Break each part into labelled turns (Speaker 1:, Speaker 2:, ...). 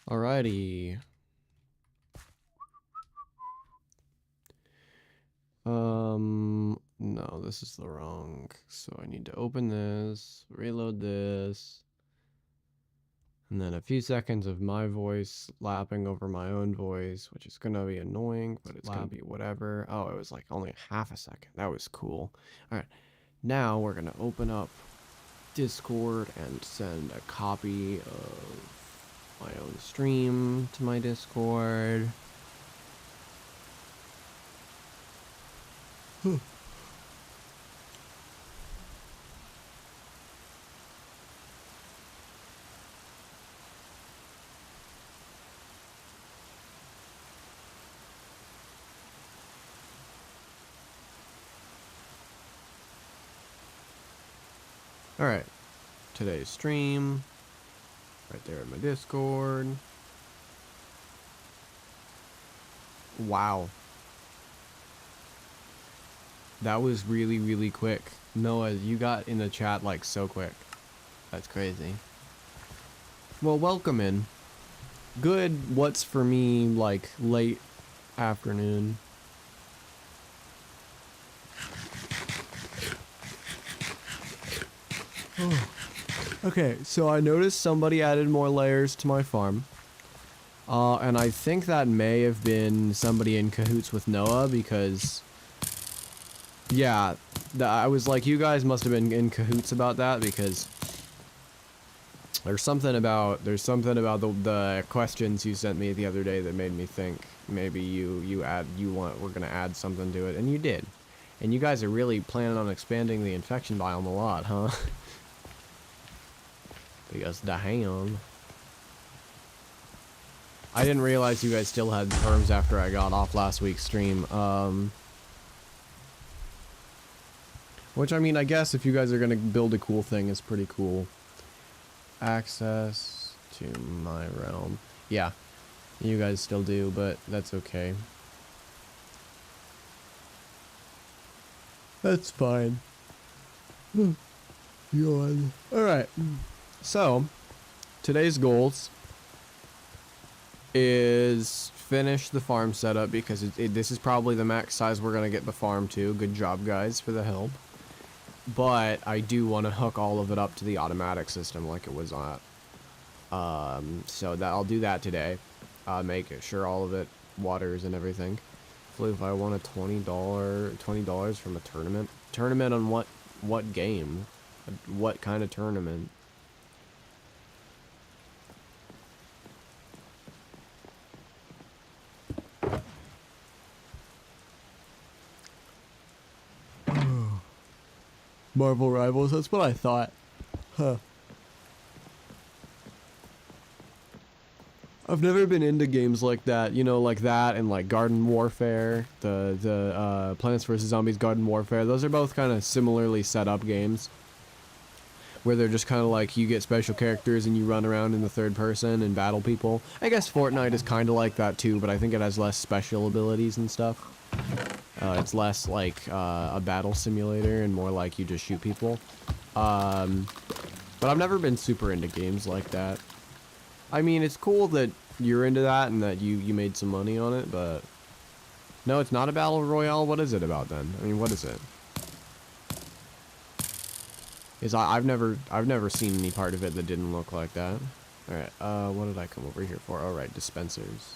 Speaker 1: Alrighty. No, this is the wrong. So I need to open this, reload this, and then a few seconds of my voice lapping over my own voice, which is gonna be annoying, but it's gonna be whatever. Oh, it was like only half a second. That was cool. Alright, now we're gonna open up Discord and send a copy of my own stream to my Discord. Alright, today's stream, right there in my Discord. Wow. That was really, really quick. Noah, you got in the chat like so quick. That's crazy. Well, welcome in. Good, what's for me, like, late afternoon. Oh. Okay, so I noticed somebody added more layers to my farm. And I think that may have been somebody in cahoots with Noah because... Yeah, I was like, you guys must have been in cahoots about that because... There's something about the questions you sent me the other day that made me think maybe we're gonna add something to it, and you did. And you guys are really planning on expanding the infection biome a lot, huh? Because damn. I didn't realize you guys still had perms after I got off last week's stream. Which, I mean, I guess if you guys are gonna build a cool thing, it's pretty cool. Access to my realm. Yeah, you guys still do, but that's okay. That's fine. Yawn. Alright. So, today's goals is finish the farm setup because this is probably the max size we're going to get the farm to. Good job, guys, for the help. But I do want to hook all of it up to the automatic system like it was on. So that I'll do that today. Make sure all of it waters and everything. Floof, I won a $20 from a tournament. Tournament on what game? What kind of tournament? Marvel Rivals, that's what I thought. Huh. I've never been into games like that, you know, like that and like Garden Warfare, the Plants vs. Zombies Garden Warfare. Those are both kind of similarly set up games. Where they're just kind of like, you get special characters and you run around in the third person and battle people. I guess Fortnite is kind of like that too, but I think it has less special abilities and stuff. It's less like a battle simulator and more like you just shoot people. But I've never been super into games like that. I mean, it's cool that you're into that and that you made some money on it, but... No, it's not a battle royale? What is it about then? I mean, what is it? I've never seen any part of it that didn't look like that. Alright, what did I come over here for? Alright, dispensers.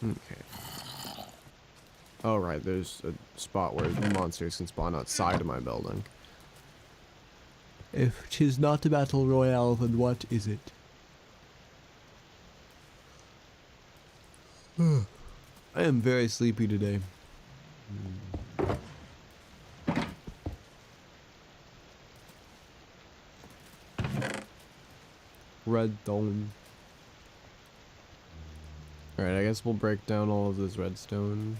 Speaker 1: Okay. Oh, right, there's a spot where monsters can spawn outside of my building. If 'tis not a battle royale, then what is it? I am very sleepy today. Redstone. Alright, I guess we'll break down all of this redstone.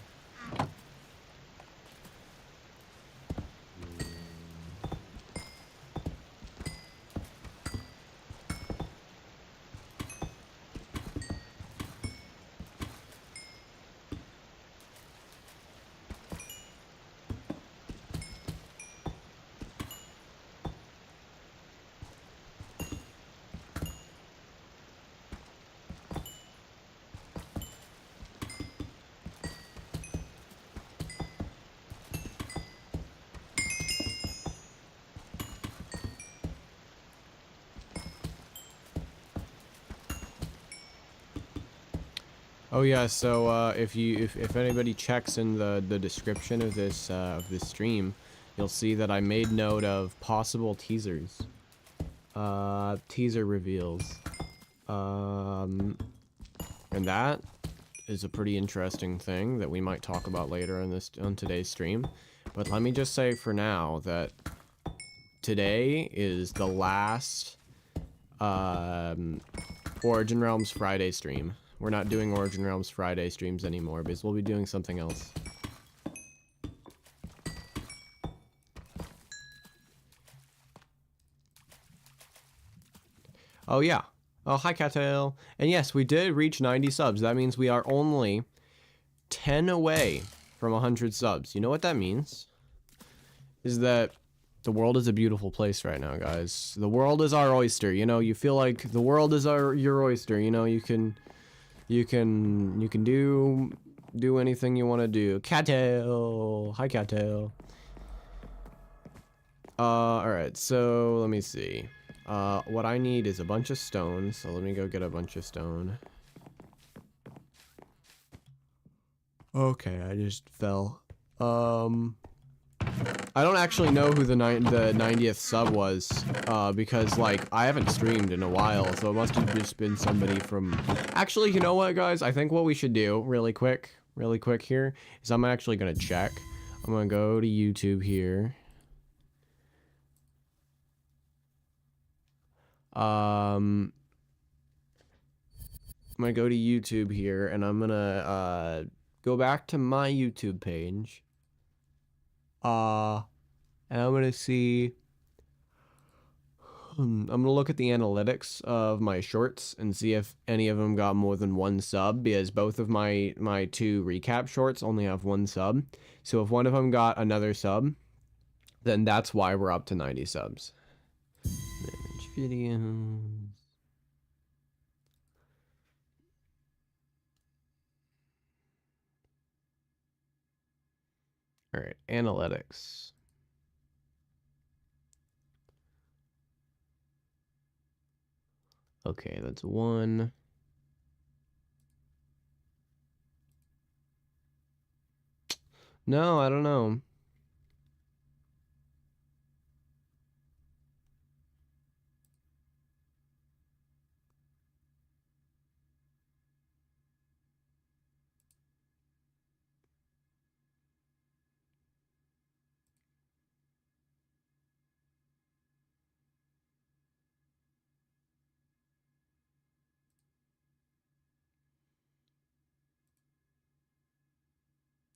Speaker 1: Oh yeah, so if anybody checks in the description of this stream, you'll see that I made note of possible teasers. Teaser reveals. And that is a pretty interesting thing that we might talk about later on today's stream. But let me just say for now that today is the last Origin Realms Friday stream. We're not doing Origin Realms Friday streams anymore because we'll be doing something else. Oh yeah. Oh, hi Cattail. And yes, we did reach 90 subs. That means we are only 10 away from 100 subs. You know what that means? Is that the world is a beautiful place right now, guys. The world is our oyster. You know, you feel like the world is your oyster. You know, you can do anything you want to do. Cattail. Hi Cattail. Alright, so let me see. What I need is a bunch of stone, so let me go get a bunch of stone. Okay, I just fell. I don't actually know who the 90th sub was, because, like, I haven't streamed in a while, so it must have just been somebody from... Actually, you know what, guys? I think what we should do, really quick here, is I'm actually gonna check. I'm gonna go to YouTube here. I'm gonna go to YouTube here, and I'm gonna, go back to my YouTube page. And I'm gonna see... I'm gonna look at the analytics of my shorts and see if any of them got more than 1 sub, because both of my 2 recap shorts only have 1 sub. So if one of them got another sub, then that's why we're up to 90 subs. Manage videos. All right, analytics. Okay, that's 1. No, I don't know.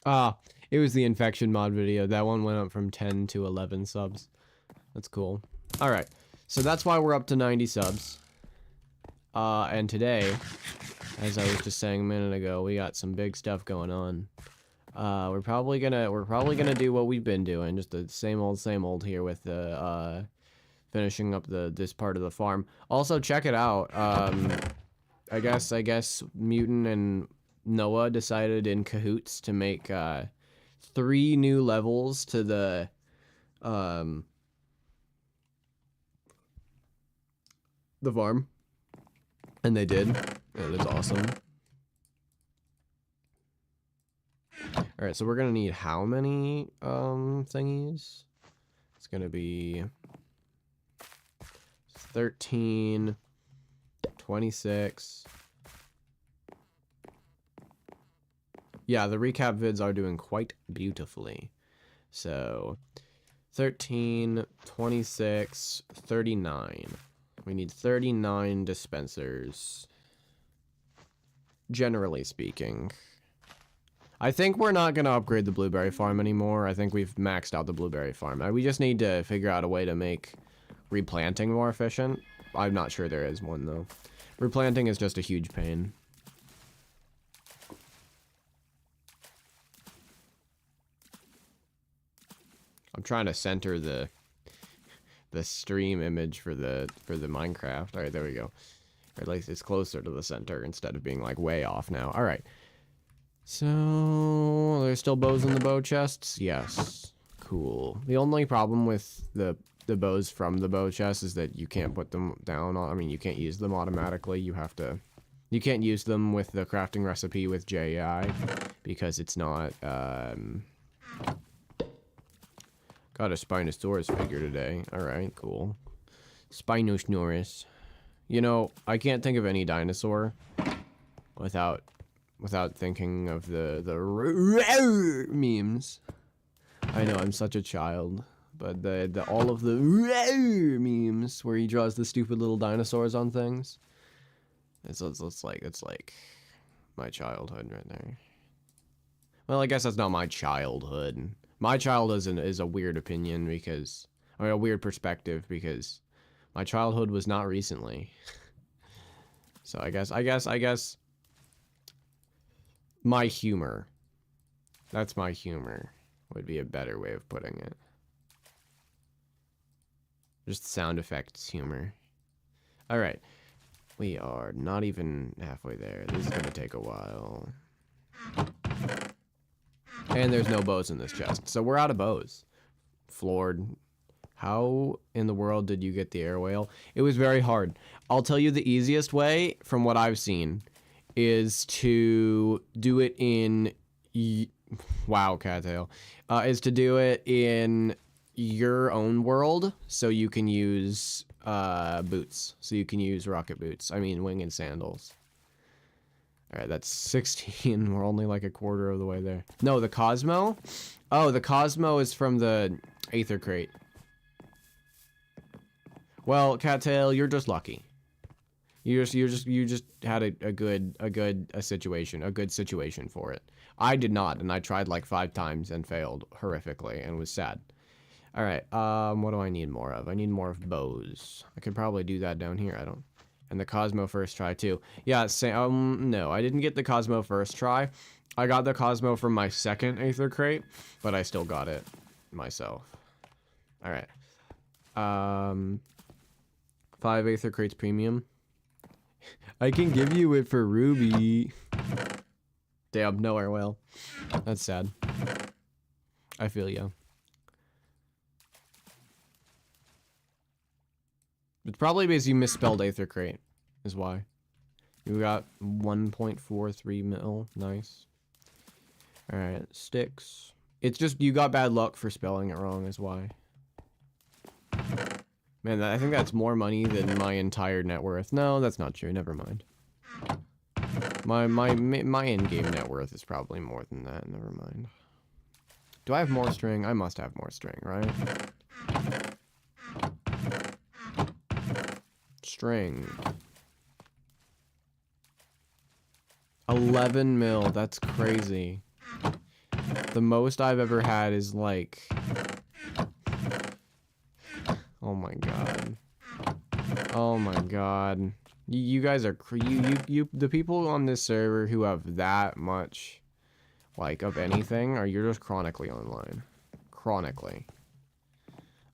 Speaker 1: Ah, it was the infection mod video. That one went up from 10 to 11 subs. That's cool. Alright, so that's why we're up to 90 subs. And today, as I was just saying a minute ago, we got some big stuff going on. We're probably gonna do what we've been doing, just the same old here with the, finishing up this part of the farm. Also, check it out. I guess Mutant and Noah decided in cahoots to make 3 new levels to the farm, and they did. It was awesome. All right, so we're gonna need how many thingies? It's gonna be 13, 26. Yeah, the recap vids are doing quite beautifully. So, 13, 26, 39. We need 39 dispensers. Generally speaking. I think we're not going to upgrade the blueberry farm anymore. I think we've maxed out the blueberry farm. We just need to figure out a way to make replanting more efficient. I'm not sure there is one, though. Replanting is just a huge pain. I'm trying to center the stream image for the Minecraft. All right, there we go. Or at least it's closer to the center instead of being like way off now. All right. So there's still bows in the bow chests. Yes. Cool. The only problem with the bows from the bow chest is that you can't put them down. I mean, you can't use them automatically. You have to You can't use them with the crafting recipe with JI because it's not, got a Spinosaurus figure today. Alright, cool. Spinosaurus. You know, I can't think of any dinosaur without thinking of the memes. I know, I'm such a child. But all of the memes where he draws the stupid little dinosaurs on things. It's like my childhood right there. Well, I guess that's not my childhood. My childhood is a weird opinion because, or a weird perspective because my childhood was not recently. So I guess my humor. That's my humor would be a better way of putting it. Just sound effects humor. Alright. We are not even halfway there. This is gonna take a while. And there's no bows in this chest. So we're out of bows. Floored. How in the world did you get the air whale? It was very hard. I'll tell you the easiest way, from what I've seen, is to do it in... Wow, cattail. Is to do it in your own world, so you can use boots. So you can use rocket boots. I mean, winged sandals. Alright, that's 16. We're only like a quarter of the way there. No, the Cosmo? Oh, the Cosmo is from the Aether Crate. Well, Cattail, you're just lucky. You just had a good situation for it. I did not, and I tried like 5 times and failed horrifically and was sad. All right, what do I need more of? I need more of bows. I could probably do that down here. I don't. And the Cosmo first try too. Yeah, no, I didn't get the Cosmo first try. I got the Cosmo from my second Aether Crate, but I still got it myself. All right. 5 Aether Crates premium. I can give you it for Ruby. Damn, nowhere well. That's sad. I feel ya. It's probably because you misspelled Aether Crate, is why. You got 1.43 mil. Nice. Alright, sticks. It's just you got bad luck for spelling it wrong, is why. Man, I think that's more money than my entire net worth. No, that's not true. Never mind. My in-game net worth is probably more than that. Never mind. Do I have more string? I must have more string, right? String. 11 mil. That's crazy. The most I've ever had is like... Oh my god. Oh my god. You guys are the people on this server who have that much like of anything you're just chronically online. Chronically.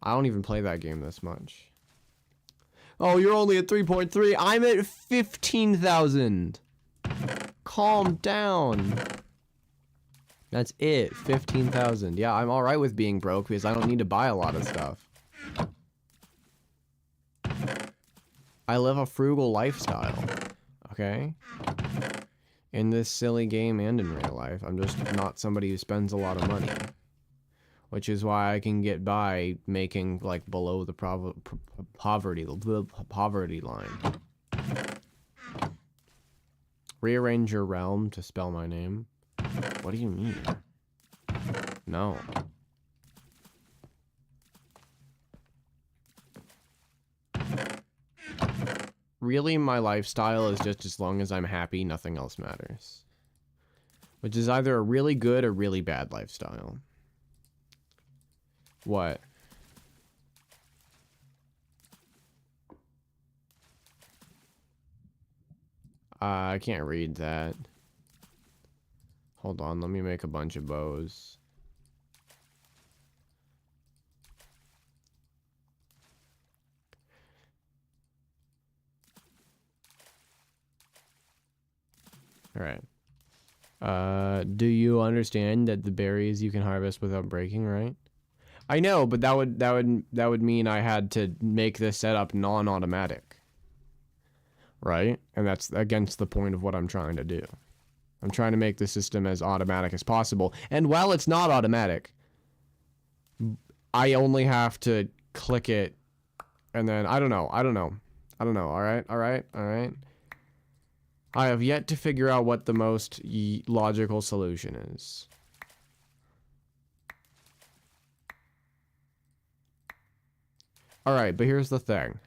Speaker 1: I don't even play that game this much. Oh, you're only at 3.3. I'm at 15,000. Calm down. That's it. 15,000. Yeah, I'm alright with being broke because I don't need to buy a lot of stuff. I live a frugal lifestyle, okay? In this silly game and in real life, I'm just not somebody who spends a lot of money. Which is why I can get by making, like, below the poverty line. Rearrange your realm to spell my name? What do you mean? No. Really, my lifestyle is just as long as I'm happy, nothing else matters. Which is either a really good or really bad lifestyle. What? I can't read that. Hold on, let me make a bunch of bows. Alright. Do you understand that the berries you can harvest without breaking, right? I know, but that would mean I had to make this setup non-automatic. right? And that's against the point of what I'm trying to do. I'm trying to make the system as automatic as possible. And while it's not automatic, I only have to click it and then I don't know. All right. I have yet to figure out what the most logical solution is. All right, but here's the thing.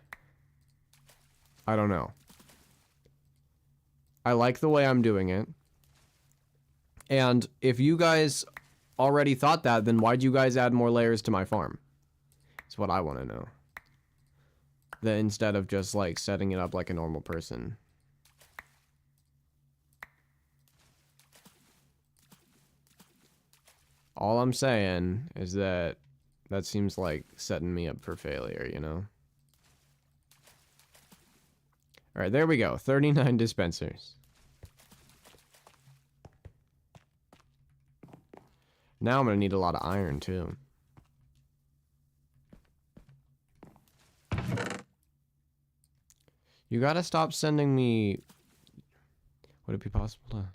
Speaker 1: I don't know. I like the way I'm doing it. And if you guys already thought that, then why'd you guys add more layers to my farm? That's what I want to know. That instead of just like setting it up like a normal person. All I'm saying is that that seems like setting me up for failure, you know? Alright, there we go. 39 dispensers. Now I'm gonna need a lot of iron, too. You gotta stop sending me... Would it be possible to...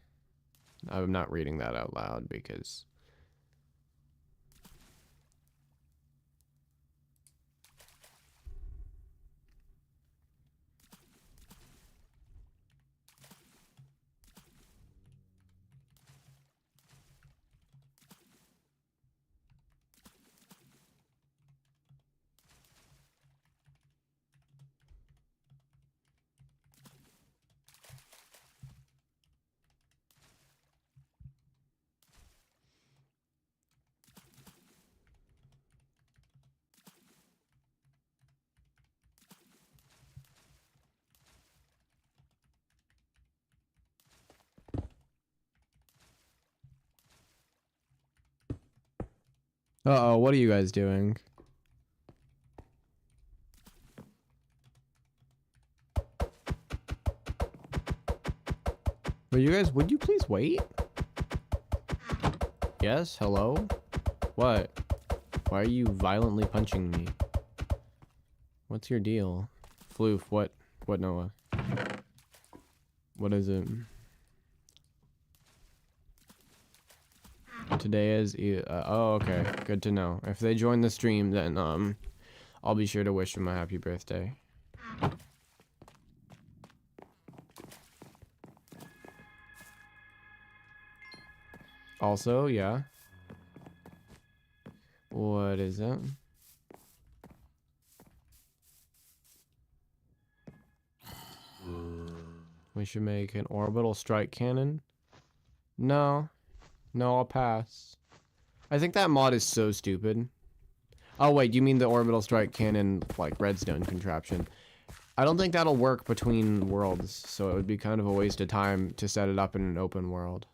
Speaker 1: I'm not reading that out loud because... Uh-oh, what are you guys doing? But you guys, would you please wait? Yes, hello? What? Why are you violently punching me? What's your deal? Floof, what, Noah? What is it? Today is, oh, okay, good to know. If they join the stream, then, I'll be sure to wish them a happy birthday. Also, yeah. What is it? We should make an orbital strike cannon. No. No, I'll pass. I think that mod is so stupid. Oh, wait, you mean the orbital strike cannon, like, redstone contraption. I don't think that'll work between worlds, so it would be kind of a waste of time to set it up in an open world.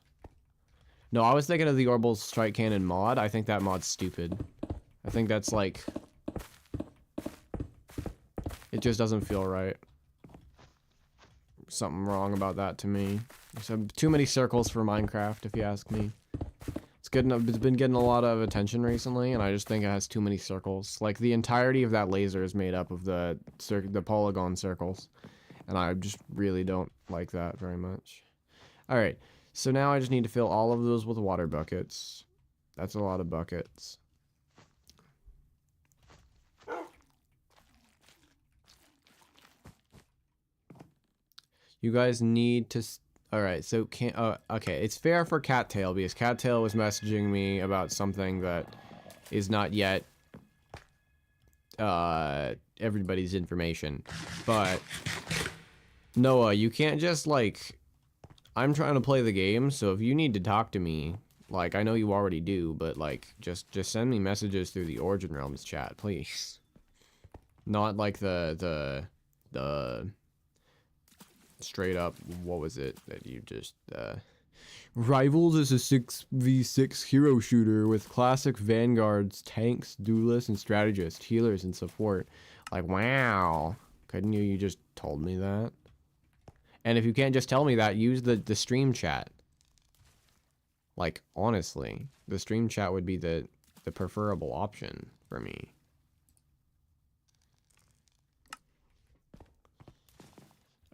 Speaker 1: No, I was thinking of the orbital strike cannon mod. I think that mod's stupid. I think that's, like... It just doesn't feel right. Something wrong about that to me. So, too many circles for Minecraft, if you ask me. It's been getting a lot of attention recently, and I just think it has too many circles. Like, the entirety of that laser is made up of the polygon circles. And I just really don't like that very much. Alright, so now I just need to fill all of those with water buckets. That's a lot of buckets. You guys need to... Alright, so okay, it's fair for Cattail because Cattail was messaging me about something that is not yet everybody's information. But Noah, you can't just like I'm trying to play the game, so if you need to talk to me, like I know you already do, but like just send me messages through the Origin Realms chat, please. Not like the straight up, what was it that you just, Rivals is a 6v6 hero shooter with classic vanguards, tanks, duelists, and strategists, healers, and support. Like, wow. Couldn't you just told me that? And if you can't just tell me that, use the stream chat. Like, honestly, the stream chat would be the preferable option for me.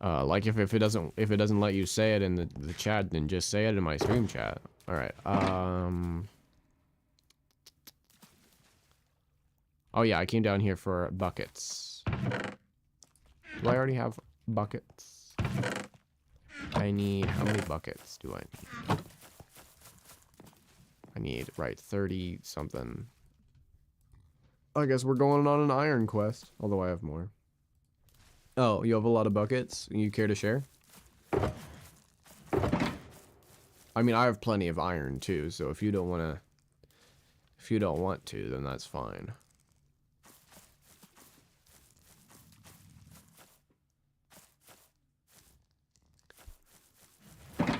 Speaker 1: Like if it doesn't let you say it in the chat, then just say it in my stream chat. All right. Oh yeah, I came down here for buckets. Do I already have buckets? I need, how many buckets do I need? I need, right, 30 something. I guess we're going on an iron quest, although I have more. Oh, you have a lot of buckets? You care to share? I mean, I have plenty of iron too, so if you don't want to, then that's fine.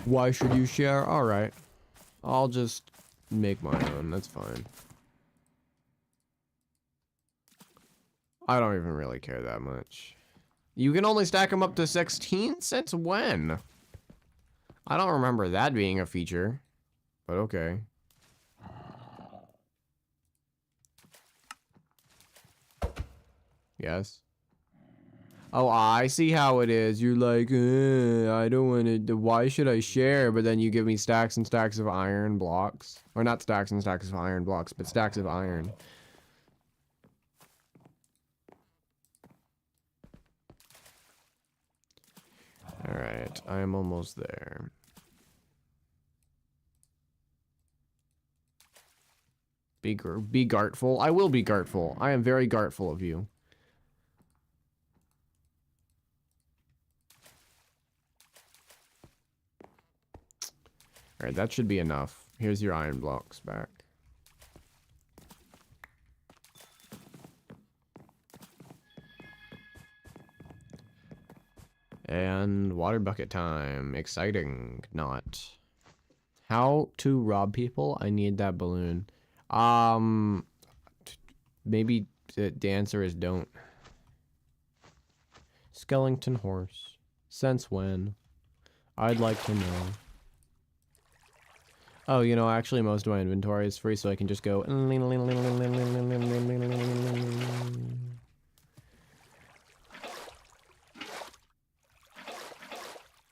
Speaker 1: Why should you share? Alright. I'll just make my own, that's fine. I don't even really care that much. You can only stack them up to 16? Since when? I don't remember that being a feature. But okay. Yes. Oh, I see how it is. You're like, I don't want to. Why should I share? But then you give me stacks and stacks of iron blocks. Or not stacks and stacks of iron blocks, but stacks of iron. Alright, I am almost there. Be gartful. I will be gartful. I am very gartful of you. Alright, that should be enough. Here's your iron blocks back. And water bucket time. Exciting. Not. How to rob people? I need that balloon. Maybe the answer is don't. Skeleton horse. Since when? I'd like to know. Oh, you know, actually most of my inventory is free, so I can just go.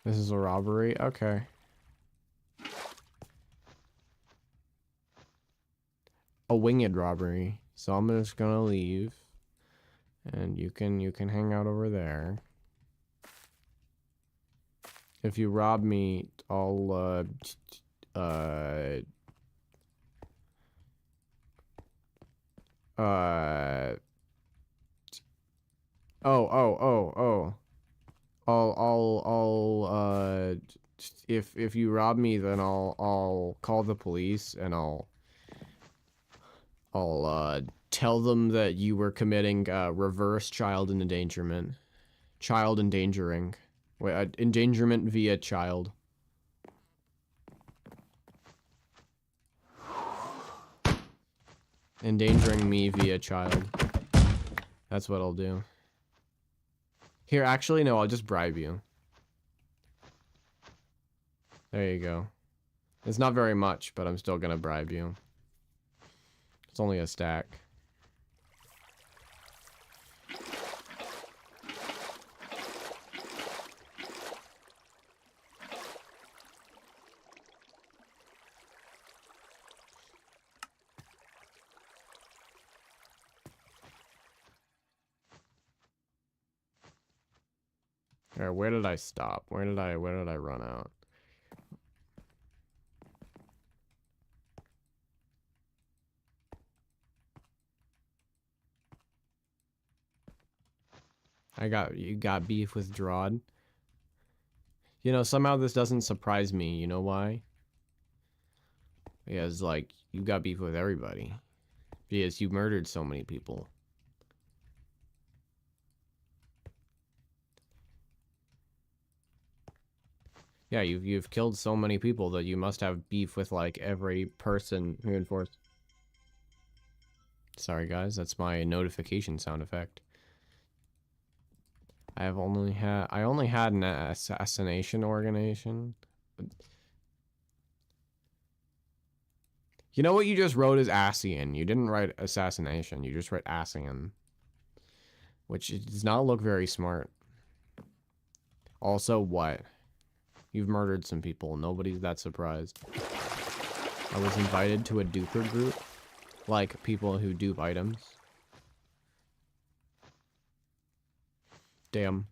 Speaker 1: This is a robbery? Okay. A winged robbery. So I'm just gonna leave. And you can hang out over there. If you rob me, I'll if you rob me, then I'll call the police and I'll tell them that you were committing reverse child endangerment. Child endangering. Wait, endangerment via child. Endangering me via child. That's what I'll do. Here, actually, no, I'll just bribe you. There you go. It's not very much, but I'm still gonna bribe you. It's only a stack. Alright, where did I stop? Where did I run out? You got beef with Drod? You know, somehow this doesn't surprise me. You know why? Because, like, you got beef with everybody. Because you murdered so many people. Yeah, you've killed so many people that you must have beef with, like, every person who enforced. Sorry, guys, that's my notification sound effect. I only had an assassination organization. You know what you just wrote is Asian. You didn't write assassination. You just wrote Asian. Which does not look very smart. Also, what? You've murdered some people. Nobody's that surprised. I was invited to a duper group. Like, people who dupe items. Damn.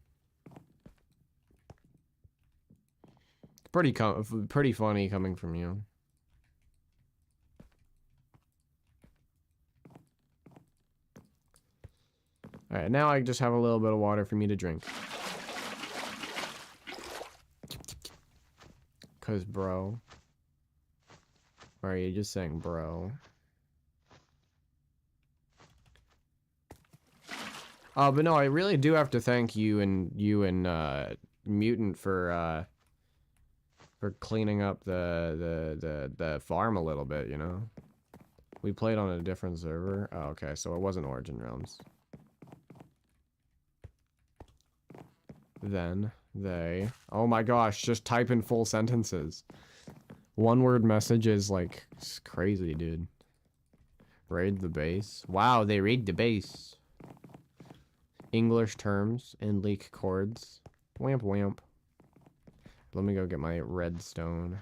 Speaker 1: Pretty funny coming from you. Alright, now I just have a little bit of water for me to drink. Cause bro. Or are you just saying bro? But no, I really do have to thank you and Mutant for cleaning up the farm a little bit, you know? We played on a different server. Oh, okay, so it wasn't Origin Realms. Then they... Oh my gosh, just type in full sentences. One-word messages, like, it's crazy, dude. Raid the base. Wow, they raid the base. English terms and leak chords. Wamp wamp. Let me go get my redstone.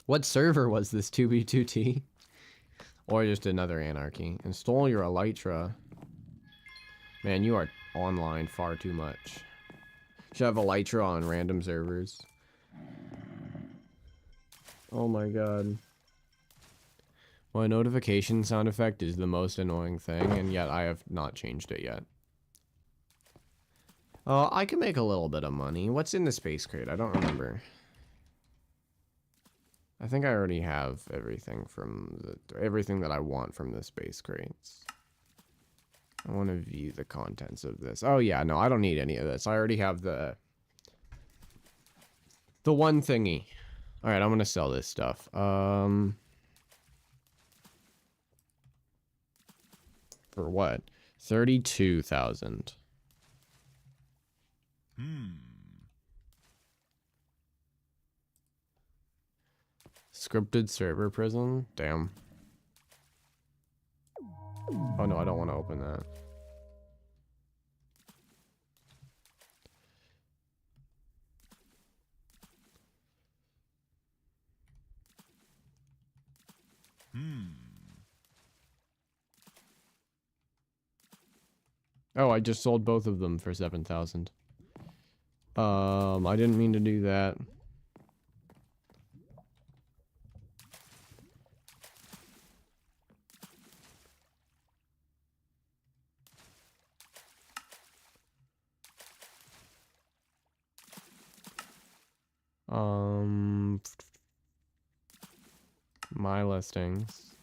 Speaker 1: What server was this 2B2T? Or just another anarchy. Install your Elytra. Man, you are online far too much. Should have Elytra on random servers. Oh my god. My notification sound effect is the most annoying thing, and yet I have not changed it yet. I can make a little bit of money. What's in the space crate? I don't remember. I think I already have everything everything that I want from the space crates. I want to view the contents of this. Oh yeah, no, I don't need any of this. I already have the one thingy. All right, I'm gonna sell this stuff. For what? 32,000. Scripted server prison? Damn. Oh no, I don't want to open that. Oh, I just sold both of them for 7,000. I didn't mean to do that. My listings.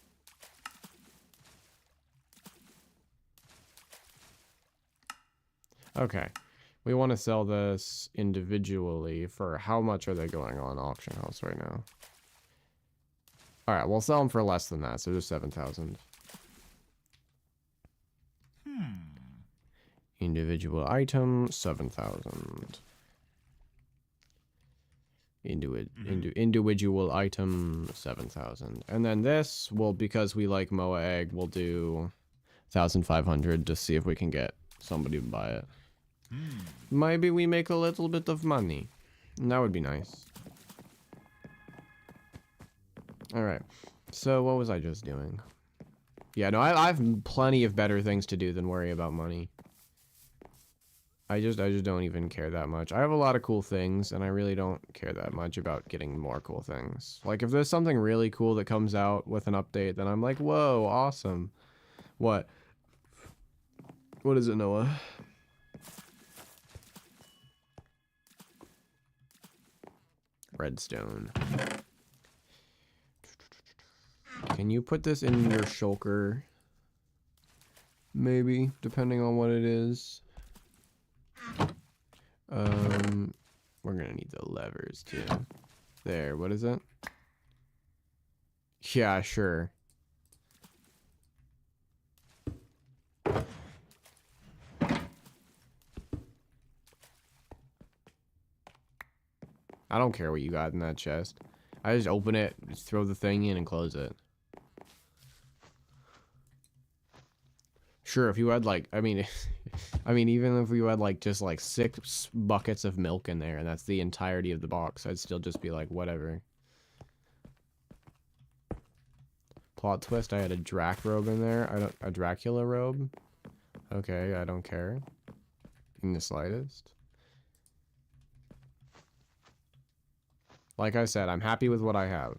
Speaker 1: Okay. We want to sell this individually for how much are they going on auction house right now? Alright, we'll sell them for less than that, so just 7,000. Individual item, 7,000. Individual item, 7,000. And then this, well, because we like Moa Egg, we'll do 1,500 to see if we can get somebody to buy it. Maybe we make a little bit of money. That would be nice. Alright. So, what was I just doing? Yeah, no, I have plenty of better things to do than worry about money. I just don't even care that much. I have a lot of cool things, and I really don't care that much about getting more cool things. Like, if there's something really cool that comes out with an update, then I'm like, whoa, awesome. What? What is it, Noah? Redstone. Can you put this in your shulker? Maybe, depending on what it is. We're gonna need the levers too. There, what is it? Yeah, sure. I don't care what you got in that chest. I just open it, just throw the thing in and close it. Sure, if you had like, I mean, I mean, even if you had like just like 6 buckets of milk in there, and that's the entirety of the box, I'd still just be like, whatever. Plot twist: I had a Drac robe in there. A Dracula robe. Okay, I don't care in the slightest. Like I said, I'm happy with what I have.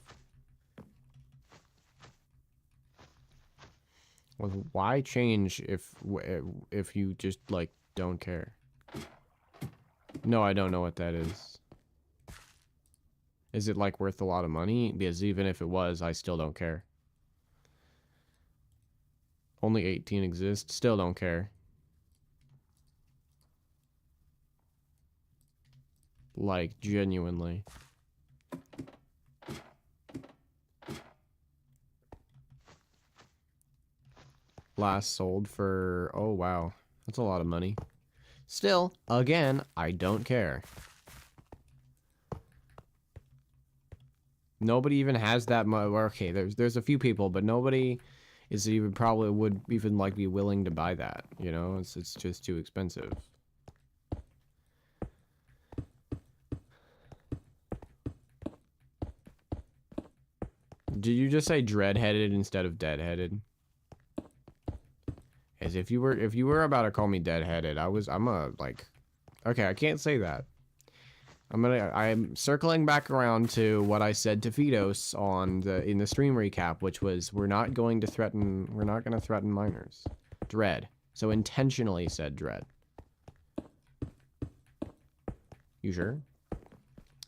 Speaker 1: Well, why change if you just like don't care? No, I don't know what that is. Is it like worth a lot of money? Because even if it was, I still don't care. Only 18 exist. Still don't care. Like, genuinely. Last sold for... Oh, wow. That's a lot of money. Still, again, I don't care. Nobody even has that much... Okay, there's a few people, but nobody is even probably would even, like, be willing to buy that. You know? It's just too expensive. Did you just say dread-headed instead of dead-headed? As if you were about to call me dead-headed, I'm a like, okay, I can't say that. I'm circling back around to what I said to Fidos in the stream recap, which was we're not going to threaten minors. Dread. So intentionally said dread. You sure?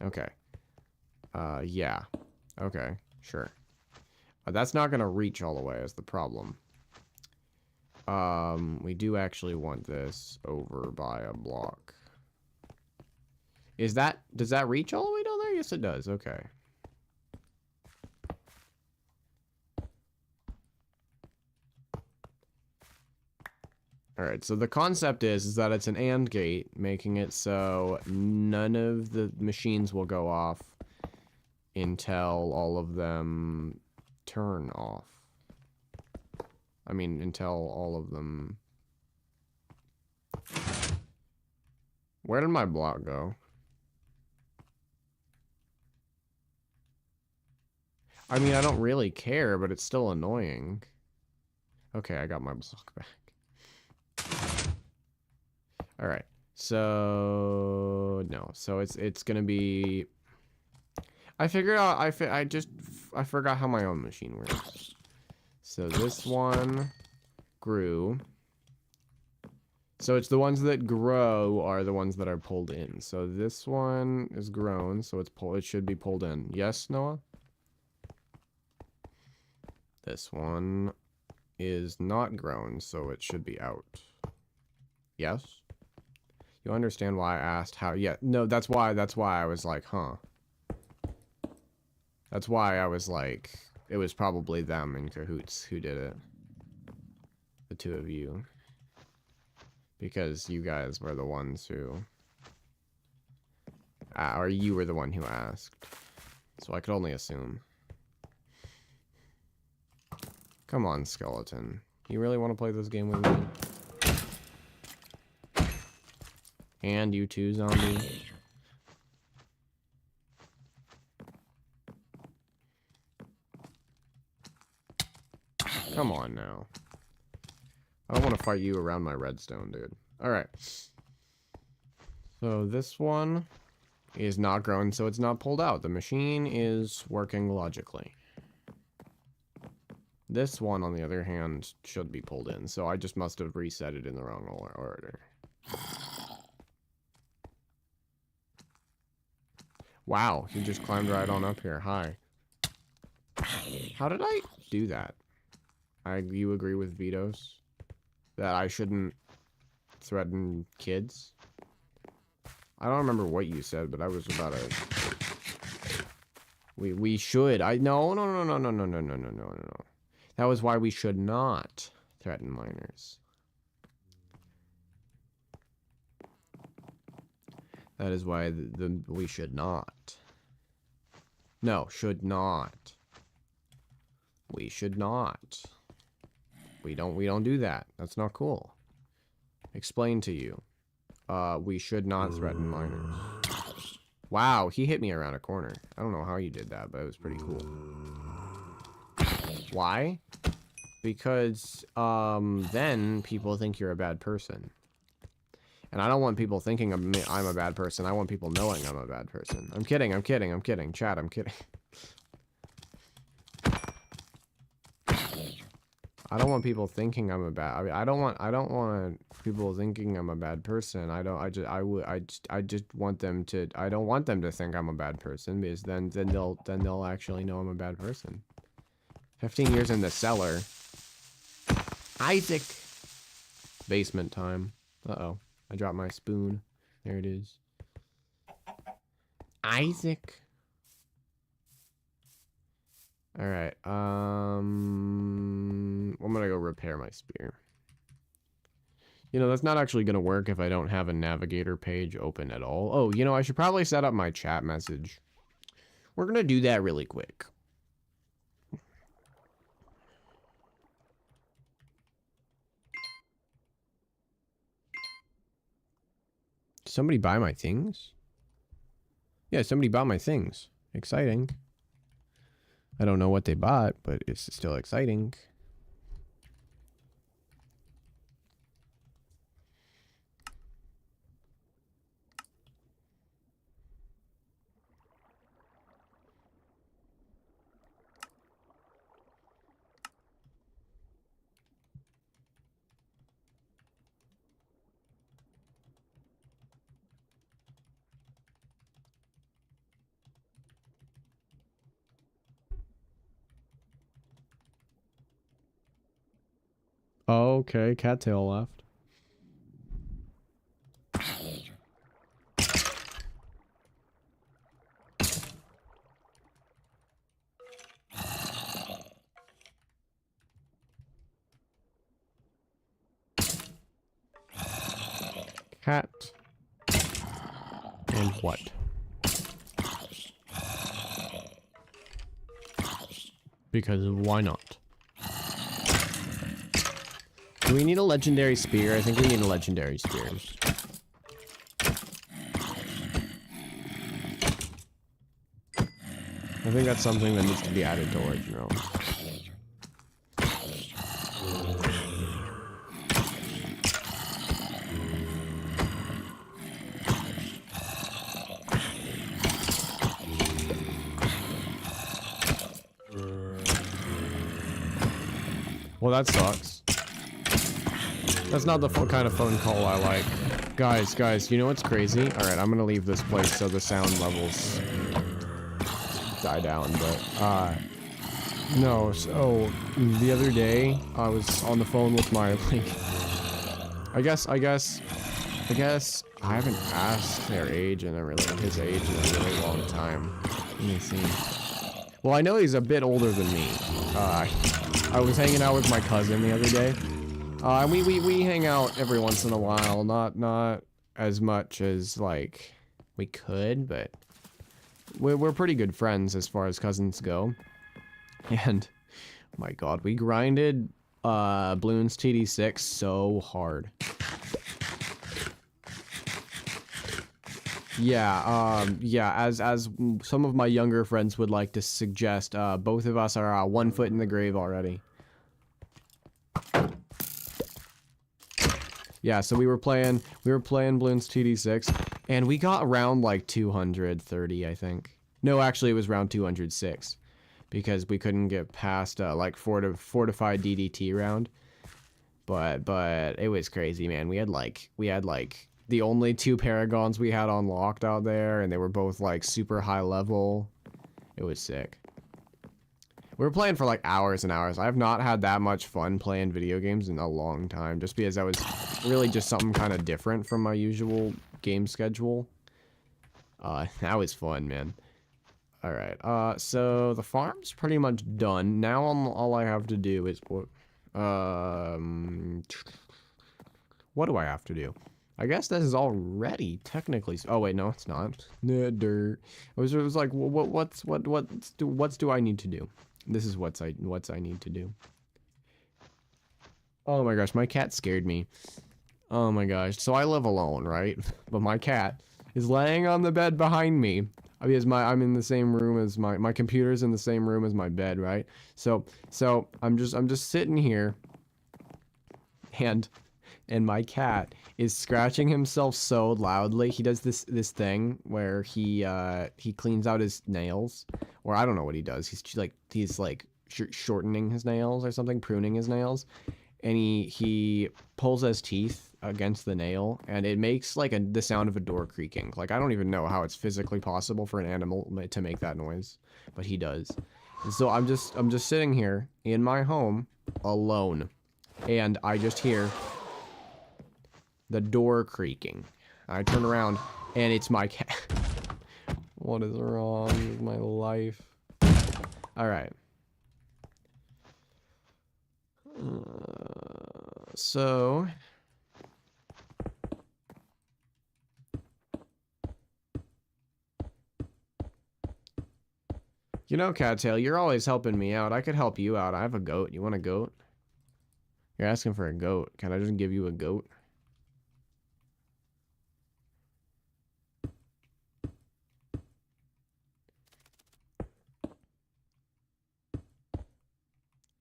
Speaker 1: Okay. Yeah. Okay, sure. That's not gonna reach all the way is the problem. We do actually want this over by a block. Does that reach all the way down there? Yes, it does. Okay. Alright, so the concept is that it's an AND gate, making it so none of the machines will go off until all of them turn off. I mean, until all of them... Where did my block go? I mean, I don't really care, but it's still annoying. Okay, I got my block back. Alright, so... No, so it's gonna be... I figured out, I forgot how my own machine works. So this one grew. So it's the ones that grow are the ones that are pulled in. So this one is grown, so it should be pulled in. Yes, Noah? This one is not grown, so it should be out. Yes? You understand why I asked how? Yeah, no, that's why I was like, huh. That's why I was like, it was probably them in cahoots who did it. The two of you. Because you guys were the ones who... or you were the one who asked. So I could only assume. Come on, skeleton. You really want to play this game with me? And you too, zombie. Come on now. I don't want to fight you around my redstone, dude. Alright. So this one is not grown, so it's not pulled out. The machine is working logically. This one, on the other hand, should be pulled in, so I just must have reset it in the wrong order. Wow, he just climbed right on up here. Hi. How did I do that? You agree with Vitos? That I shouldn't threaten kids? I don't remember what you said, but I was about to... We should. No. That was why we should not threaten minors. That is why we should not. No, should not. We should not. We don't do that. That's not cool. Explain to you. We should not threaten minors. Wow, he hit me around a corner. I don't know how you did that, but it was pretty cool. Why? Because, then people think you're a bad person. And I don't want people thinking I'm a bad person. I want people knowing I'm a bad person. I'm kidding, I'm kidding, I'm kidding. Chat, I'm kidding. I don't want people thinking I'm a bad. I mean, I don't want people thinking I'm a bad person. I just want them to. I don't want them to think I'm a bad person, because then they'll actually know I'm a bad person. 15 years in the cellar. Isaac. Basement time. Uh-oh. I dropped my spoon. There it is. Isaac. Alright, I'm gonna go repair my spear. You know, that's not actually gonna work if I don't have a navigator page open at all. Oh, you know, I should probably set up my chat message. We're gonna do that really quick. Somebody buy my things? Yeah, somebody bought my things. Exciting. I don't know what they bought, but it's still exciting. Okay, cattail left. Cat. And what? Because why not? Do we need a legendary spear? I think we need a legendary spear. I think that's something that needs to be added to original. Well, that sucks. That's not the kind of phone call I like. Guys, you know what's crazy? Alright, I'm gonna leave this place so the sound levels die down, but, no, so, the other day, I was on the phone with my, like, I guess, I haven't asked their age his age in a really long time. Let me see. Well, I know he's a bit older than me. I was hanging out with my cousin the other day. We hang out every once in a while, not as much as, like, we could, but we're pretty good friends as far as cousins go. And, my god, we grinded, Bloons TD6 so hard. Yeah, as some of my younger friends would like to suggest, both of us are 1 foot in the grave already. Yeah, so we were playing Bloons TD6, and we got around like 230, I think. No, actually, it was round 206, because we couldn't get past like fortified DDT round. But it was crazy, man. We had like the only 2 paragons we had unlocked out there, and they were both like super high level. It was sick. We were playing for like hours and hours. I have not had that much fun playing video games in a long time, just because that was really just something kind of different from my usual game schedule. That was fun, man. Alright, so the farm's pretty much done. Now all I have to do is, what do I have to do? I guess this is already technically. Oh wait, no, it's not. Dirt. It was like, what do I need to do? This is what I need to do. Oh my gosh, my cat scared me. Oh my gosh. So I live alone, right? But my cat is laying on the bed behind me. Because I'm in the same room as my computer's in the same room as my bed, right? So I'm just sitting here and my cat is scratching himself so loudly. He does this thing where he cleans out his nails, or I don't know what he does. He's like shortening his nails or something, pruning his nails, and he pulls his teeth against the nail, and it makes like the sound of a door creaking. Like, I don't even know how it's physically possible for an animal to make that noise, but he does. And so I'm just sitting here in my home alone, and I just hear the door creaking. I turn around, and it's my cat. What is wrong with my life? All right. So you know, Cattail, you're always helping me out. I could help you out. I have a goat. You want a goat? You're asking for a goat. Can I just give you a goat?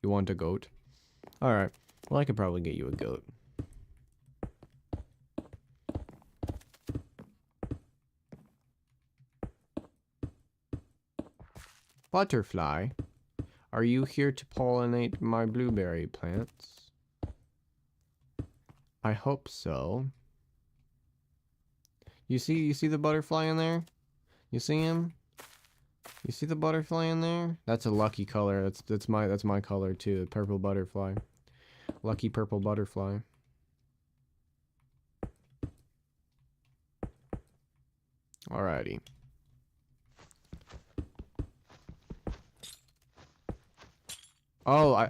Speaker 1: You want a goat? Alright. Well, I could probably get you a goat. Butterfly, are you here to pollinate my blueberry plants? I hope so. You see the butterfly in there? You see him? You see the butterfly in there? That's a lucky color. That's my color too. The purple butterfly. Lucky purple butterfly. Alrighty. Oh,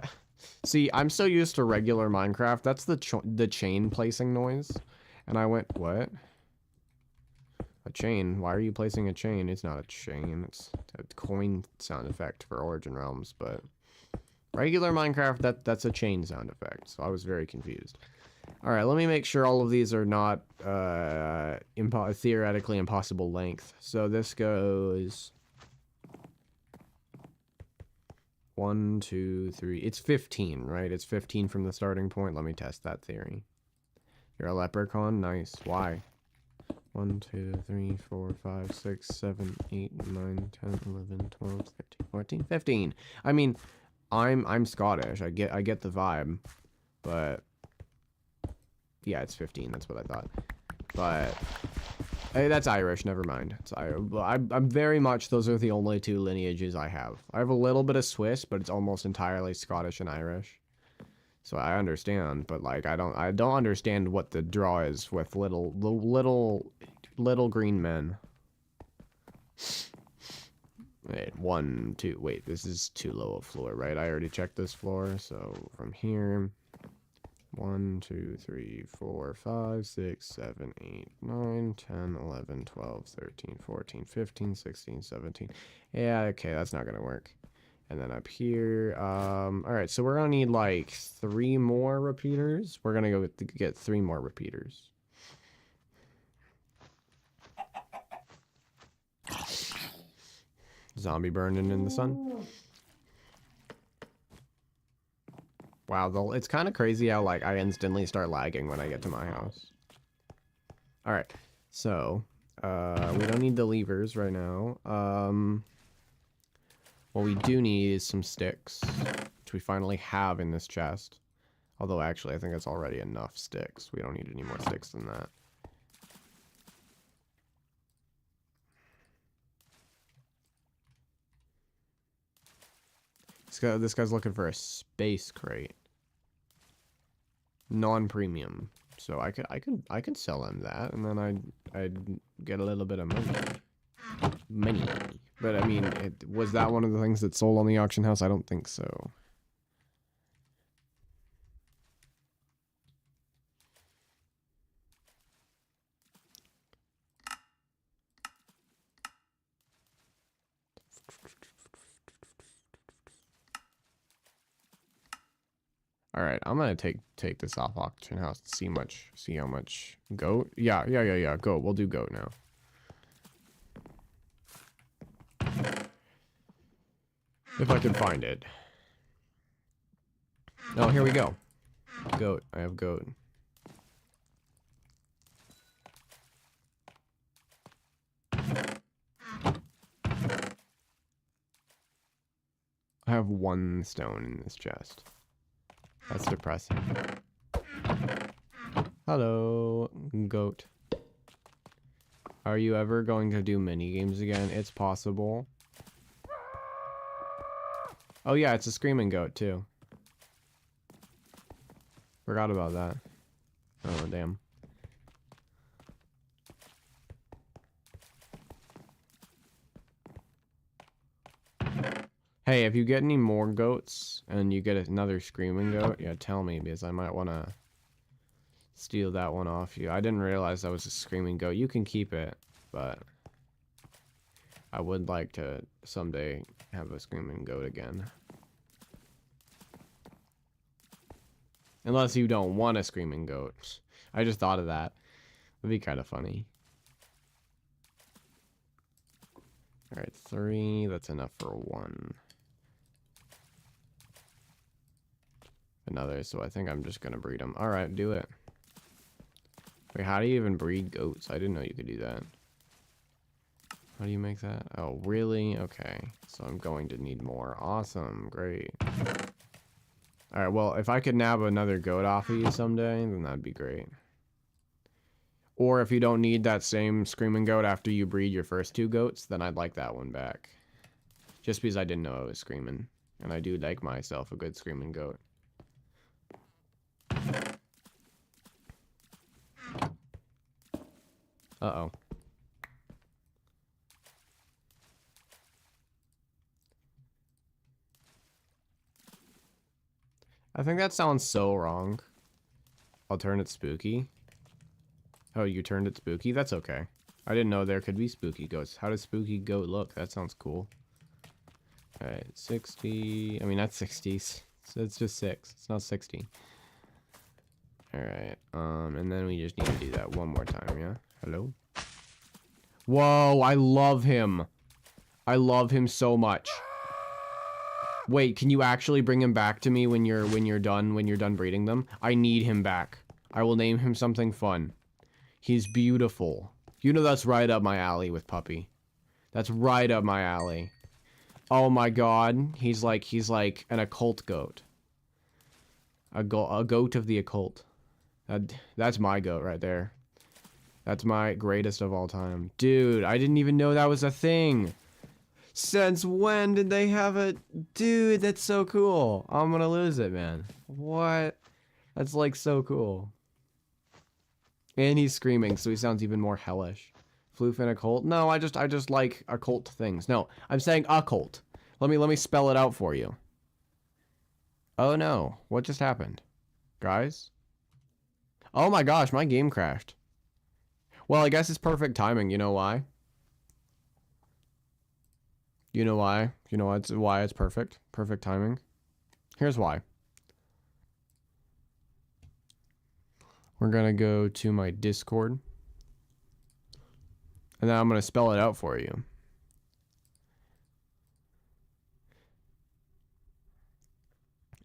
Speaker 1: see, I'm so used to regular Minecraft. That's the chain placing noise. And I went, what? A chain? Why are you placing a chain? It's not a chain. It's a coin sound effect for Origin Realms, but regular Minecraft, that's a chain sound effect. So I was very confused. All right, let me make sure all of these are not theoretically impossible length. So this goes 1, 2, 3. It's 15, right? It's 15 from the starting point. Let me test that theory. You're a leprechaun? Nice. Why? 1, 2, 3, 4, 5, 6, 7, 8, 9, 10, 11, 12, 13, 14, 15. I mean, I'm Scottish. I get the vibe. But yeah, it's 15. That's what I thought. But hey, that's Irish. Never mind. It's I'm very much. Those are the only two lineages I have. I have a little bit of Swiss, but it's almost entirely Scottish and Irish. So I understand, but like I don't understand what the draw is with little green men. Wait, 1, 2. Wait, this is too low a floor, right? I already checked this floor, so from here. 1, 2, 3, 4, 5, 6, 7, 8, 9, 10, 11, 12, 13, 14, 15, 16, 17. Yeah, okay, that's not gonna work. And then up here, alright, so we're gonna need like 3 more repeaters. We're gonna go get 3 more repeaters. Zombie burning in the sun. Wow, it's kind of crazy how like I instantly start lagging when I get to my house. Alright, so, we don't need the levers right now. What we do need is some sticks, which we finally have in this chest. Although, actually, I think it's already enough sticks. We don't need any more sticks than that. This guy's looking for a space crate. Non-premium. So I could sell him that, and then I'd get a little bit of money. But I mean, was that one of the things that sold on the auction house? I don't think so. Alright, I'm gonna take this off auction house and see how much goat. Yeah, goat. We'll do goat now. If I can find it. Oh, here we go. Goat. I have goat. I have 1 stone in this chest. That's depressing. Hello, goat. Are you ever going to do mini games again? It's possible. Oh yeah, it's a screaming goat too. Forgot about that. Oh damn. Hey, if you get any more goats and you get another screaming goat, yeah, tell me because I might want to steal that one off you. I didn't realize that was a screaming goat. You can keep it, but I would like to someday have a screaming goat again. Unless you don't want a screaming goat. I just thought of that. It'd be kind of funny. Alright, 3. That's enough for 1. Another, so I think I'm just gonna breed them. Alright, do it. Wait, how do you even breed goats? I didn't know you could do that. How do you make that? Oh, really? Okay. So I'm going to need more. Awesome. Great. Alright, well, if I could nab another goat off of you someday, then that'd be great. Or if you don't need that same screaming goat after you breed your first 2 goats, then I'd like that one back. Just because I didn't know I was screaming. And I do like myself a good screaming goat. Uh-oh. I think that sounds so wrong. I'll turn it spooky. Oh, you turned it spooky? That's okay. I didn't know there could be spooky goats. How does spooky goat look? That sounds cool. Alright, 60. I mean, that's 60s. So it's just 6. It's not 60. Alright, and then we just need to do that one more time, yeah? Hello? Whoa, I love him. I love him so much. Wait, can you actually bring him back to me when you're done breeding them? I need him back. I will name him something fun. He's beautiful. You know that's right up my alley with Puppy. That's right up my alley. Oh my god, he's like an occult goat. A goat of the occult. That's my goat right there. That's my greatest of all time. Dude, I didn't even know that was a thing. Since when did they have it? Dude, that's so cool. I'm gonna lose it, man. What? That's like so cool. And he's screaming, so he sounds even more hellish. Floof and occult? No, I just like occult things. No, I'm saying occult. Let me spell it out for you. Oh no, what just happened? Guys? Oh my gosh, my game crashed. Well, I guess it's perfect timing, you know why? You know why? You know why it's perfect? Perfect timing? Here's why. We're gonna go to my Discord. And then I'm gonna spell it out for you.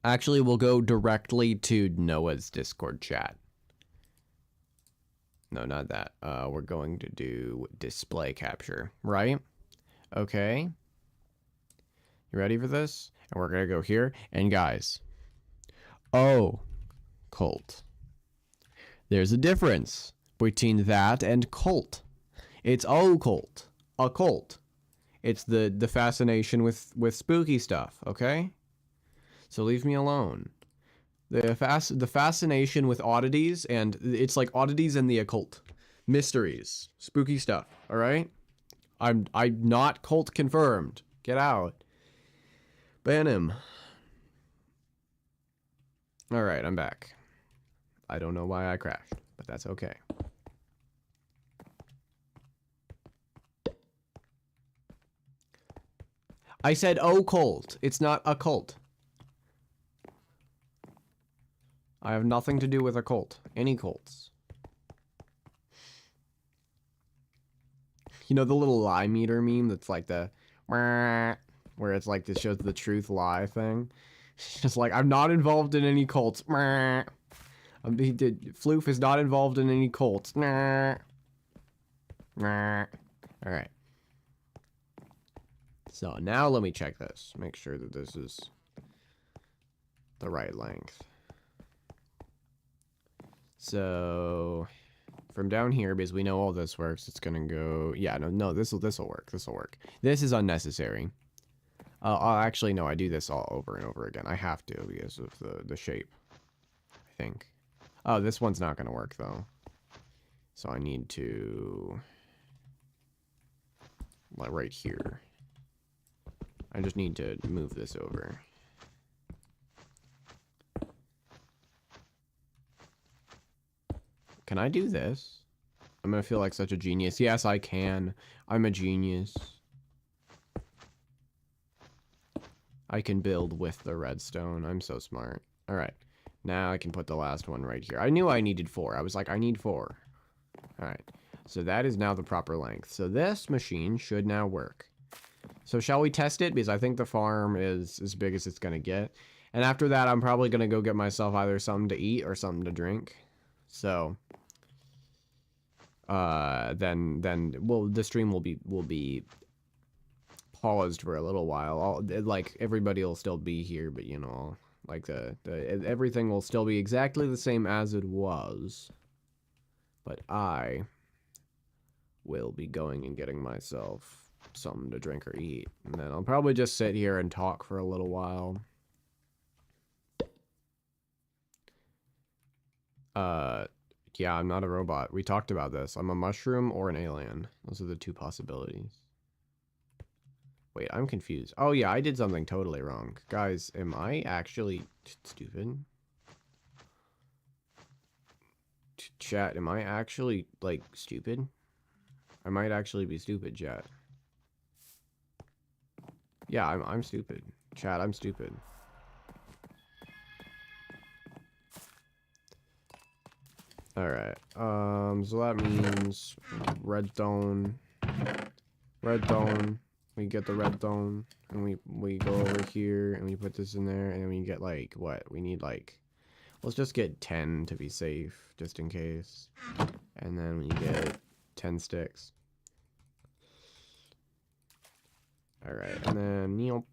Speaker 1: Actually, we'll go directly to Noah's Discord chat. No, not that. We're going to do display capture, right? Okay. You ready for this? And we're gonna go here. And guys, oh, cult. There's a difference between that and cult. It's occult. Occult. It's the fascination with spooky stuff, okay? So leave me alone. The fascination with oddities, and it's like oddities and the occult. Mysteries. Spooky stuff, alright? I'm not cult confirmed. Get out. Ban him. Alright, I'm back. I don't know why I crashed, but that's okay. I said occult. It's not occult. I have nothing to do with a cult. Any cults. You know the little lie meter meme that's like the where it's like this shows the truth lie thing? It's just like, I'm not involved in any cults. Floof is not involved in any cults. Alright. So now let me check this. Make sure that this is the right length. So from down here, because we know all this works, it's gonna go. Yeah, no, this'll work. This'll work. This is unnecessary. Actually, no, I do this all over and over again. I have to because of the shape, I think. Oh, this one's not gonna work though. So I need to, like, right here. I just need to move this over. Can I do this? I'm gonna feel like such a genius. Yes, I can. I'm a genius. I can build with the redstone. I'm so smart. Alright. Now I can put the last one right here. I knew I needed 4. I was like, I need 4. Alright. So that is now the proper length. So this machine should now work. So shall we test it? Because I think the farm is as big as it's gonna get. And after that, I'm probably gonna go get myself either something to eat or something to drink. So then well, the stream will be paused for a little while. Like, everybody will still be here, but you know, like everything will still be exactly the same as it was. But I will be going and getting myself something to drink or eat, and then I'll probably just sit here and talk for a little while. Yeah, I'm not a robot. We talked about this. I'm a mushroom or an alien. Those are the 2 possibilities. Wait, I'm confused. Oh yeah, I did something totally wrong. Guys, am I actually stupid? Chat, am I actually, like, stupid? I might actually be stupid, chat. Yeah, I'm stupid. Chat, I'm stupid. Alright, so that means redstone. We get the redstone, and we go over here, and we put this in there, and we get, like, what? We need, like, let's just get 10 to be safe, just in case. And then we get 10 sticks. Alright, and then neop.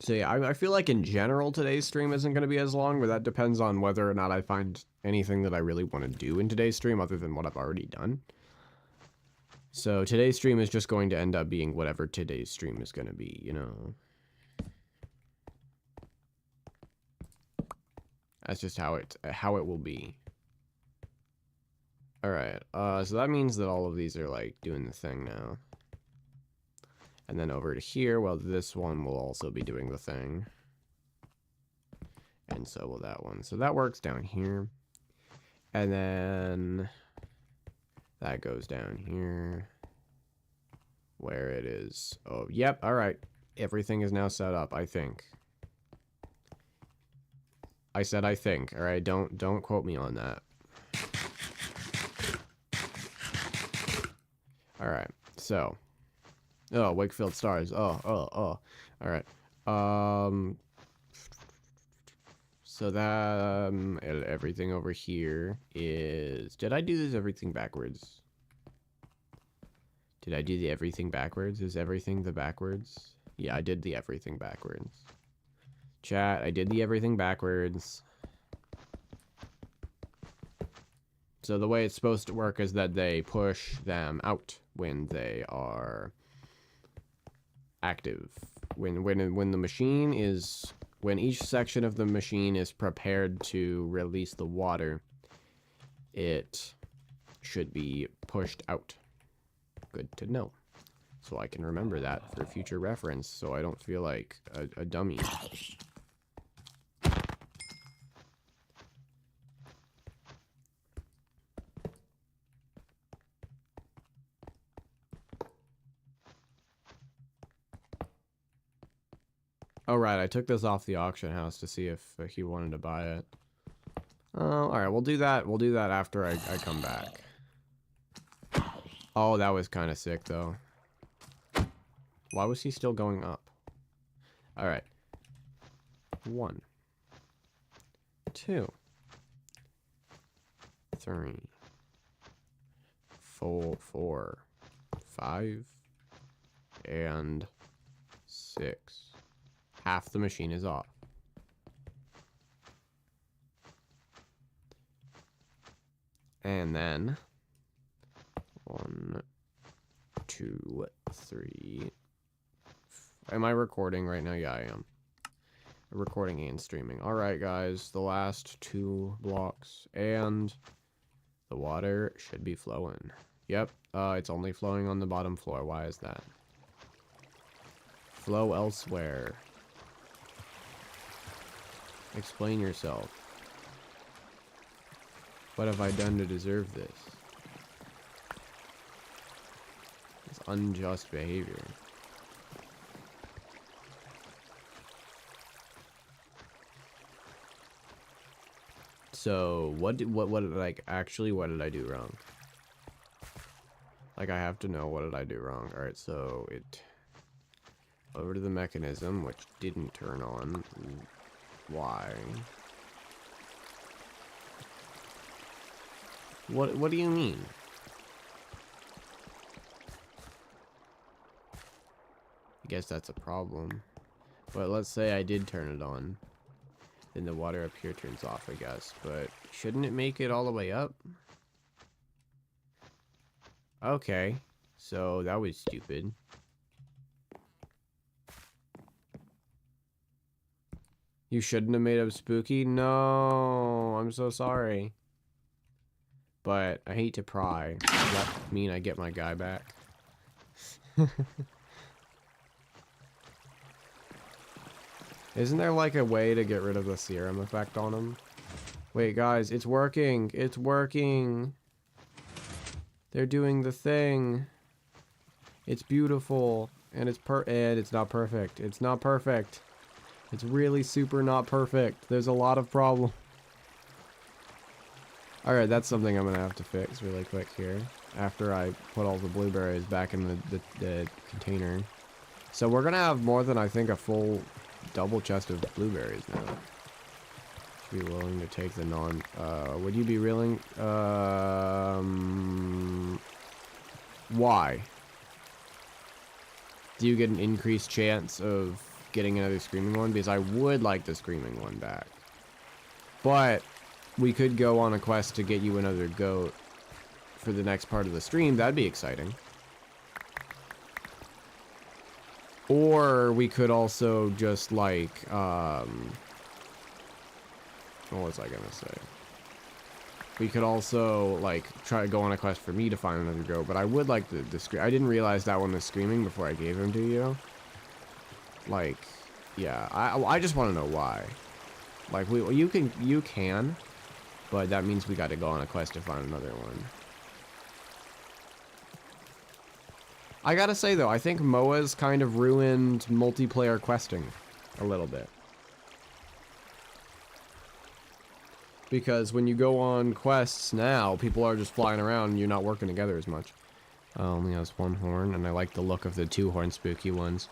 Speaker 1: So yeah, I feel like in general today's stream isn't going to be as long, but that depends on whether or not I find anything that I really want to do in today's stream other than what I've already done. So today's stream is just going to end up being whatever today's stream is going to be, you know. That's just how it will be. Alright, so that means that all of these are, like, doing the thing now. And then over to here, well, this one will also be doing the thing. And so will that one. So that works down here. And then that goes down here. Where it is. Oh, yep, alright. Everything is now set up, I think. I said I think, alright? Don't quote me on that. Alright, so. Oh, Wakefield Stars. Oh. Alright. So that, everything over here is... Did I do this everything backwards? Did I do the everything backwards? Is everything the backwards? Yeah, I did the everything backwards. Chat, I did the everything backwards. So the way it's supposed to work is that they push them out when they are active. When the machine is... When each section of the machine is prepared to release the water, it should be pushed out. Good to know. So I can remember that for future reference, so I don't feel like a dummy. Oh, right, I took this off the auction house to see if he wanted to buy it. Alright, we'll do that. We'll do that after I come back. Oh, that was kind of sick, though. Why was he still going up? Alright. 1, 2, 3, 4, 5, and 6. Half the machine is off. And then 1, 2, 3. Am I recording right now? Yeah, I am. Recording and streaming. Alright, guys. The last 2 blocks. And the water should be flowing. Yep. It's only flowing on the bottom floor. Why is that? Flow elsewhere. Explain yourself. What have I done to deserve this? It's unjust behavior. So, what did I do wrong? Like, I have to know what did I do wrong. Alright, so over to the mechanism, which didn't turn on. Why? What do you mean? I guess that's a problem. But let's say I did turn it on. Then the water up here turns off, I guess. But shouldn't it make it all the way up? Okay. So that was stupid. You shouldn't have made up spooky? No, I'm so sorry. But I hate to pry. Does that mean I get my guy back? Isn't there like a way to get rid of the serum effect on him? Wait, guys, it's working. It's working. They're doing the thing. It's beautiful. And it's not perfect. It's not perfect. It's really super not perfect. There's a lot of problems. Alright, that's something I'm gonna have to fix really quick here. After I put all the blueberries back in the container. So we're gonna have more than I think a full double chest of blueberries now. Should be willing to take the would you be willing? Why? Do you get an increased chance of getting another screaming one? Because I would like the screaming one back. But we could go on a quest to get you another goat for the next part of the stream. That'd be exciting. Or we could also just like, what was I gonna say? We could also like try to go on a quest for me to find another goat, but I would like the scream. I didn't realize that one was screaming before I gave him to you. Like, yeah, I just want to know why. Like, you can, but that means we got to go on a quest to find another one. I gotta say though, I think MOA's kind of ruined multiplayer questing a little bit. Because when you go on quests now, people are just flying around and you're not working together as much. Only has 1 horn, and I like the look of the 2-horn spooky ones.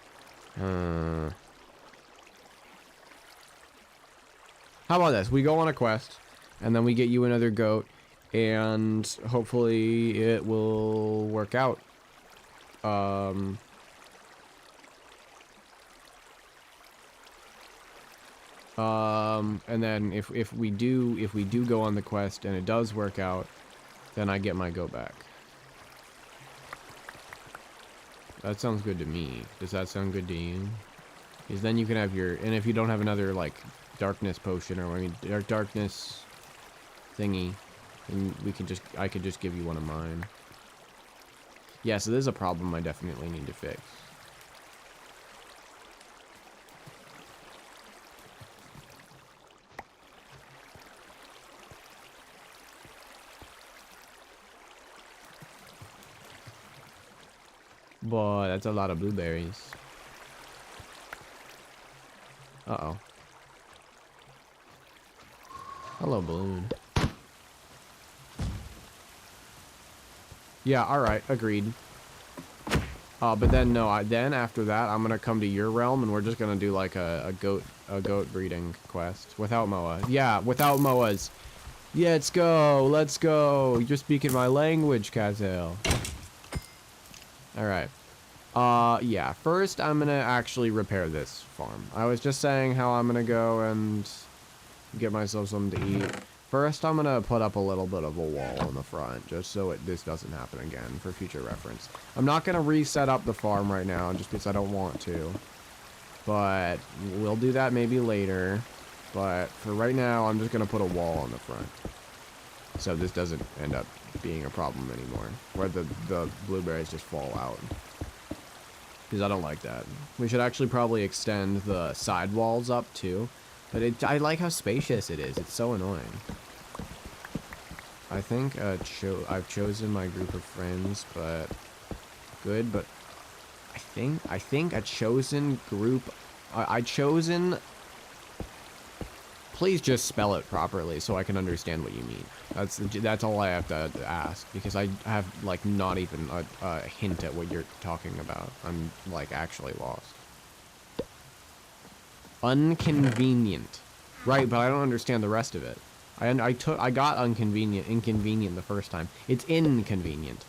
Speaker 1: How about this? We go on a quest, and then we get you another goat, and hopefully it will work out. And then if we do go on the quest and it does work out, then I get my goat back. That sounds good to me. Does that sound good to you? Because then you can have your, and if you don't have another like darkness potion or darkness thingy, then I could just give you one of mine. Yeah, so there's a problem I definitely need to fix. Boy, that's a lot of blueberries. Uh-oh. Hello, balloon. Yeah, alright, agreed. But then, no, then after that, I'm gonna come to your realm, and we're just gonna do, like, a goat breeding quest. Without Moa. Yeah, without Moas. Yeah, let's go, let's go. You're speaking my language, Kazale. Alright. Yeah, first I'm gonna actually repair this farm. I was just saying how I'm gonna go and get myself something to eat. First, I'm gonna put up a little bit of a wall in the front, just so this doesn't happen again, for future reference. I'm not gonna reset up the farm right now, just because I don't want to. But, we'll do that maybe later. But, for right now, I'm just gonna put a wall on the front. So this doesn't end up being a problem anymore, where the blueberries just fall out. Because I don't like that. We should actually probably extend the side walls up, too. But I like how spacious it is. It's so annoying. I think I've chosen my group of friends, but good. But I think a chosen group. I chosen. Please just spell it properly so I can understand what you mean. That's all I have to ask, because I have like not even a hint at what you're talking about. I'm like actually lost. Inconvenient. Right, but I don't understand the rest of it. I got inconvenient the first time. It's inconvenient.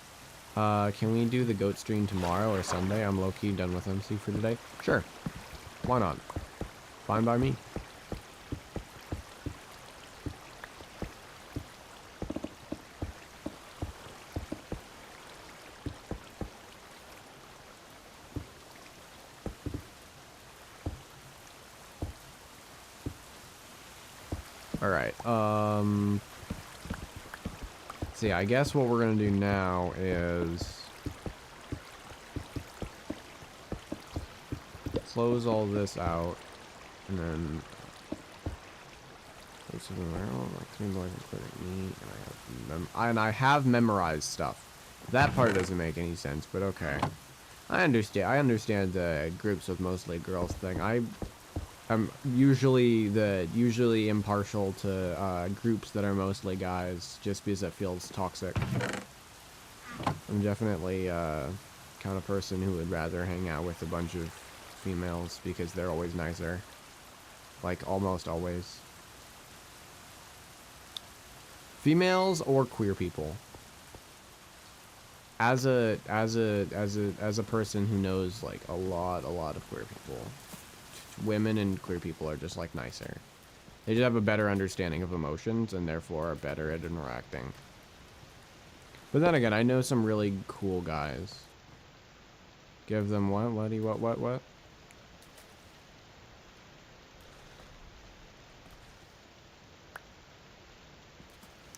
Speaker 1: Can we do the goat stream tomorrow or Sunday? I'm low-key done with MC for today. Sure. Why not? Fine by me. Alright, see, I guess what we're gonna do now is close all this out, and then and I have memorized stuff. That part doesn't make any sense, but okay. I understand the groups with mostly girls thing. I'm usually impartial to groups that are mostly guys, just because it feels toxic. I'm definitely kind of person who would rather hang out with a bunch of females because they're always nicer. Like almost always. Females or queer people. As a person who knows like a lot of queer people. Women and queer people are just like nicer. They just have a better understanding of emotions and therefore are better at interacting. But then again, I know some really cool guys. Give them what? What?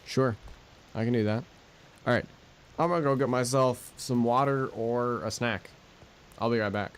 Speaker 1: Sure. I can do that. Alright. I'm gonna go get myself some water or a snack. I'll be right back.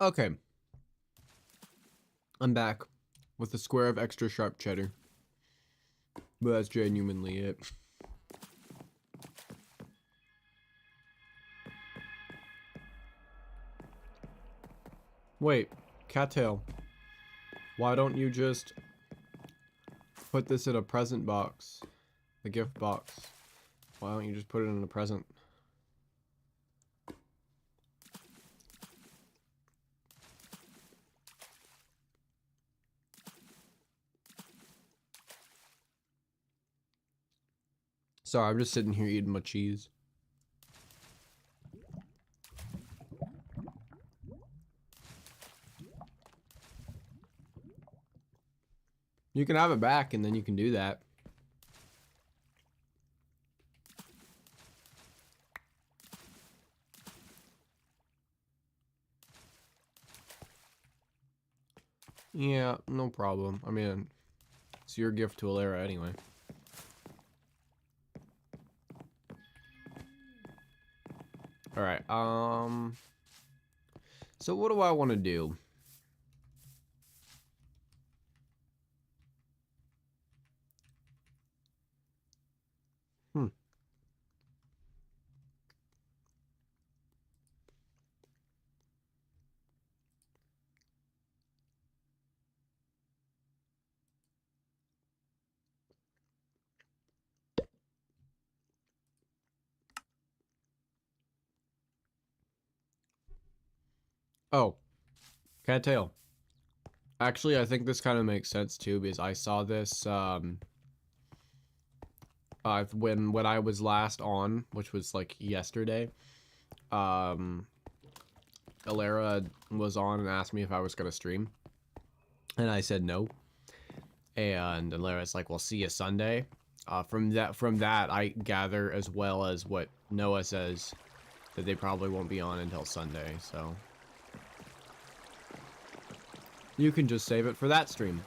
Speaker 1: Okay. I'm back with a square of extra sharp cheddar. But that's genuinely it. Wait, Cattail. Why don't you just put this in a present box? The gift box. Why don't you just put it in a present? Sorry, I'm just sitting here eating my cheese. You can have it back and then you can do that. Yeah, no problem. I mean, it's your gift to Alara anyway. Alright, so what do I want to do? Oh, Cattail. Actually, I think this kind of makes sense too, because I saw this, when I was last on, which was like yesterday, Alara was on and asked me if I was gonna stream, and I said no. And Alara's like, "Well, see you Sunday." From that, I gather, as well as what Noah says, that they probably won't be on until Sunday. So you can just save it for that stream.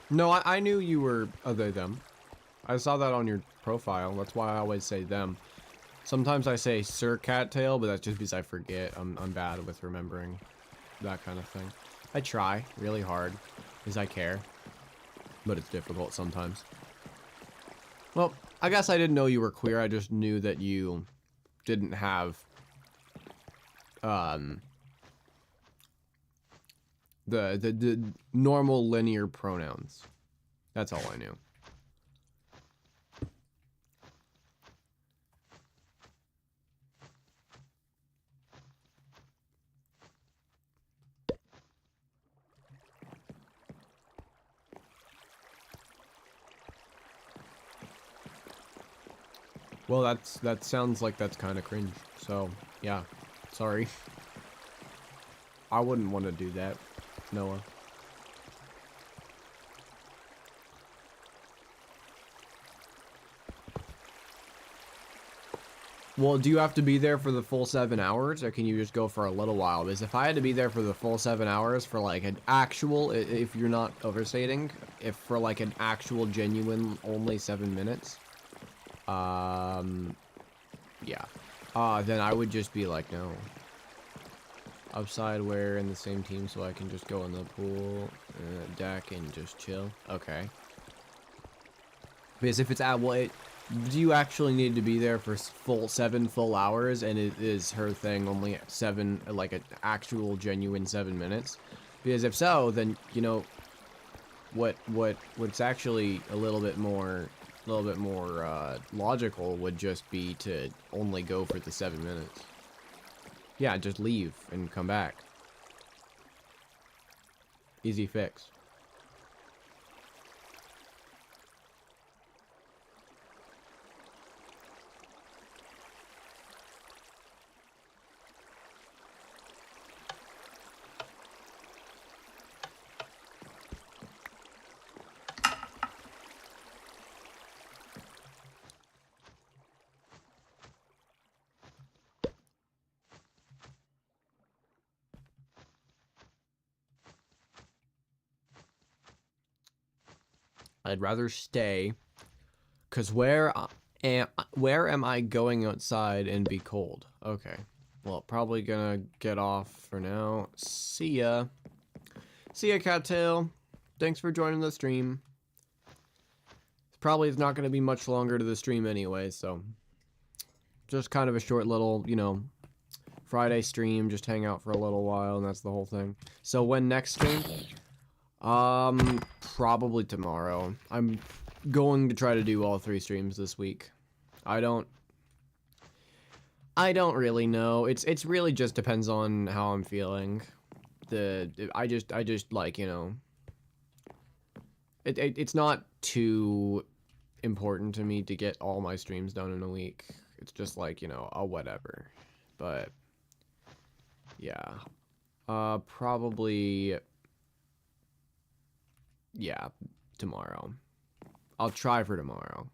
Speaker 1: No, I knew you were them. I saw that on your profile. That's why I always say them. Sometimes I say Sir Cattail, but that's just because I forget. I'm bad with remembering that kind of thing. I try really hard because I care, but it's difficult sometimes. Well, I guess I didn't know you were queer. I just knew that you didn't have the normal linear pronouns. That's all I knew. Well, that sounds like that's kind of cringe. So, yeah. Sorry. I wouldn't want to do that, Noah. Well, do you have to be there for the full 7 hours, or can you just go for a little while? Because if I had to be there for the full 7 hours for like an actual, if you're not overstating, if for like an actual genuine only 7 minutes, yeah, then I would just be like, no. Upside, we're in the same team, so I can just go in the pool, deck, and just chill. Okay. Because if it's at, well, do you actually need to be there for 7 full hours, and it is her thing only 7, like an actual genuine 7 minutes? Because if so, then, you know, what's actually a little bit more logical would just be to only go for the 7 minutes. Yeah, just leave and come back. Easy fix. I'd rather stay. Cause where am I going outside and be cold? Okay. Well, probably gonna get off for now. See ya. See ya, Cattail. Thanks for joining the stream. Probably is not gonna be much longer to the stream anyway, so just kind of a short little, you know, Friday stream, just hang out for a little while, and that's the whole thing. So when next stream? Probably tomorrow. I'm going to try to do all 3 streams this week. I don't really know. It's really just depends on how I'm feeling. I just like, you know, it's not too important to me to get all my streams done in a week. It's just like, you know, whatever. But yeah. Probably yeah, tomorrow. I'll try for tomorrow.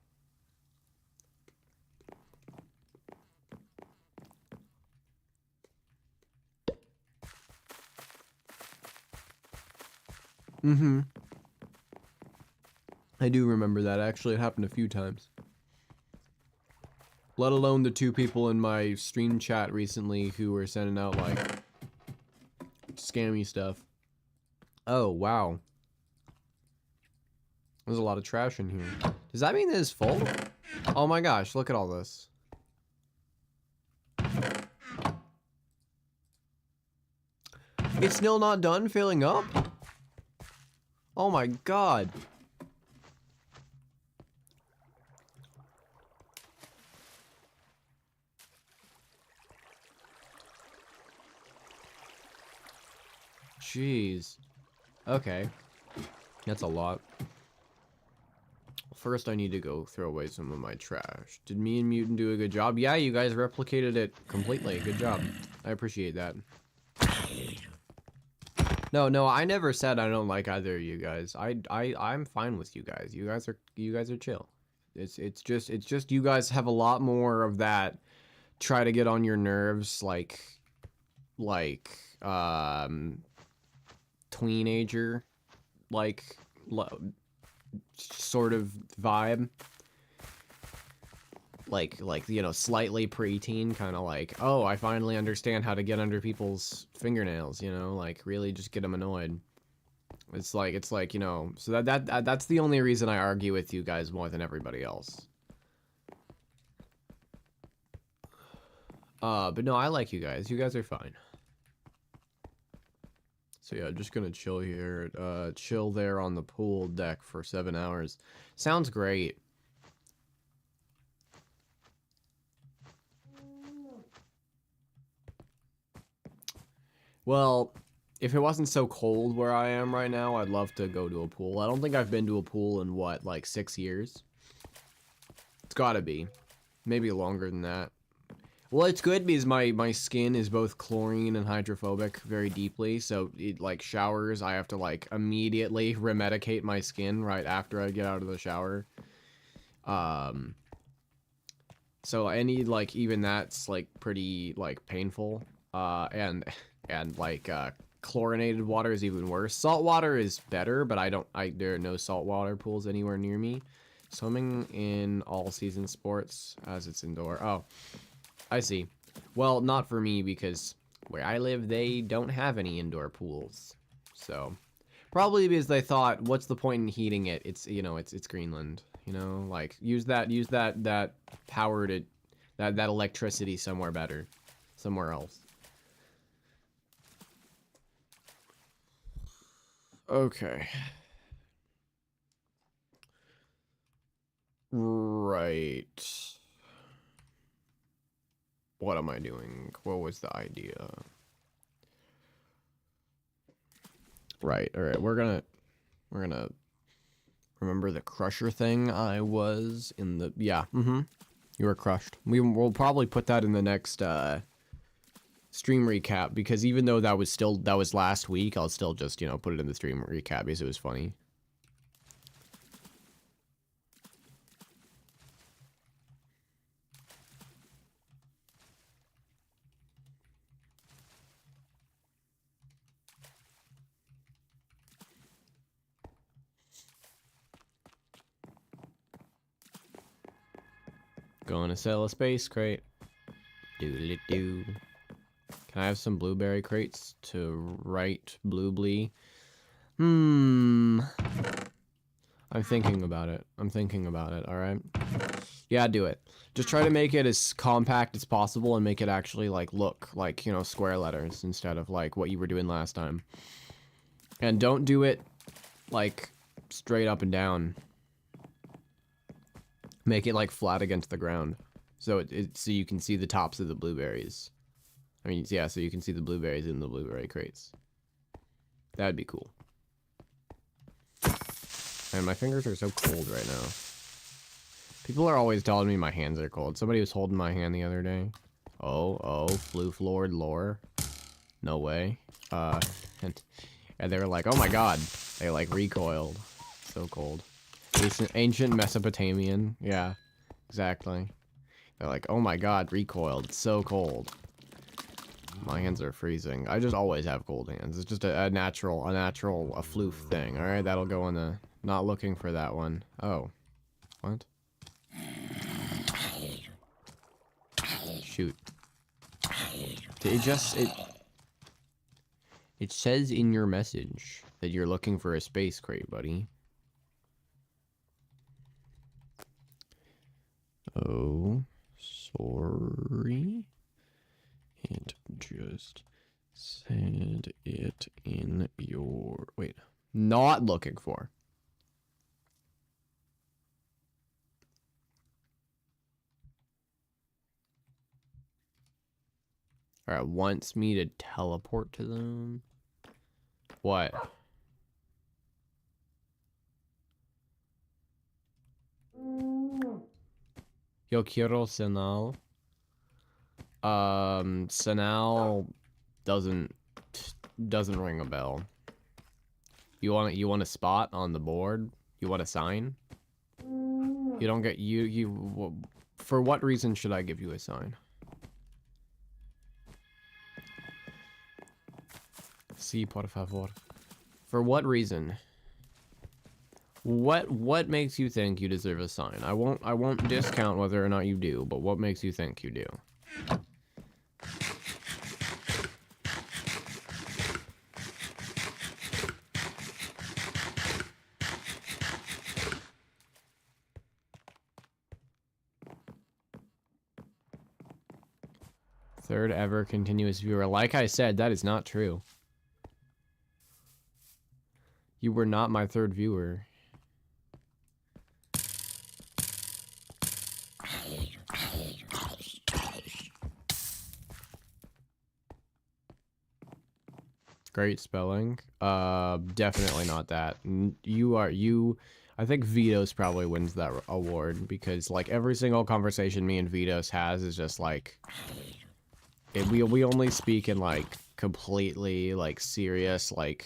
Speaker 1: Mm-hmm. I do remember that. Actually, it happened a few times. Let alone the 2 people in my stream chat recently who were sending out, like, scammy stuff. Oh, wow. There's a lot of trash in here. Does that mean that it's full? Oh my gosh, look at all this. It's still not done filling up? Oh my god. Jeez. Okay. That's a lot. First, I need to go throw away some of my trash. Did me and Mutant do a good job? Yeah, you guys replicated it completely. Good job. I appreciate that. No, I never said I don't like either of you guys. I'm fine with you guys. You guys are chill. It's just you guys have a lot more of that try to get on your nerves like teenager like sort of vibe. Like you know, slightly preteen, kind of like, oh, I finally understand how to get under people's fingernails, you know, like really just get them annoyed. It's like, you know, so that's the only reason I argue with you guys more than everybody else. But no, I like you guys. You guys are fine. So yeah, just gonna chill here, chill there on the pool deck for 7 hours. Sounds great. Well, if it wasn't so cold where I am right now, I'd love to go to a pool. I don't think I've been to a pool in, what, like 6 years? It's gotta be. Maybe longer than that. Well, it's good because my skin is both chlorine and hydrophobic very deeply, so it, like, showers, I have to, like, immediately remedicate my skin right after I get out of the shower. So any, like, even that's, like, pretty, like, painful. And like, chlorinated water is even worse. Salt water is better, but there are no saltwater pools anywhere near me. Swimming in all-season sports as it's indoor. Oh, I see. Well, not for me, because where I live, they don't have any indoor pools. So, probably because they thought, what's the point in heating it? It's, you know, it's Greenland. You know, like, use that power to, that electricity somewhere better. Somewhere else. Okay. Right. What am I doing? What was the idea? Right. All right. We're gonna remember the crusher thing. I was in the You were crushed. We'll probably put that in the next stream recap, because even though that was last week, I'll still just, you know, put it in the stream recap because it was funny. Gonna sell a space crate. Doodle-doo. Can I have some blueberry crates to write blueblee? I'm thinking about it. Alright? Yeah, do it. Just try to make it as compact as possible and make it actually, like, look like, you know, square letters instead of, like, what you were doing last time. And don't do it, like, straight up and down. Make it, like, flat against the ground. So so you can see the tops of the blueberries. I mean, yeah, so you can see the blueberries in the blueberry crates. That'd be cool. And my fingers are so cold right now. People are always telling me my hands are cold. Somebody was holding my hand the other day. Oh, Floof Lord lore. No way. And they were like, oh my god. They like recoiled. So cold. Ancient Mesopotamian. Yeah, exactly. They're like, oh my god, recoiled. It's so cold. My hands are freezing. I just always have cold hands. It's just a natural Floof thing. Alright, that'll go in the... Not looking for that one. Oh. What? Shoot. It says in your message that you're looking for a space crate, buddy. Oh, sorry. It just said it in your... Wait. Not looking for. Alright, wants me to teleport to them. What? Yo quiero Senal. Senal doesn't ring a bell. You want a spot on the board? You want a sign? You don't get for what reason should I give you a sign? Sí, por favor. For what reason? What makes you think you deserve a sign? I won't discount whether or not you do, but what makes you think you do? Third ever continuous viewer. Like I said, that is not true. You were not my third viewer. Great spelling. Definitely not that. I think Vitos probably wins that award because like every single conversation me and Vitos has is just like we only speak in like completely like serious like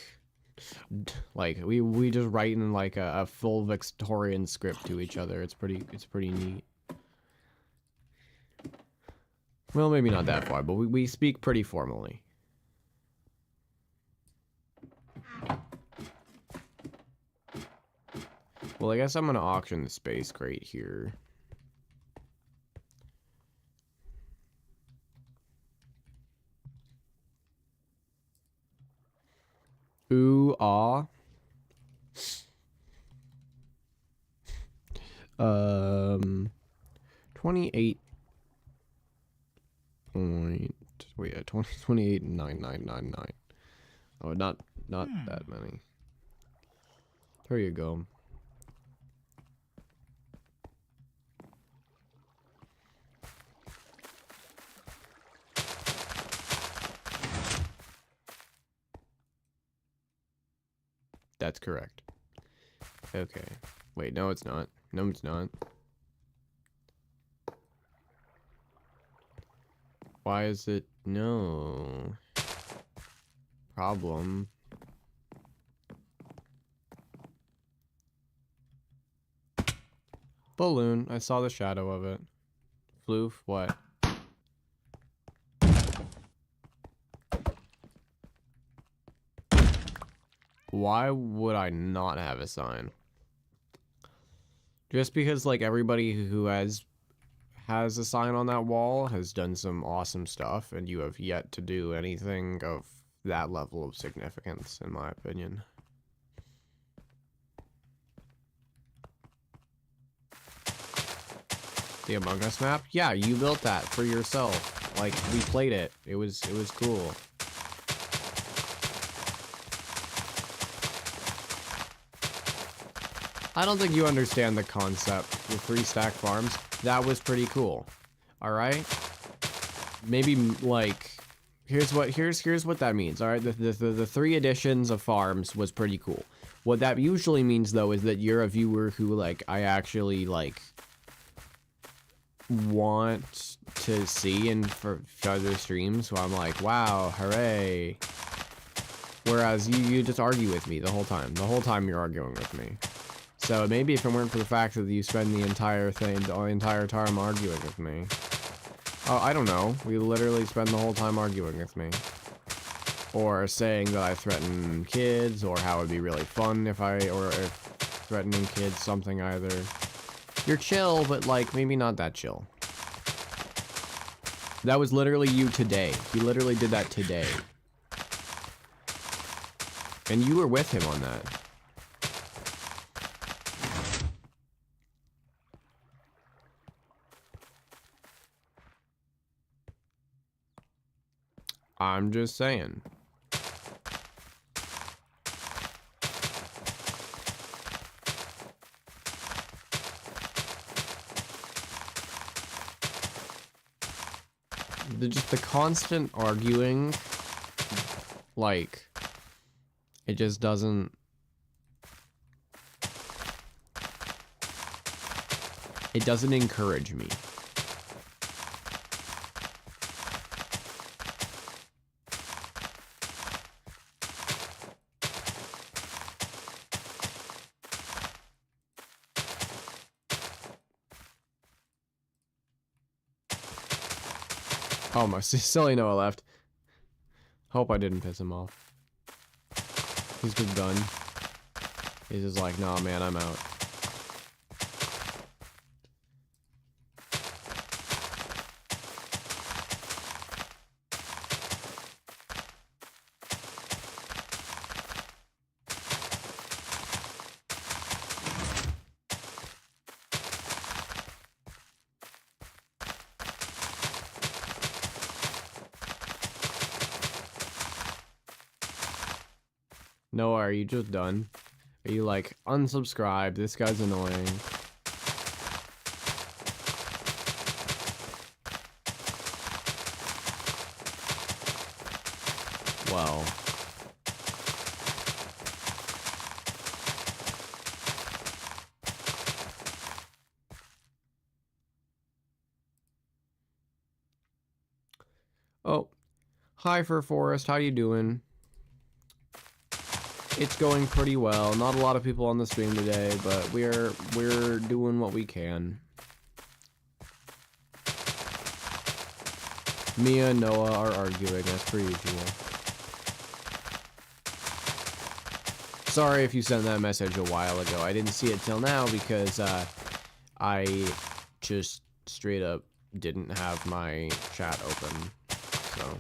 Speaker 1: we just write in like a full Victorian script to each other. It's pretty neat. Well, maybe not that far, but we speak pretty formally. Well, I guess I'm gonna auction the space crate here. Ooh, ah. 28 point, wait, 28.9999. Oh, not that many. There you go. That's correct. Okay. Wait, no, it's not. No, it's not. Why is it? No. Problem. Balloon. I saw the shadow of it. Floof, what? Why would I not have a sign? Just because, like, everybody who has has a sign on that wall has done some awesome stuff, and you have yet to do anything of that level of significance, in my opinion. The Among Us map? Yeah, you built that for yourself. Like, we played it. It was cool. I don't think you understand the concept with 3 stack farms. That was pretty cool. Alright? Maybe, like, here's what that means, alright? The 3 additions of farms was pretty cool. What that usually means, though, is that you're a viewer who, like, I actually, like, want to see in for other streams, so I'm like, wow, hooray. Whereas you just argue with me the whole time. The whole time you're arguing with me. So maybe if it weren't for the fact that you spend the entire time arguing with me. Oh, I don't know. We literally spend the whole time arguing with me. Or saying that I threaten kids, or how it'd be really fun if threatening kids, something either. You're chill, but like, maybe not that chill. That was literally you today. You literally did that today. And you were with him on that. I'm just saying. Just the constant arguing, like, it just doesn't... It doesn't encourage me. Oh, my silly Noah left. Hope I didn't piss him off. He's just done. He's just like, nah, man, I'm out. Noah, are you just done? Are you like, unsubscribe, this guy's annoying? Well. Oh. Hi, Fur Forest, how you doing? It's going pretty well. Not a lot of people on the stream today, but we're doing what we can. Mia and Noah are arguing as per usual. Sorry if you sent that message a while ago. I didn't see it till now because I just straight up didn't have my chat open. So.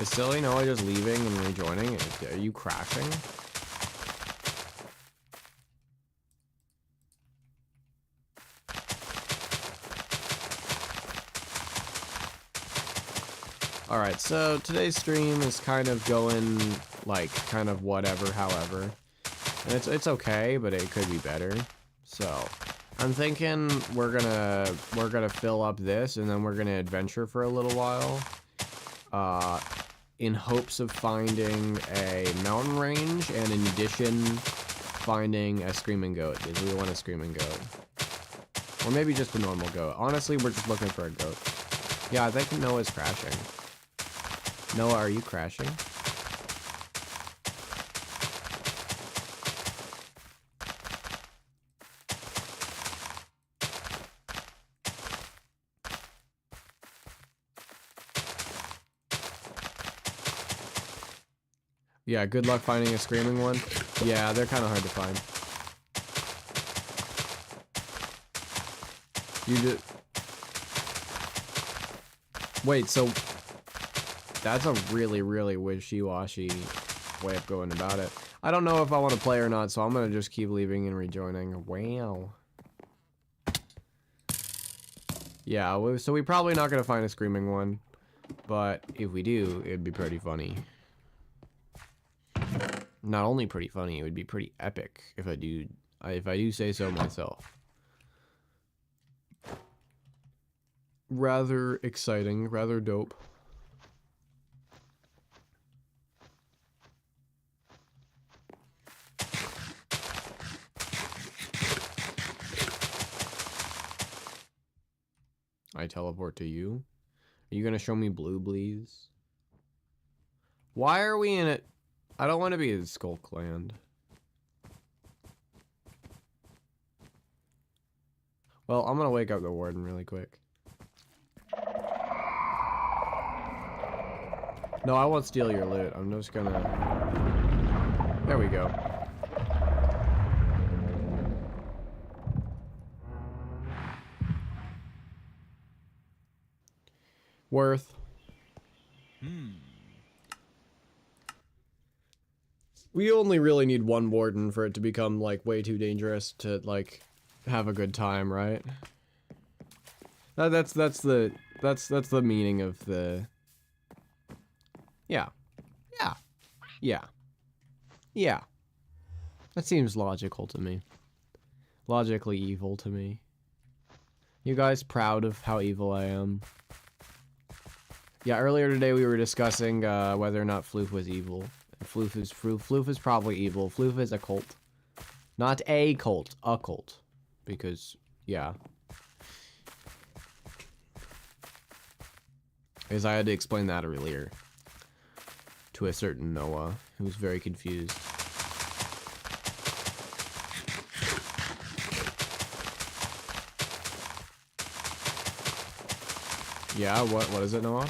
Speaker 1: Is silly Noah just leaving and rejoining? Are you crashing? Alright, so today's stream is kind of going, like, kind of whatever, however. And it's okay, but it could be better. So, I'm thinking we're gonna fill up this, and then we're gonna adventure for a little while. In hopes of finding a mountain range, and in addition, finding a screaming goat, because we want a screaming goat. Or maybe just a normal goat. Honestly, we're just looking for a goat. Yeah, I think Noah's crashing. Noah, are you crashing? Yeah, good luck finding a screaming one. Yeah, they're kind of hard to find. You just... Wait, so... That's a really, really wishy-washy way of going about it. I don't know if I want to play or not, so I'm going to just keep leaving and rejoining. Wow. Yeah, so we're probably not going to find a screaming one. But if we do, it'd be pretty funny. Not only pretty funny, it would be pretty epic if I do say so myself. Rather exciting, rather dope. I teleport to you. Are you gonna show me blue, please? Why are we in it? I don't want to be in Skulk Land. Well, I'm gonna wake up the warden really quick. No, I won't steal your loot. I'm just gonna... There we go. Worth. We only really need one warden for it to become, like, way too dangerous to, like, have a good time, right? That's the meaning of the... Yeah. Yeah. Yeah. Yeah. That seems logical to me. Logically evil to me. You guys proud of how evil I am? Yeah, earlier today we were discussing whether or not Floof was evil. Floof is probably evil. Floof is a cult. Not a cult, a cult. Because, yeah. Because I had to explain that earlier. To a certain Noah, who was very confused. Yeah, what is it, Noah?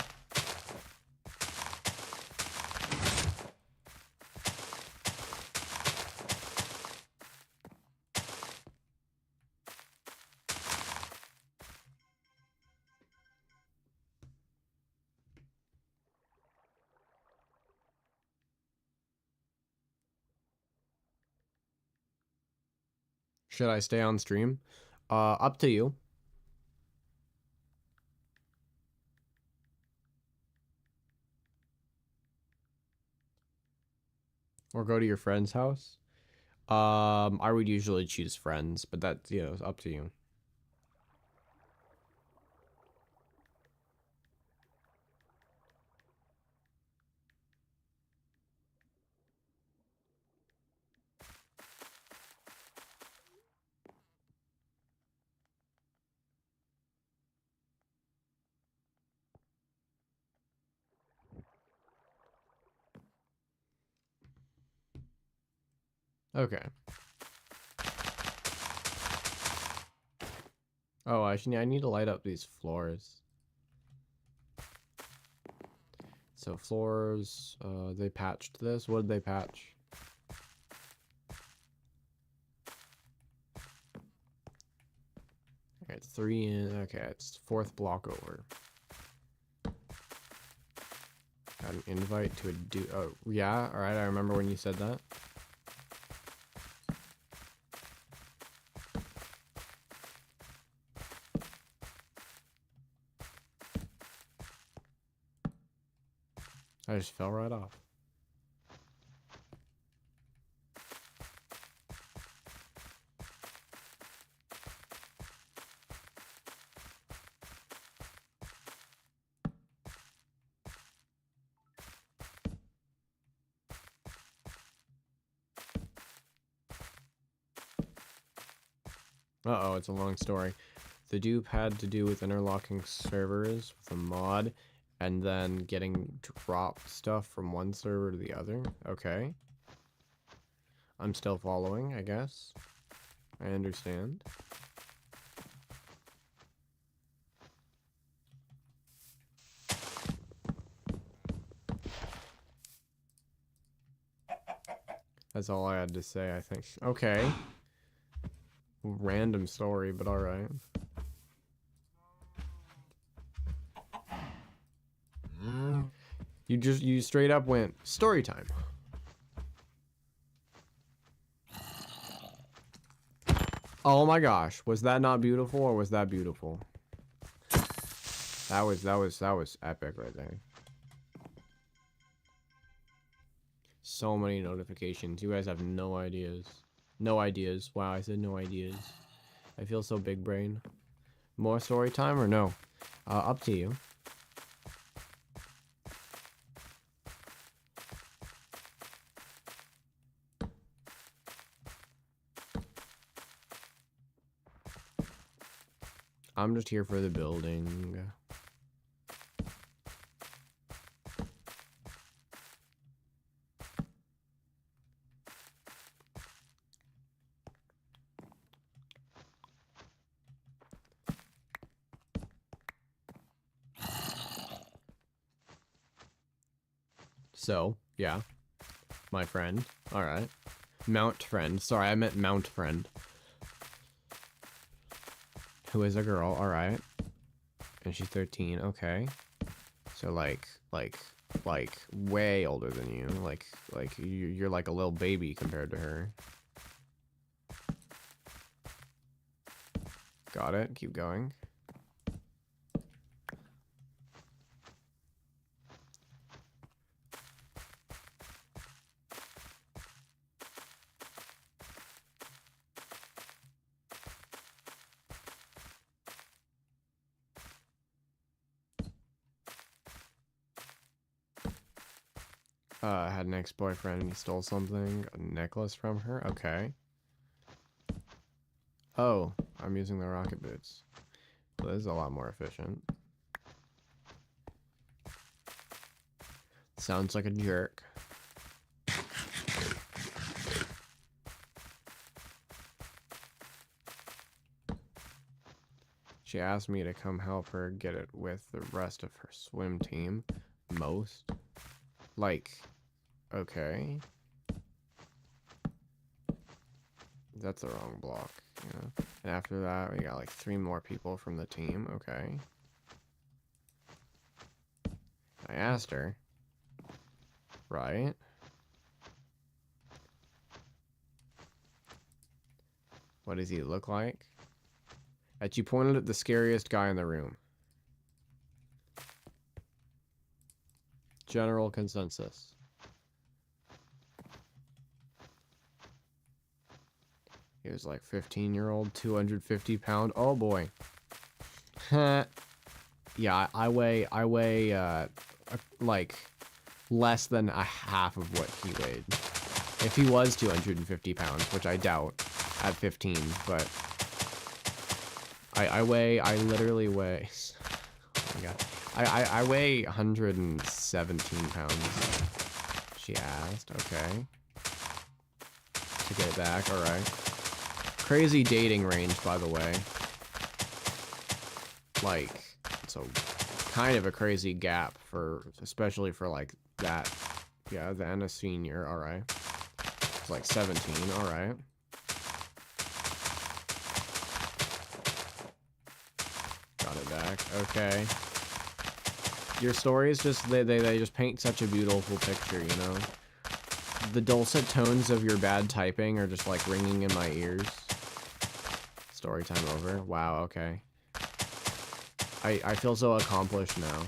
Speaker 1: Should I stay on stream? Up to you. Or go to your friend's house? I would usually choose friends, but that's, you know, it's up to you. Okay. Oh, actually, I need to light up these floors. So floors, they patched this. What did they patch? Okay, it's 3 in. Okay, it's 4th block over. Got an invite to a oh, yeah, alright, I remember when you said that. I just fell right off. Uh-oh, it's a long story. The dupe had to do with interlocking servers with a mod, and then getting dropped stuff from one server to the other. Okay. I'm still following, I guess. I understand. That's all I had to say, I think. Okay. Random story, but alright. You straight up went, story time. Oh my gosh, was that not beautiful or was that beautiful? That was epic right there. So many notifications. You guys have no ideas. No ideas. Wow, I said no ideas. I feel so big brain. More story time or no? Up to you. I'm just here for the building. So, yeah. My friend. Alright. Mount friend. Sorry, I meant mount friend. Who is a girl, alright. And she's 13, okay. So like way older than you. Like you're like a little baby compared to her. Got it, keep going. Had an ex-boyfriend and he stole something. A necklace from her? Okay. Oh, I'm using the rocket boots. Well, this is a lot more efficient. Sounds like a jerk. She asked me to come help her get it with the rest of her swim team. Most. Like, okay. That's the wrong block, yeah. And after that, we got like 3 more people from the team, okay. I asked her. Right? What does he look like? That you pointed at the scariest guy in the room. General consensus. He was like 15-year-old, 250-pound. Oh boy. Yeah, I weigh like less than a half of what he weighed. If he was 250 pounds, which I doubt at 15, but I literally weigh, oh my god. I weigh 117 pounds. She asked, okay. To get it back, alright. Crazy dating range, by the way. Like, it's a kind of a crazy gap for, especially for like that. Yeah, then a senior, alright. It's like 17, alright. Got it back, okay. Your stories just, they just paint such a beautiful picture, you know? The dulcet tones of your bad typing are just like ringing in my ears. Story time over. Wow, okay. I feel so accomplished now.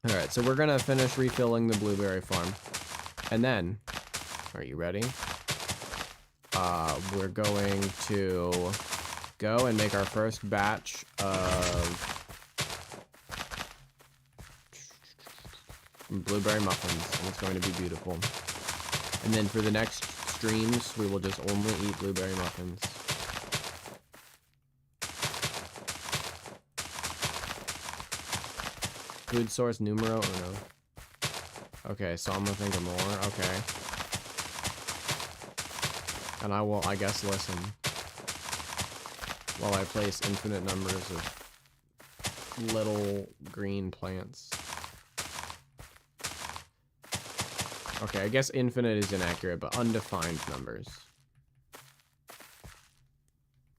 Speaker 1: Alright, so we're gonna finish refilling the blueberry farm. And then, are you ready? We're going to go and make our first batch of blueberry muffins, and it's going to be beautiful. And then for the next streams, we will just only eat blueberry muffins. Food source numero uno. Okay, so I'm gonna think of more. Okay. And I will, I guess, listen. While I place infinite numbers of little green plants. Okay, I guess infinite is inaccurate, but undefined numbers.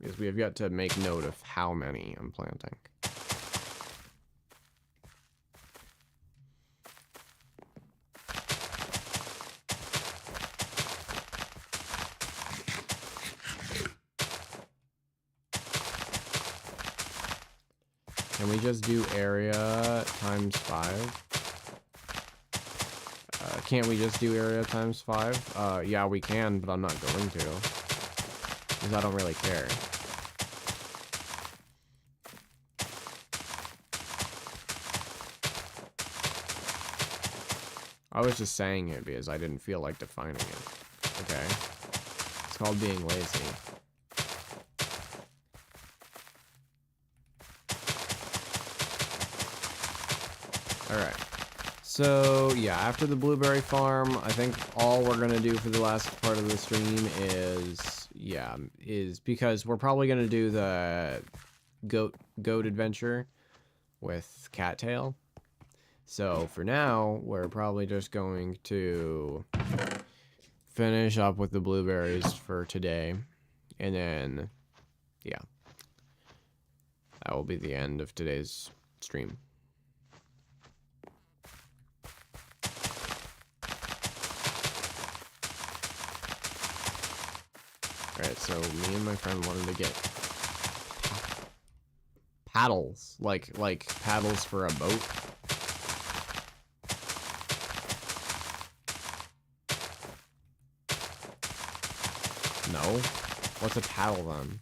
Speaker 1: Because we have yet to make note of how many I'm planting. Can we just do area times 5? Can't we just do area times 5? Yeah, we can, but I'm not going to. Because I don't really care. I was just saying it because I didn't feel like defining it. Okay. It's called being lazy. Alright. So, yeah, after the blueberry farm, I think all we're going to do for the last part of the stream is, yeah, is because we're probably going to do the goat adventure with Cattail. So, for now, we're probably just going to finish up with the blueberries for today. And then, yeah, that will be the end of today's stream. Alright, so me and my friend wanted to get paddles, like paddles for a boat. No? What's a paddle then?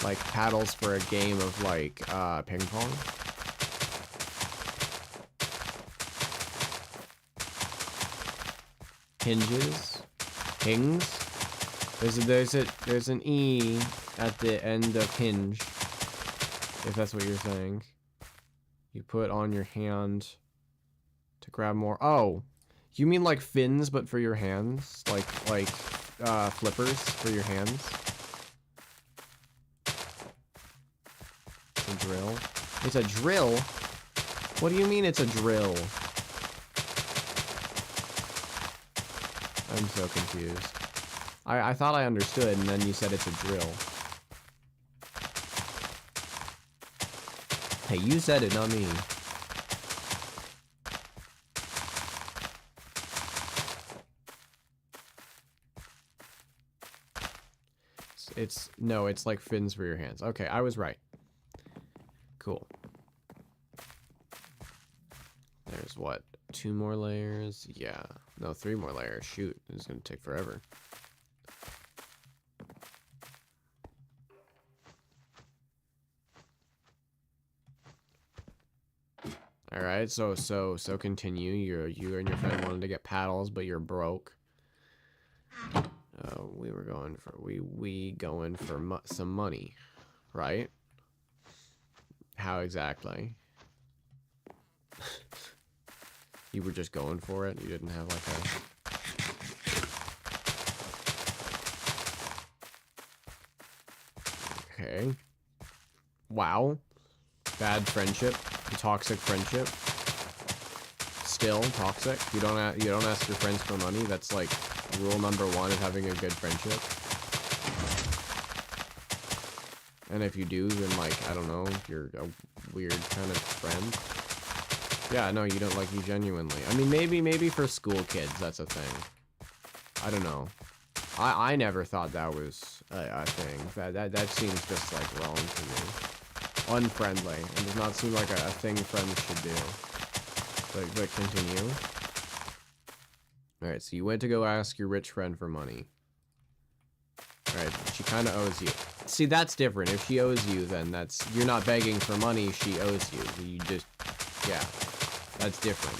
Speaker 1: Like paddles for a game of like ping pong? Hinges? Hings? There's an E at the end of hinge, if that's what you're saying. You put on your hand to grab more. Oh, you mean like fins, but for your hands, like flippers for your hands. It's a drill. It's a drill. What do you mean it's a drill? I'm so confused. I thought I understood, and then you said it's a drill. Hey, you said it, not me. No, it's like fins for your hands. Okay, I was right. Cool. There's what? 2 more layers? Yeah. No, 3 more layers. Shoot, it's gonna take forever. Alright, so continue. You and your friend wanted to get paddles, but you're broke. We were going for some money, right? How exactly? You were just going for it. You didn't have like a. Okay. Wow. Bad friendship. Toxic friendship. Still toxic. You don't ask your friends for money. That's like rule number 1 of having a good friendship. And if you do, then like I don't know, you're a weird kind of friend. Yeah, no, you don't like you genuinely. I mean, maybe for school kids that's a thing. I don't know. I never thought that was a thing. That seems just like wrong to me. Unfriendly, and does not seem like a thing friends should do. But continue. Alright, so you went to go ask your rich friend for money. Alright, she kind of owes you. See, that's different. If she owes you, then you're not begging for money, she owes you. You just, yeah, that's different.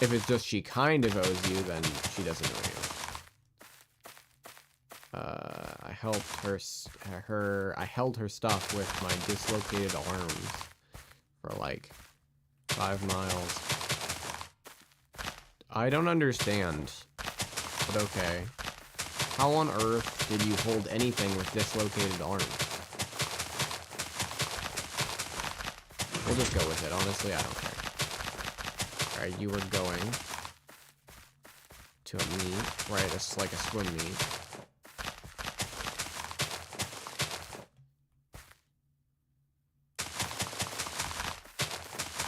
Speaker 1: If it's just she kind of owes you, then she doesn't owe you. I I held her stuff with my dislocated arms for like 5 miles. I don't understand, but okay. How on earth did you hold anything with dislocated arms? We'll just go with it. Honestly, I don't care. Alright, you were going to a meet, right? It's like a swim meet.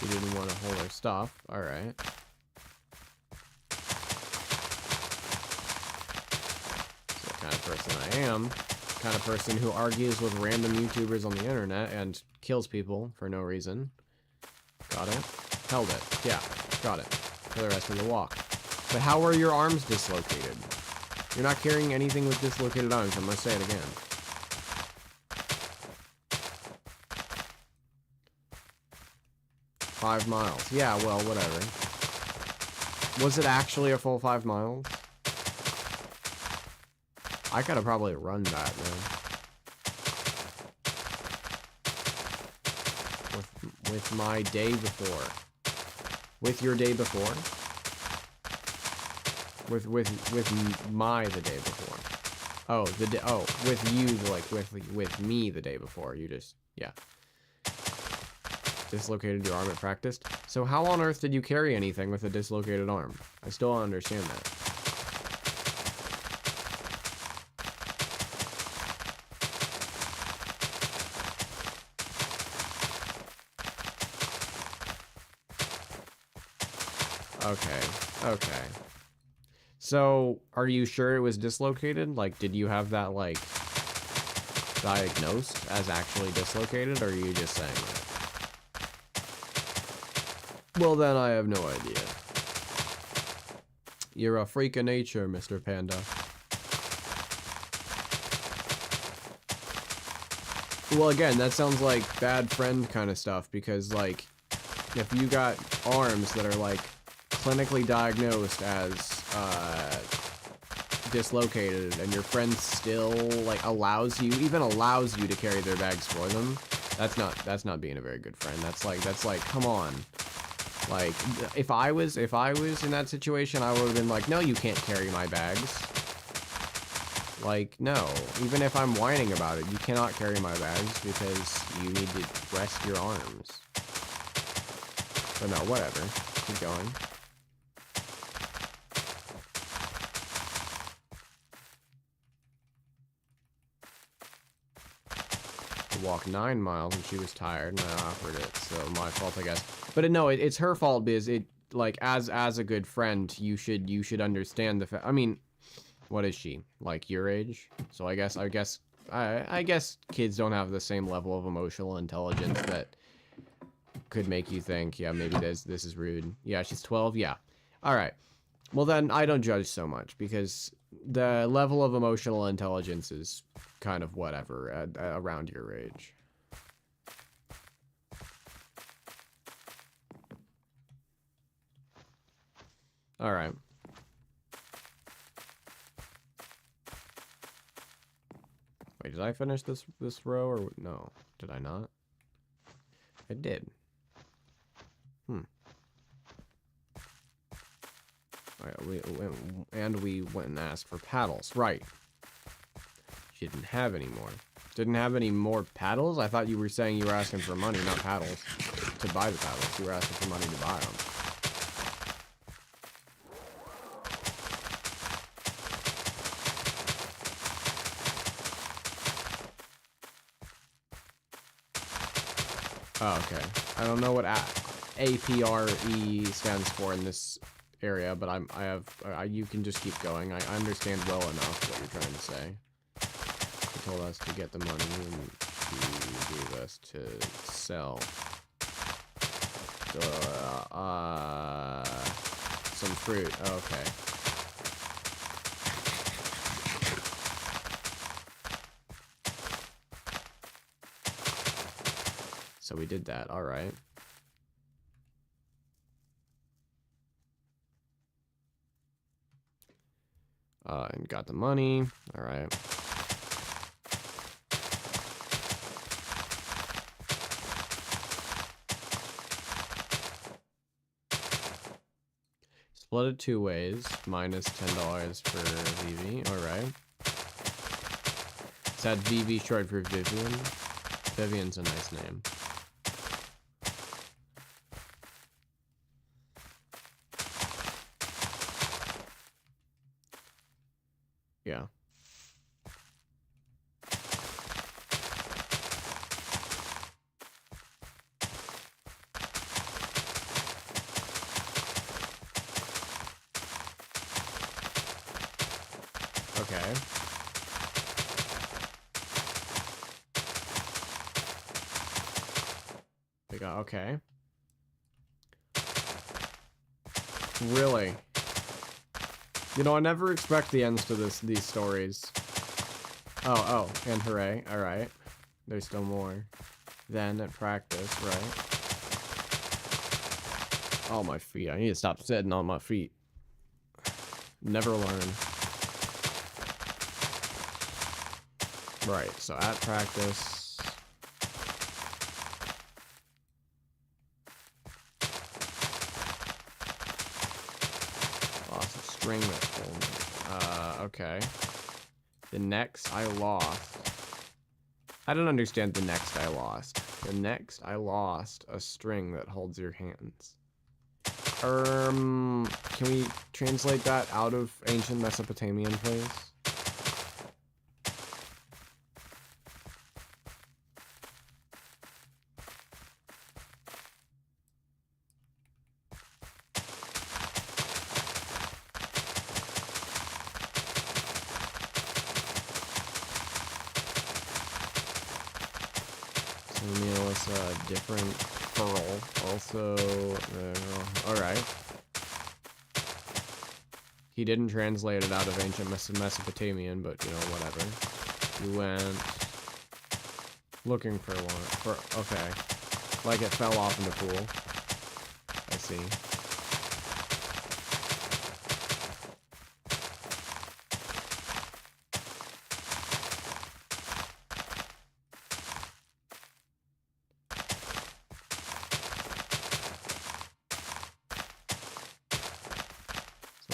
Speaker 1: You didn't want to hold her stuff. Alright. So the kind of person I am. Kind of person who argues with random YouTubers on the internet and kills people for no reason. Got it. Held it. Yeah, got it. For the rest of the walk. But how are your arms dislocated? You're not carrying anything with dislocated arms. I must say it again. $5 miles. Yeah, well, whatever. Was it actually a full 5 miles? I could have probably run that, man. With my day before. With your day before? With my the day before. Oh, with you, like, with me the day before. You just, yeah. Dislocated your arm at practice. So how on earth did you carry anything with a dislocated arm? I still don't understand that. Okay, okay. So, are you sure it was dislocated? Like, did you have that, like, diagnosed as actually dislocated, or are you just saying that? Well, then I have no idea. You're a freak of nature, Mr. Panda. Well, again, that sounds like bad friend kind of stuff, because, like, if you got arms that are, like, clinically diagnosed as, dislocated, and your friend still, like, even allows you to carry their bags for them, that's not being a very good friend. That's like, come on. Like, if I was in that situation, I would have been like, no, you can't carry my bags. Like, no. Even if I'm whining about it, you cannot carry my bags because you need to rest your arms. But no, whatever. Keep going. Walk 9 miles and she was tired and I offered it, so my fault, I guess. But no, it's her fault because it, like, as a good friend, you should understand the fact. I mean, what is she, like, your age? So I guess kids don't have the same level of emotional intelligence that could make you think, yeah, maybe this is rude. Yeah, she's 12. Yeah, all right. Well, then I don't judge so much because the level of emotional intelligence is kind of whatever around your age. All right. Wait, did I finish this row or no? Did I not? I did. All right, we went and asked for paddles. Right. She didn't have any more. Didn't have any more paddles? I thought you were saying you were asking for money, not paddles. To buy the paddles. You were asking for money to buy them. Oh, okay. I don't know what APRE stands for in this area, but you can just keep going. I understand well enough what you're trying to say. She told us to get the money, and she gave us to sell some fruit. Okay. So we did that. All right. And got the money. All right. Split it 2 ways. Minus $10 for Vivi. Alright. Is that Vivi short for Vivian? Vivian's a nice name. Yeah. Okay. We got, okay. Really? You know, I never expect the ends to these stories. Oh, and hooray. Alright. There's still more. Then at practice, right? Oh, my feet. I need to stop sitting on my feet. Never learn. Right, so at practice. Lost a string that pulled me. Okay. The next I lost. I don't understand the next I lost. The next I lost a string that holds your hands. Can we translate that out of ancient Mesopotamian, please? It's a different pearl. Also, alright. He didn't translate it out of ancient Mesopotamian, but, you know, whatever. You went looking for one. Okay. Like it fell off in the pool. I see.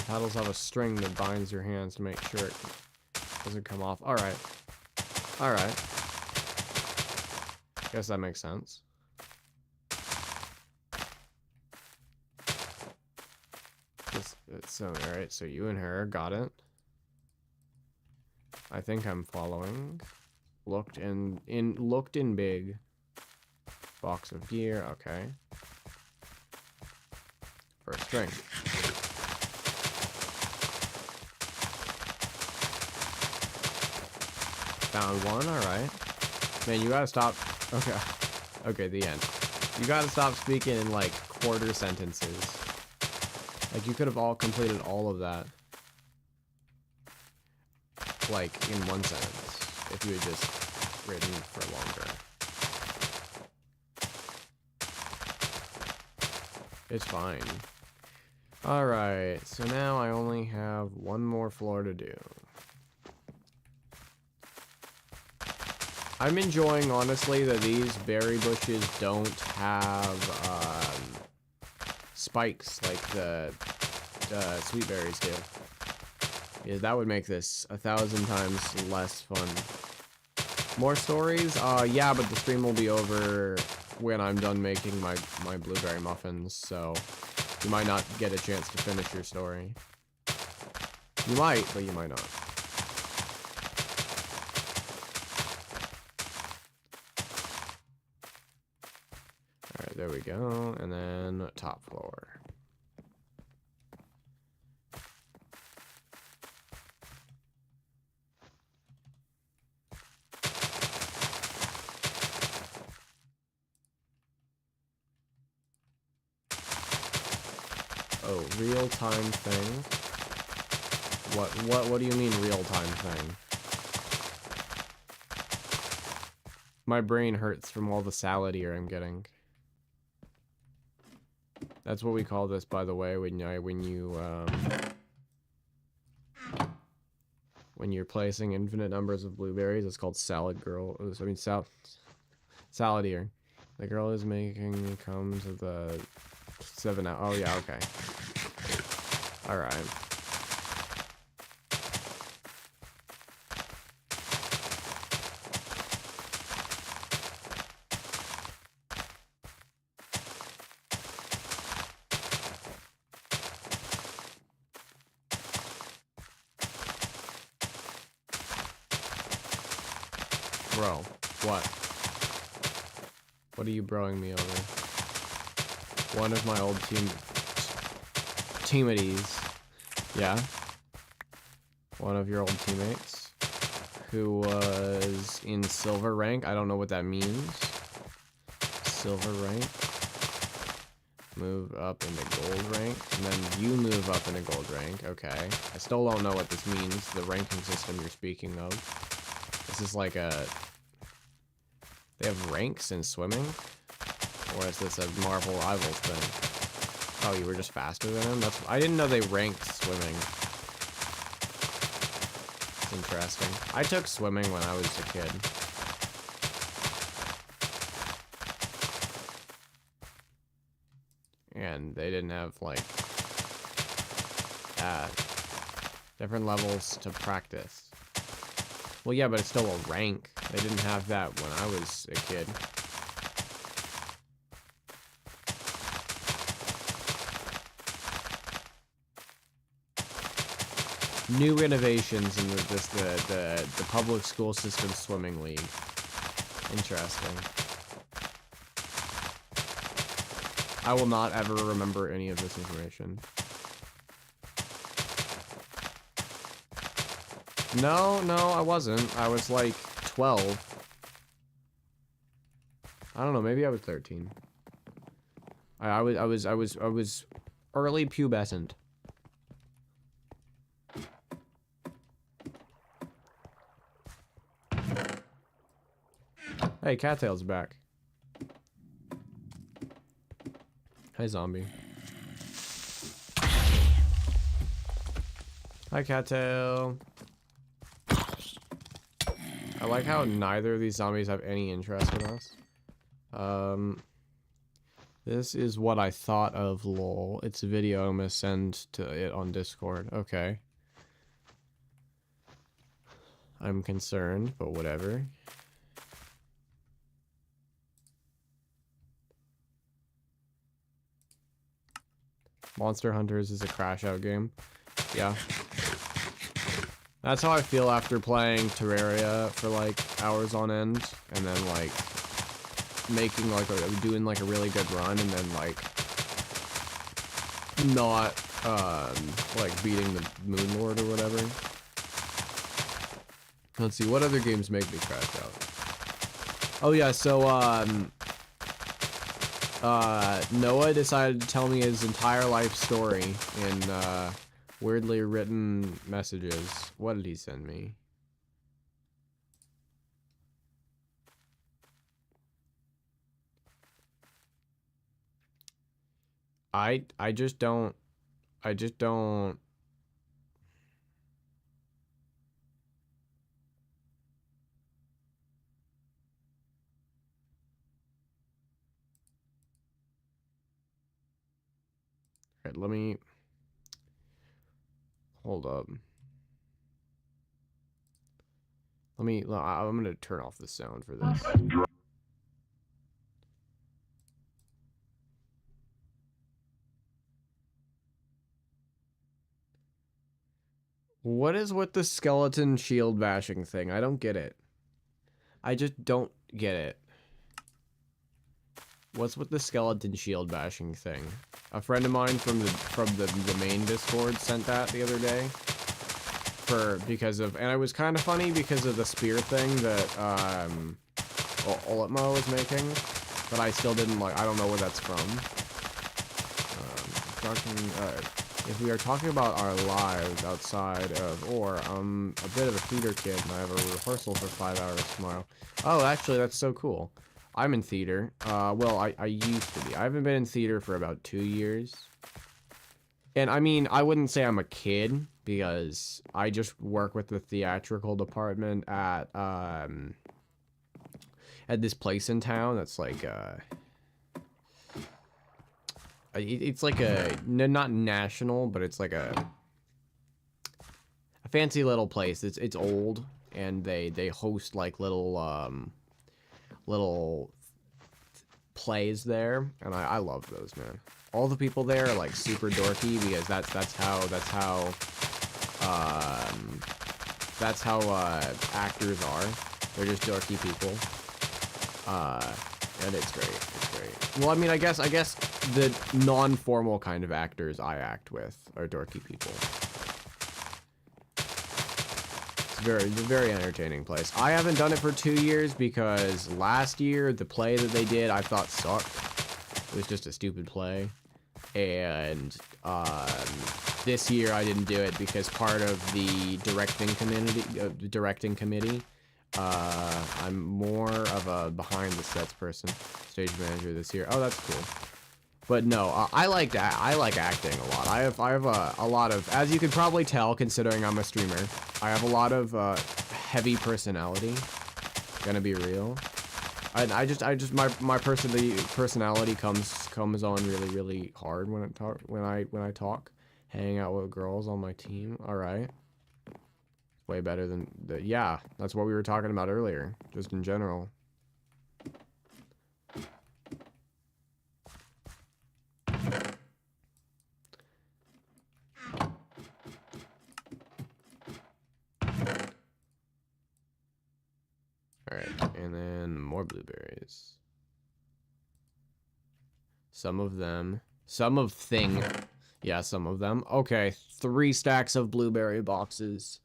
Speaker 1: Paddles have a string that binds your hands to make sure it doesn't come off. Alright. Alright. Guess that makes sense. So, alright, so you and her, got it. I think I'm following. Looked in big. Box of gear, okay. For a string. Found one, alright. Man, you gotta stop. Okay. Okay, the end. You gotta stop speaking in, like, quarter sentences. Like, you could have all completed all of that. Like, in one sentence. If you had just written for longer. It's fine. Alright, so now I only have one more floor to do. I'm enjoying, honestly, that these berry bushes don't have spikes like the sweet berries do. Yeah, that would make this 1,000 times less fun. More stories? Yeah, but the stream will be over when I'm done making my blueberry muffins, so you might not get a chance to finish your story. You might, but you might not. Alright, there we go. And then top floor. Oh, real-time thing? What do you mean real-time thing? My brain hurts from all the salad here I'm getting. That's what we call this, by the way, when you're placing infinite numbers of blueberries. It's called salad girl. I mean, salad ear. The girl is making me come to the 7 hour. Oh yeah, okay. Alright. Bro, what? What are you broing me over? One of my old teammates. Yeah? One of your old teammates who was in silver rank. I don't know what that means. Silver rank. Move up into gold rank. And then you move up into gold rank. Okay. I still don't know what this means. The ranking system you're speaking of. This is like a... They have ranks in swimming? Or is this a Marvel Rivals thing? Oh, you were just faster than him? I didn't know they ranked swimming. It's interesting. I took swimming when I was a kid. And they didn't have, like, different levels to practice. Well, yeah, but it's still a rank. They didn't have that when I was a kid. New innovations in the public school system swimming league. Interesting. I will not ever remember any of this information. No, I wasn't. I was like 12. I don't know, maybe I was 13. I was early pubescent. Hey, Cattail's back. Hi, zombie. Hi, Cattail. I like how neither of these zombies have any interest in us. This is what I thought of, lol. It's a video I'm gonna send to it on Discord. Okay. I'm concerned, but whatever. Monster Hunters is a crash out game. Yeah. That's how I feel after playing Terraria for like hours on end, and then like making like doing like a really good run, and then like not like beating the Moon Lord or whatever. Let's see, what other games make me crash out? Oh yeah, so Noah decided to tell me his entire life story in weirdly written messages. What did he send me? I just don't. Alright, let me hold up. I'm gonna turn off the sound for this. What is with the skeleton shield bashing thing? I don't get it. I just don't get it. What's with the skeleton shield bashing thing? A friend of mine from the main Discord sent that the other day. And it was kind of funny because of the spear thing that Olitmo was making, but I still didn't like. I don't know where that's from. If we are talking about our lives outside of, I'm a bit of a theater kid and I have a rehearsal for 5 hours tomorrow. Oh, actually, that's so cool. I'm in theater. Well, I used to be. I haven't been in theater for about 2 years. And I mean, I wouldn't say I'm a kid because I just work with the theatrical department at this place in town that's like, It's like a not national, but it's like a fancy little place. It's old, and they host like little plays there, and I love those, man. All the people there are like super dorky because that's how actors are. They're just dorky people. And it's great. It's great. Well, I mean, I guess the non-formal kind of actors I act with are dorky people. It's a very entertaining place. I haven't done it for 2 years because last year the play that they did I thought sucked. It was just a stupid play, and this year I didn't do it because part of the directing committee. I'm more of a behind the sets person, stage manager this year. Oh, that's cool. But no, I like acting a lot. I have a lot of, as you could probably tell, considering I'm a streamer, I have a lot of heavy personality. Gonna be real. My personality comes on really hard when I talk. Hanging out with girls on my team. All right. Way better than yeah, that's what we were talking about earlier, just in general. Alright, and then more blueberries. Some of them. Yeah, some of them. Okay, 3 stacks of blueberry boxes.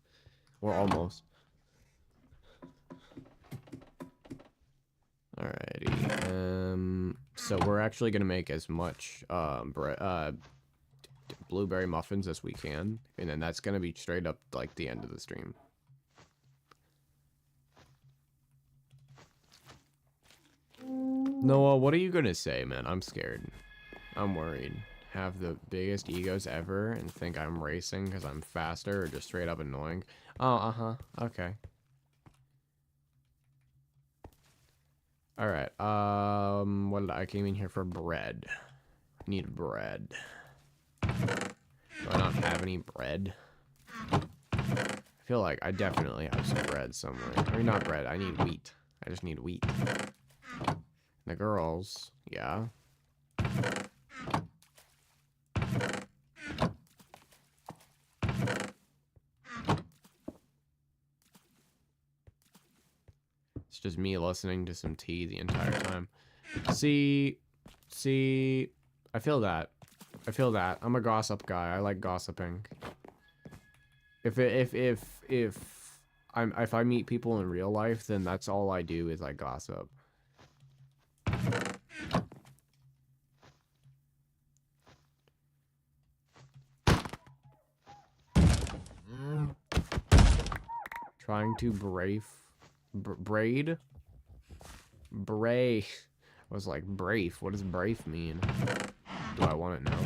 Speaker 1: Or almost. Alrighty. So we're actually gonna make as much blueberry muffins as we can, and then that's gonna be straight up like the end of the stream. Noah, what are you gonna say, man? I'm scared. I'm worried. Have the biggest egos ever and think I'm racing because I'm faster, or just straight up annoying. Oh, okay. Alright, I came in here for bread. Need bread. Do I not have any bread? I feel like I definitely have some bread somewhere. I mean, not bread, I need wheat. I just need wheat. The girls, yeah. It's just me listening to some tea the entire time. See, I feel that. I'm a gossip guy. I like gossiping. If I meet people in real life, then that's all I do is I gossip. Trying to braid. I was like, brafe. What does brafe mean? Do I want to know?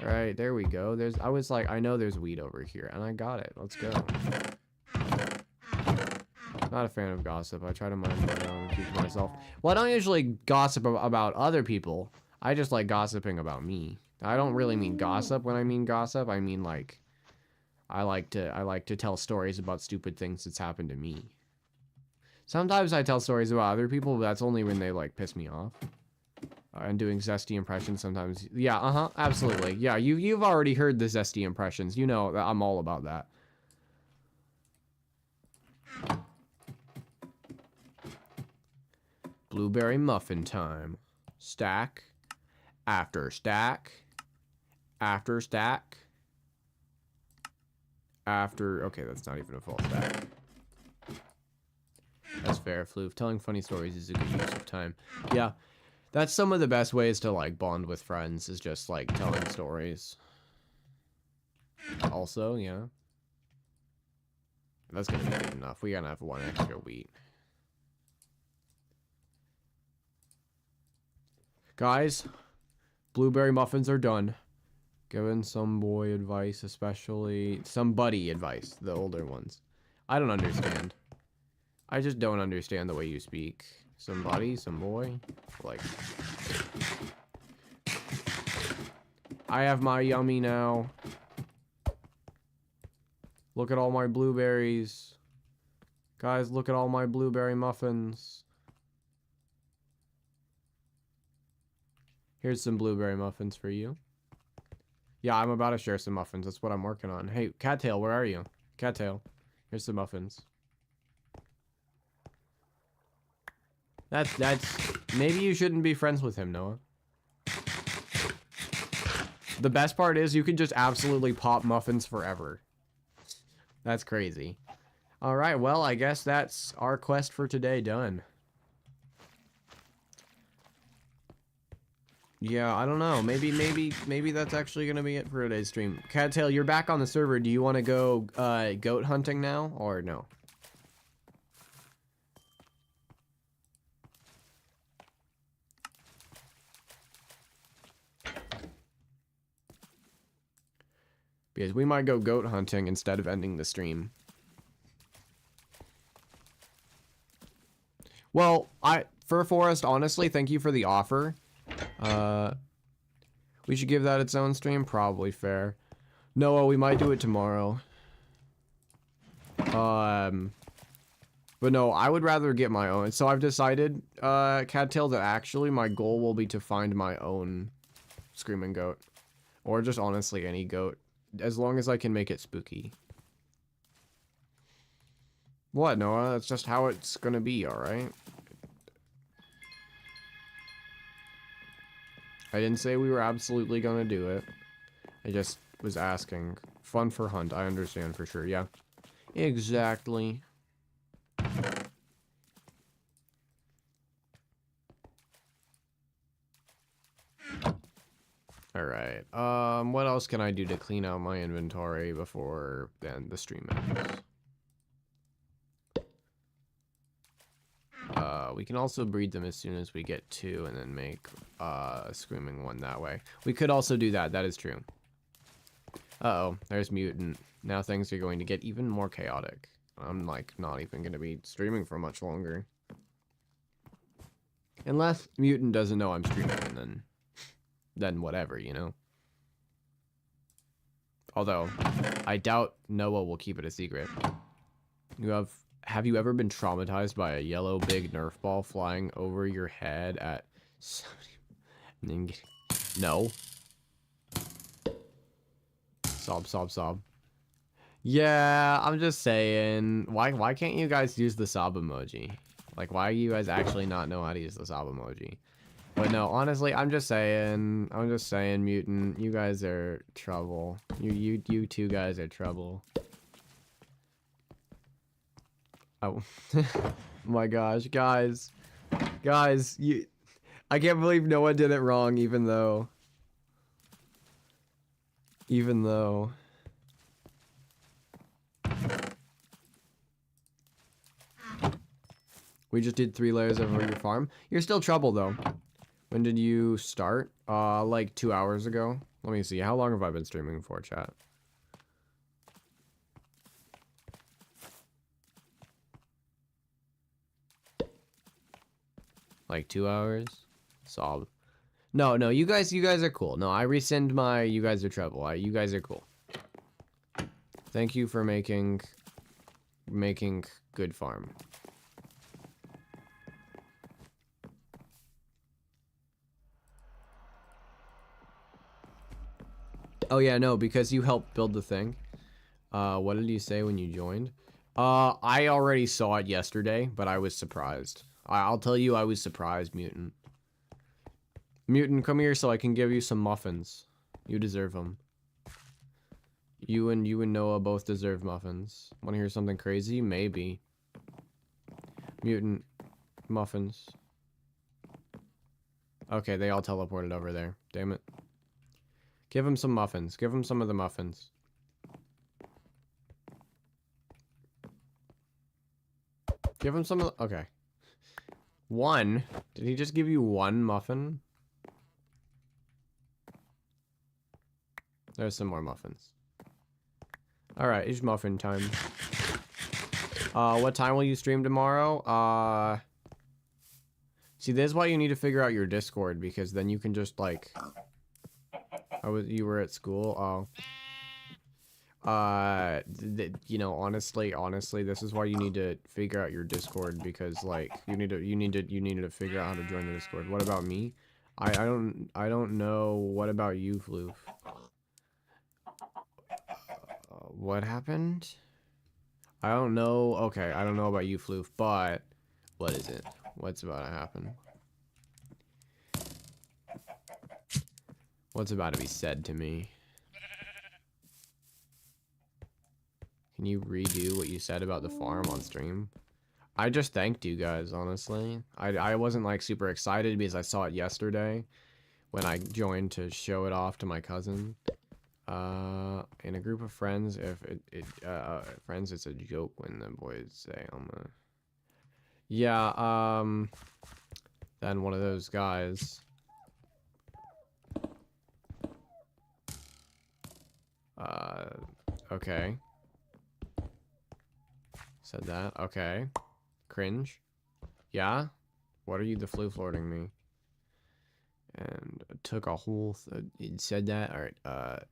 Speaker 1: Alright, there we go. I was like, I know there's weed over here, and I got it. Let's go. Not a fan of gossip. I try to mind my own and keep to myself. Well, I don't usually gossip about other people. I just like gossiping about me. I don't really mean gossip when I mean gossip. I mean like, I like to tell stories about stupid things that's happened to me. Sometimes I tell stories about other people, but that's only when they like piss me off. And doing zesty impressions sometimes. Yeah, absolutely. Yeah, you've already heard the zesty impressions. You know that I'm all about that. Blueberry muffin time. Stack after stack after stack. Okay, that's not even a full stack. That's fair, Floof. Telling funny stories is a good use of time. Yeah, that's some of the best ways to, like, bond with friends, is just, like, telling stories. Also, yeah. That's gonna be good enough. We gotta have 1 extra wheat. Guys, blueberry muffins are done. Giving some boy advice, especially somebody advice, the older ones. I don't understand. I just don't understand the way you speak. Somebody, some boy, like. I have my yummy now. Look at all my blueberries. Guys, look at all my blueberry muffins. Here's some blueberry muffins for you. Yeah, I'm about to share some muffins. That's what I'm working on. Hey, Cattail, where are you? Cattail, here's some muffins. That's... Maybe you shouldn't be friends with him, Noah. The best part is you can just absolutely pop muffins forever. That's crazy. Alright, well, I guess that's our quest for today done. Yeah, I don't know. Maybe that's actually gonna be it for today's stream. Cattail, you're back on the server. Do you want to go goat hunting now, or no? Because we might go goat hunting instead of ending the stream. Well, Fur Forest, honestly, thank you for the offer. We should give that its own stream, probably fair. Noah, we might do it tomorrow. But no, I would rather get my own. So I've decided, Cattail, that actually my goal will be to find my own screaming goat. Or just honestly any goat. As long as I can make it spooky. What, Noah? That's just how it's gonna be, alright? I didn't say we were absolutely gonna do it. I just was asking. Fun for hunt, I understand for sure, yeah. Exactly. Alright, what else can I do to clean out my inventory before then the stream ends? We can also breed them as soon as we get 2 and then make a screaming one that way. We could also do that, that is true. Uh-oh, there's Mutant. Now things are going to get even more chaotic. I'm, like, not even going to be streaming for much longer. Unless Mutant doesn't know I'm streaming, and then whatever, you know? Although, I doubt Noah will keep it a secret. Have you ever been traumatized by a yellow big Nerf ball flying over your head at... No. Sob, sob, sob. Yeah, I'm just saying, why can't you guys use the sob emoji? Like, why do you guys actually not know how to use the sob emoji? But no, honestly, I'm just saying, Mutant, you guys are trouble. You two guys are trouble. Oh, my gosh, guys, I can't believe no one did it wrong, even though. We just did 3 layers over your farm. You're still trouble, though. When did you start? Like 2 hours ago. Let me see, how long have I been streaming for, chat? Like 2 hours? Sob. No, you guys are cool. No, I rescind my you guys are trouble. You guys are cool. Thank you for making good farm. Oh yeah, no, because you helped build the thing. What did you say when you joined? I already saw it yesterday, but I was surprised. I'll tell you I was surprised, Mutant. Mutant, come here so I can give you some muffins. You deserve them. You and Noah both deserve muffins. Want to hear something crazy? Maybe. Mutant, muffins. Okay, they all teleported over there. Damn it. Give him some muffins. Give him some of the muffins. Give him some of the... Okay. 1? Did he just give you 1 muffin? There's some more muffins. Alright, it's muffin time. What time will you stream tomorrow? See, this is why you need to figure out your Discord, because then you can just, like... You were at school? Oh. You know, honestly, this is why you need to figure out your Discord, because like you need to figure out how to join the Discord. What about me? I don't know. What about you, Floof? What happened? I don't know. Okay, I don't know about you, Floof, but what is it? What's about to happen? What's about to be said to me? Can you redo what you said about the farm on stream? I just thanked you guys, honestly. I wasn't like super excited because I saw it yesterday when I joined to show it off to my cousin. In a group of friends, if friends, it's a joke when the boys say yeah, then one of those guys, okay, said that, okay, cringe, yeah, what are you the flirting me? And took a whole it said that. All right,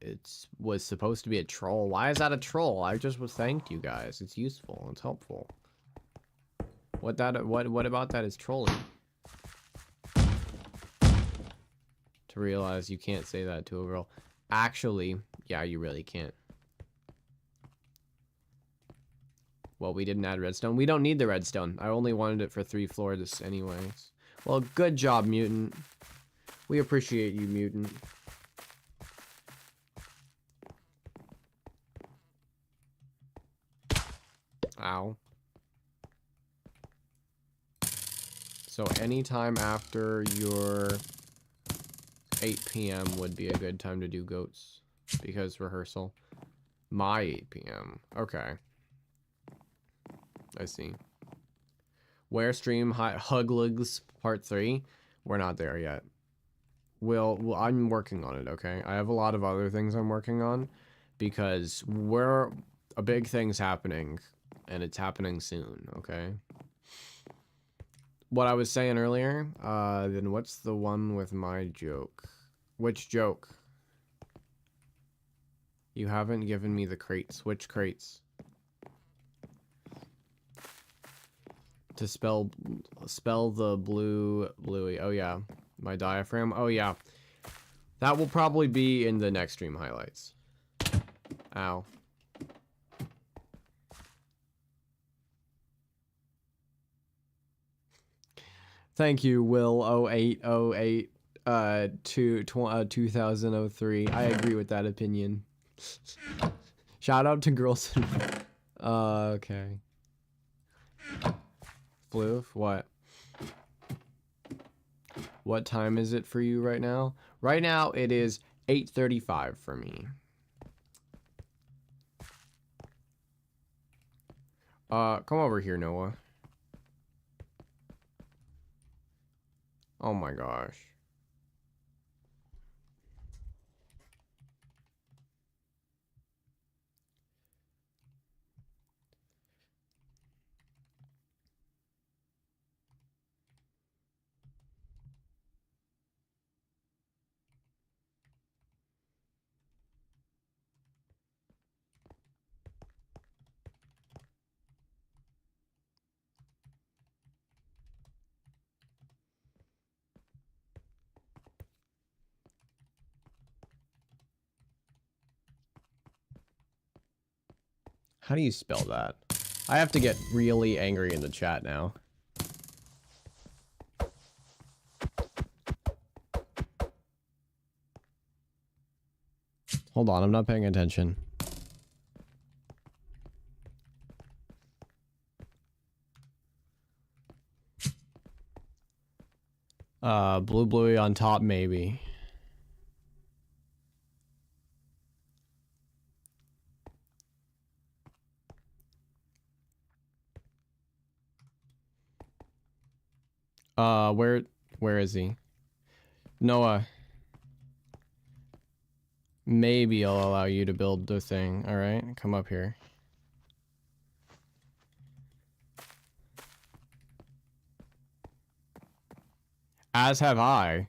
Speaker 1: it was supposed to be a troll. Why is that a troll? I just was thanked you guys. It's useful, it's helpful. What about that is trolling? To realize you can't say that to a girl. Actually, yeah, you really can't. Well, we didn't add redstone. We don't need the redstone. I only wanted it for 3 floors anyways. Well, good job, mutant. We appreciate you, mutant. Ow. So anytime after your 8 p.m. would be a good time to do goats. Because rehearsal. My 8 p.m. Okay. I see. Where stream Huglugs Part 3? We're not there yet. Well, I'm working on it, okay? I have a lot of other things I'm working on. Because a big thing's happening. And it's happening soon, okay? What I was saying earlier, then what's the one with my joke? Which joke? You haven't given me the crates. Which crates? To spell the bluey. Oh yeah, my diaphragm. Oh yeah, that will probably be in the next stream highlights. Ow. Thank you, Will 0808 2003. I agree with that opinion. Shout out to girls. Okay. Floof, what? What time is it for you right now? Right now it is 8:35 for me. Come over here, Noah. Oh my gosh. How do you spell that? I have to get really angry in the chat now. Hold on, I'm not paying attention. Bluey on top, maybe. Where is he? Noah. Maybe I'll allow you to build the thing, alright? Come up here. As have I.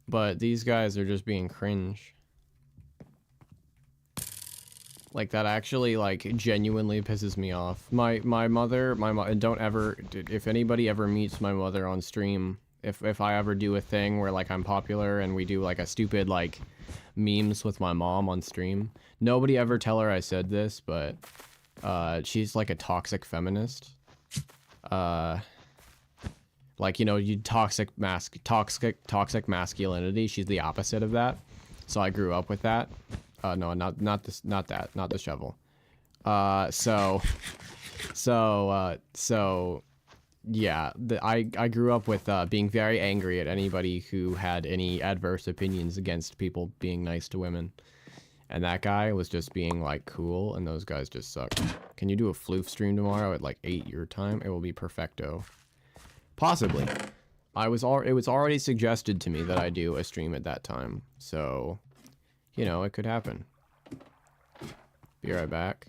Speaker 1: But these guys are just being cringe. Like, that actually, like, genuinely pisses me off. My mother, don't ever, if anybody ever meets my mother on stream, if I ever do a thing where, like, I'm popular and we do, like, a stupid, like, memes with my mom on stream, nobody ever tell her I said this, but, she's, like, a toxic feminist. Like, you know, toxic masculinity, she's the opposite of that. So I grew up with that. No, not the shovel. Yeah, I grew up with being very angry at anybody who had any adverse opinions against people being nice to women. And that guy was just being like cool, and those guys just suck. Can you do a Floof stream tomorrow at like 8 your time? It will be perfecto. Possibly. It was already suggested to me that I do a stream at that time, so you know, it could happen. Be right back.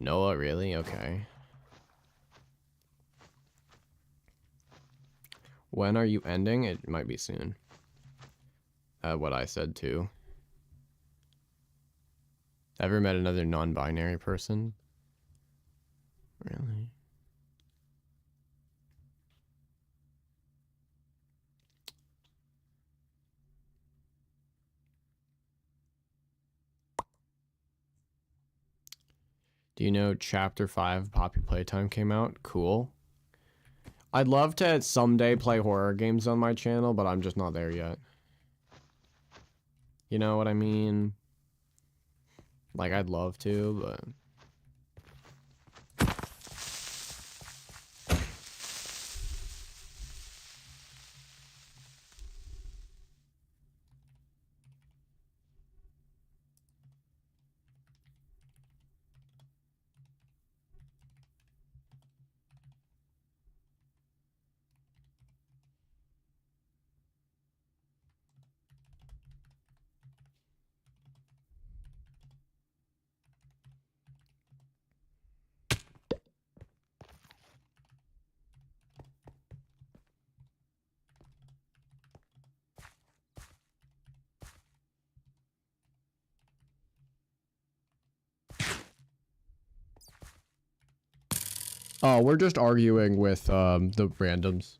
Speaker 1: Noah, really? Okay. When are you ending? It might be soon. What I said too. Ever met another non-binary person? Really? Do you know Chapter 5 Poppy Playtime came out? Cool. I'd love to someday play horror games on my channel, but I'm just not there yet. You know what I mean? Like, I'd love to, but... Oh, we're just arguing with, the randoms.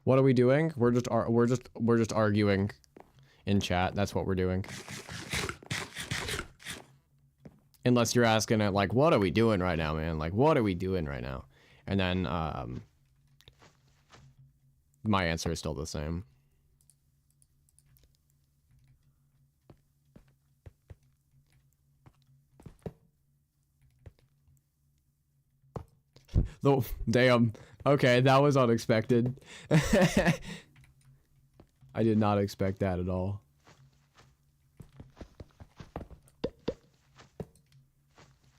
Speaker 1: What are we doing? We're just arguing in chat. That's what we're doing. Unless you're asking it like, what are we doing right now, man? Like, what are we doing right now? And then, my answer is still the same. Oh, damn. Okay, that was unexpected. I did not expect that at all.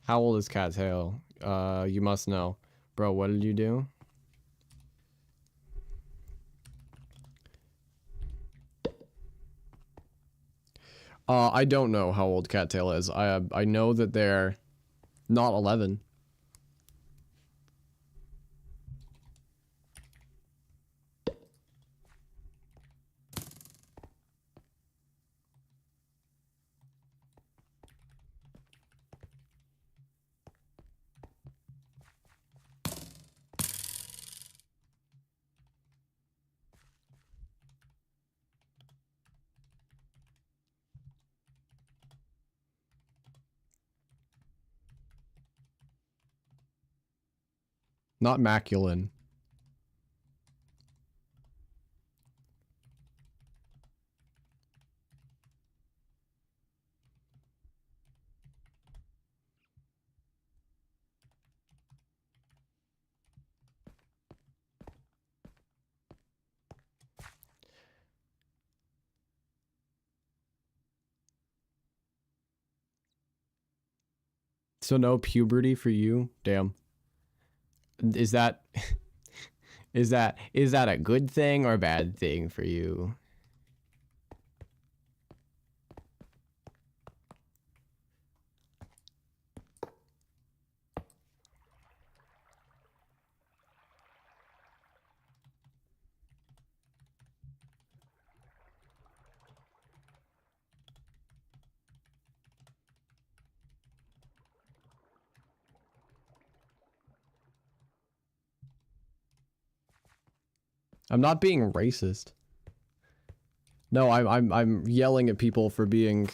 Speaker 1: How old is Cat's Hale? You must know. Bro, what did you do? I don't know how old Cattail is. I know that they're not 11. Not Maculin. So no puberty for you? Damn. Is that is that a good thing or bad thing for you? I'm not being racist. No, I'm yelling at people for being,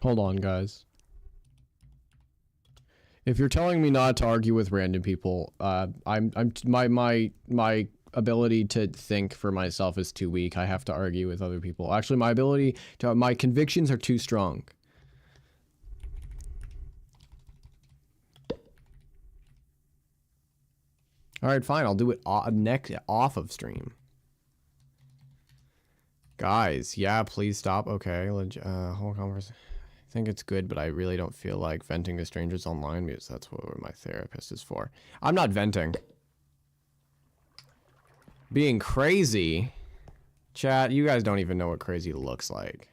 Speaker 1: hold on, guys. If you're telling me not to argue with random people, my ability to think for myself is too weak. I have to argue with other people. Actually, my convictions are too strong. All right, fine. I'll do it off of stream. Guys, yeah, please stop. Okay, whole conversation. I think it's good, but I really don't feel like venting to strangers online because that's what my therapist is for. I'm not venting. Being crazy. Chat, you guys don't even know what crazy looks like.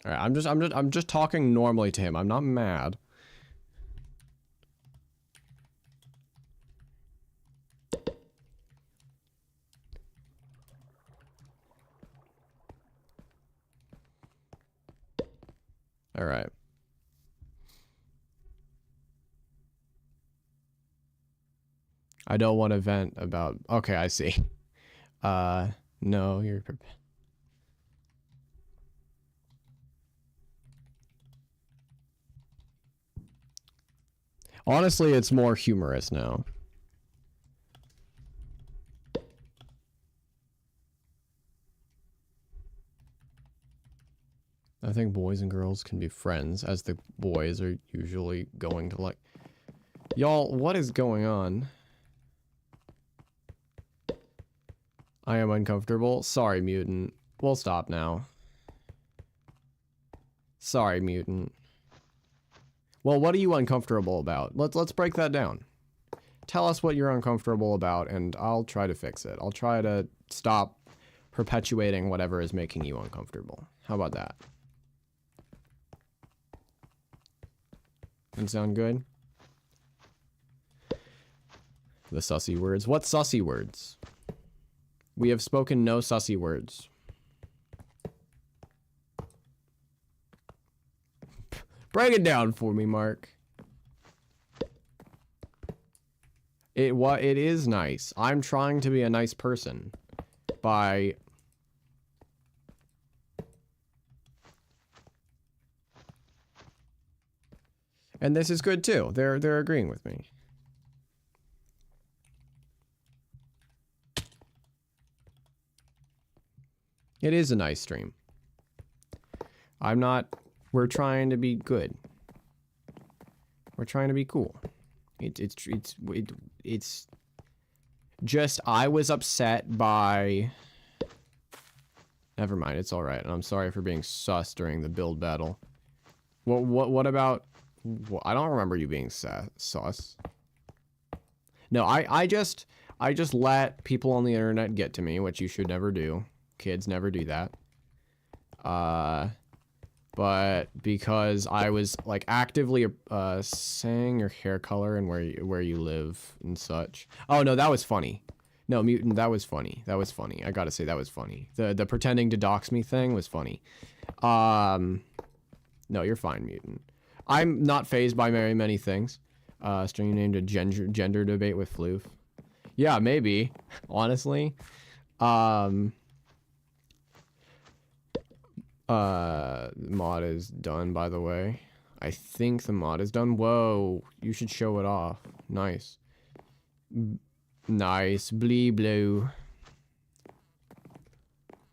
Speaker 1: All right, I'm just talking normally to him. I'm not mad. All right. I don't want to vent about. Okay, I see. No, you're. Honestly, it's more humorous now. I think boys and girls can be friends, as the boys are usually going to like... Y'all, what is going on? I am uncomfortable. Sorry, mutant. We'll stop now. Sorry, mutant. Well, what are you uncomfortable about? Let's break that down. Tell us what you're uncomfortable about, and I'll try to fix it. I'll try to stop perpetuating whatever is making you uncomfortable. How about that? Doesn't sound good? The sussy words. What sussy words? We have spoken no sussy words. Break it down for me, Mark. It is nice. I'm trying to be a nice person by... And this is good too. They're agreeing with me. It is a nice stream. I'm not... We're trying to be good. We're trying to be cool. It's just I was upset by... Never mind, it's all right. And I'm sorry for being sus during the build battle. What about... I don't remember you being sus. No, I just let people on the internet get to me, which you should never do. Kids never do that. But because I was like actively saying your hair color and where you live and such. Oh no, that was funny. No, mutant, that was funny. That was funny. I gotta say that was funny. The pretending to dox me thing was funny. No, you're fine, mutant. I'm not fazed by very many things. Stream named a gender debate with Floof. Yeah, maybe. Honestly. Mod is done, by the way. I think the mod is done. Whoa, you should show it off. Nice. Nice. Blee blue.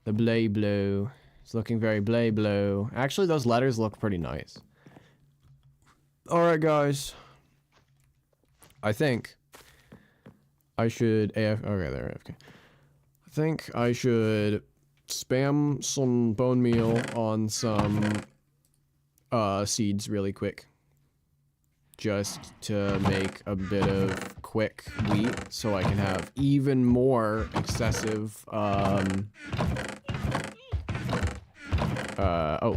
Speaker 1: The blay blue. It's looking very blay blue. Actually, those letters look pretty nice. Alright, guys. I think I should okay, there, AFK. I think I should spam some bone meal on some seeds really quick. Just to make a bit of quick wheat so I can have even more excessive oh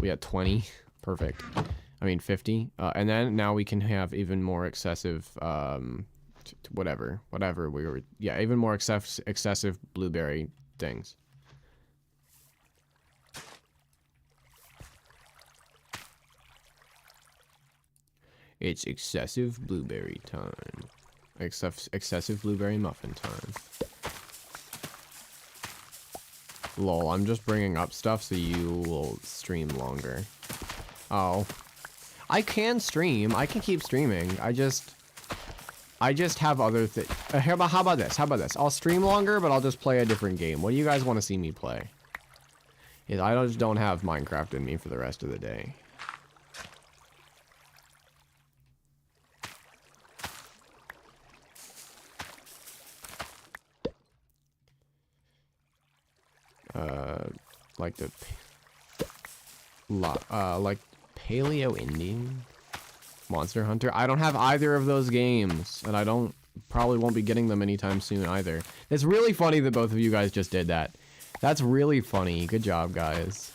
Speaker 1: yeah, 20. Perfect. I mean 50. And then now we can have even more excessive whatever we were, yeah, even more excessive blueberry things. It's excessive blueberry time. Excessive blueberry muffin time. Lol, I'm just bringing up stuff so you will stream longer. Oh. I can stream. I can keep streaming. I just have other things. How about this? How about this? I'll stream longer, but I'll just play a different game. What do you guys want to see me play? Yeah, I just don't have Minecraft in me for the rest of the day. Like the like Paleo Indian Monster Hunter. I don't have either of those games, and I probably won't be getting them anytime soon either. It's really funny that both of you guys just did that. That's really funny. Good job, guys.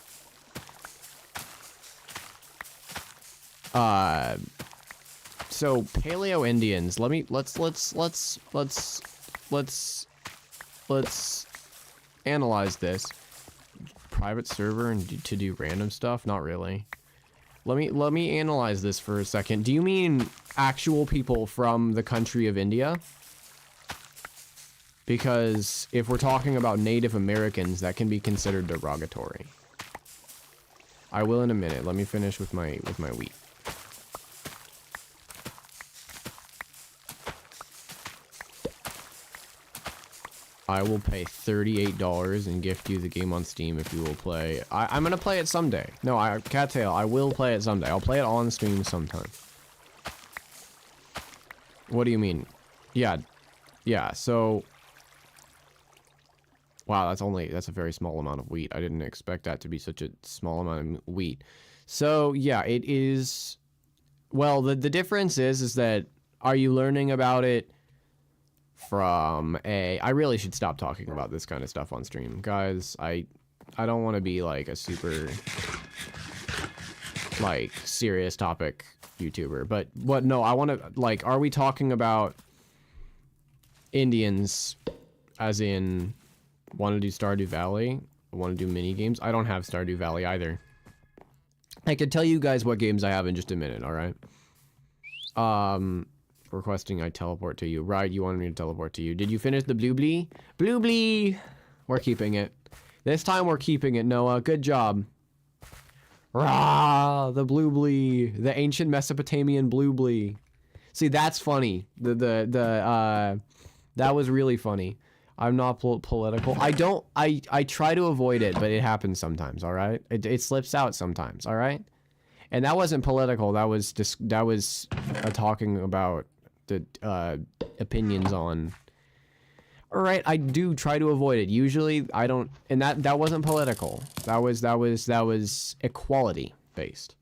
Speaker 1: So Paleo Indians. Let's analyze this. Private server and to do random stuff? Not really. Let me analyze this for a second. Do you mean actual people from the country of India? Because if we're talking about Native Americans, that can be considered derogatory. I will in a minute. Let me finish with my wheat. I will pay $38 and gift you the game on Steam if you will play. I'm gonna play it someday. No, Cattail, I will play it someday. I'll play it on stream sometime. What do you mean? Yeah, so... Wow, that's a very small amount of wheat. I didn't expect that to be such a small amount of wheat. So, yeah, it is... Well, the difference is that... Are you learning about it... from I really should stop talking about this kind of stuff on stream. Guys, I don't want to be like a super like serious topic YouTuber, but no, I want to like, are we talking about Indians as in want to do Stardew Valley? Want to do mini games? I don't have Stardew Valley either. I can tell you guys what games I have in just a minute, all right? Requesting I teleport to you. Right, you wanted me to teleport to you. Did you finish the blueberry? Blueberry! We're keeping it. This time we're keeping it, Noah. Good job. Rah! The blueberry. The ancient Mesopotamian blueberry. See, that's funny. That was really funny. I'm not political. I try to avoid it, but it happens sometimes, alright? It slips out sometimes, alright? And that wasn't political. That was just, talking about the opinions on. All right, I do try to avoid it. Usually I don't, and that wasn't political. That was equality based.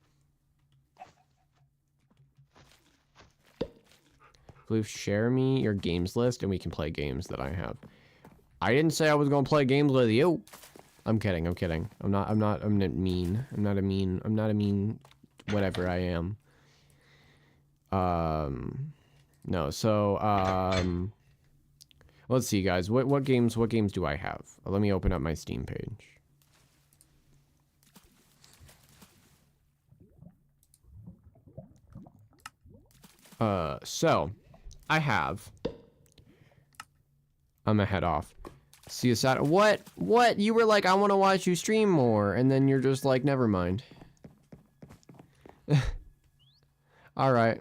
Speaker 1: Floof, share me your games list and we can play games that I have. I didn't say I was gonna play games with you. I'm kidding. I'm not mean. I'm not a mean whatever I am. No, so, let's see, guys. What games do I have? Let me open up my Steam page. So, I have... I'm gonna head off. See a Saturday. What? You were like, I want to watch you stream more, and then you're just like, never mind. Alright.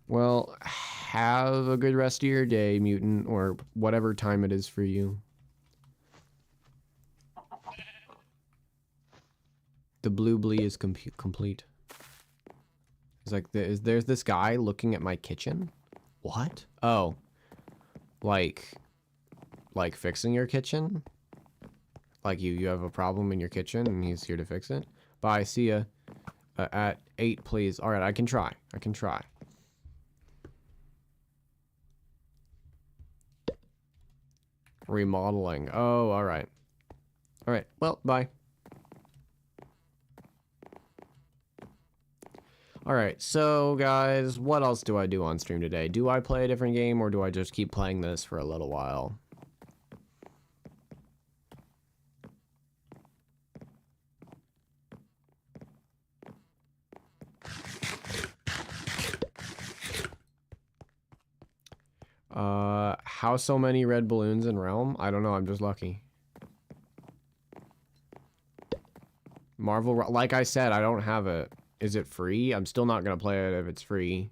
Speaker 1: Well, have a good rest of your day, mutant, or whatever time it is for you. The blue blee is complete. It's like, there's this guy looking at my kitchen? What? Oh. Like fixing your kitchen? Like you have a problem in your kitchen and he's here to fix it? Bye, see ya. At 8, please. Alright, I can try. I can try. Remodeling. Oh, alright. Alright, well, bye. Alright, so guys, what else do I do on stream today? Do I play a different game or do I just keep playing this for a little while? How so many red balloons in Realm? I don't know, I'm just lucky. Marvel, like I said, I don't have it. Is it free? I'm still not gonna play it if it's free.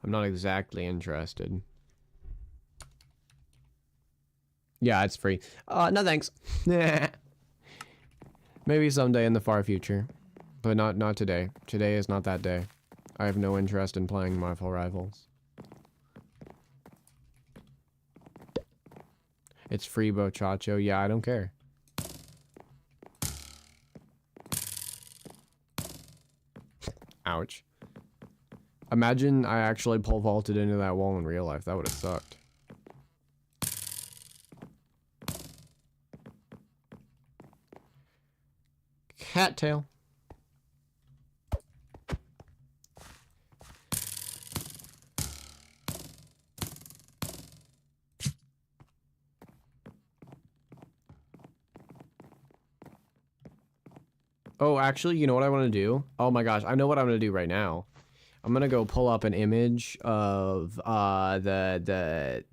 Speaker 1: I'm not exactly interested. Yeah, it's free. No thanks. Maybe someday in the far future. But not today. Today is not that day. I have no interest in playing Marvel Rivals. It's free, Bochacho. Yeah, I don't care. Ouch. Imagine I actually pole vaulted into that wall in real life. That would have sucked. Cattail. Oh, actually, you know what I want to do? Oh my gosh, I know what I'm going to do right now. I'm going to go pull up an image of the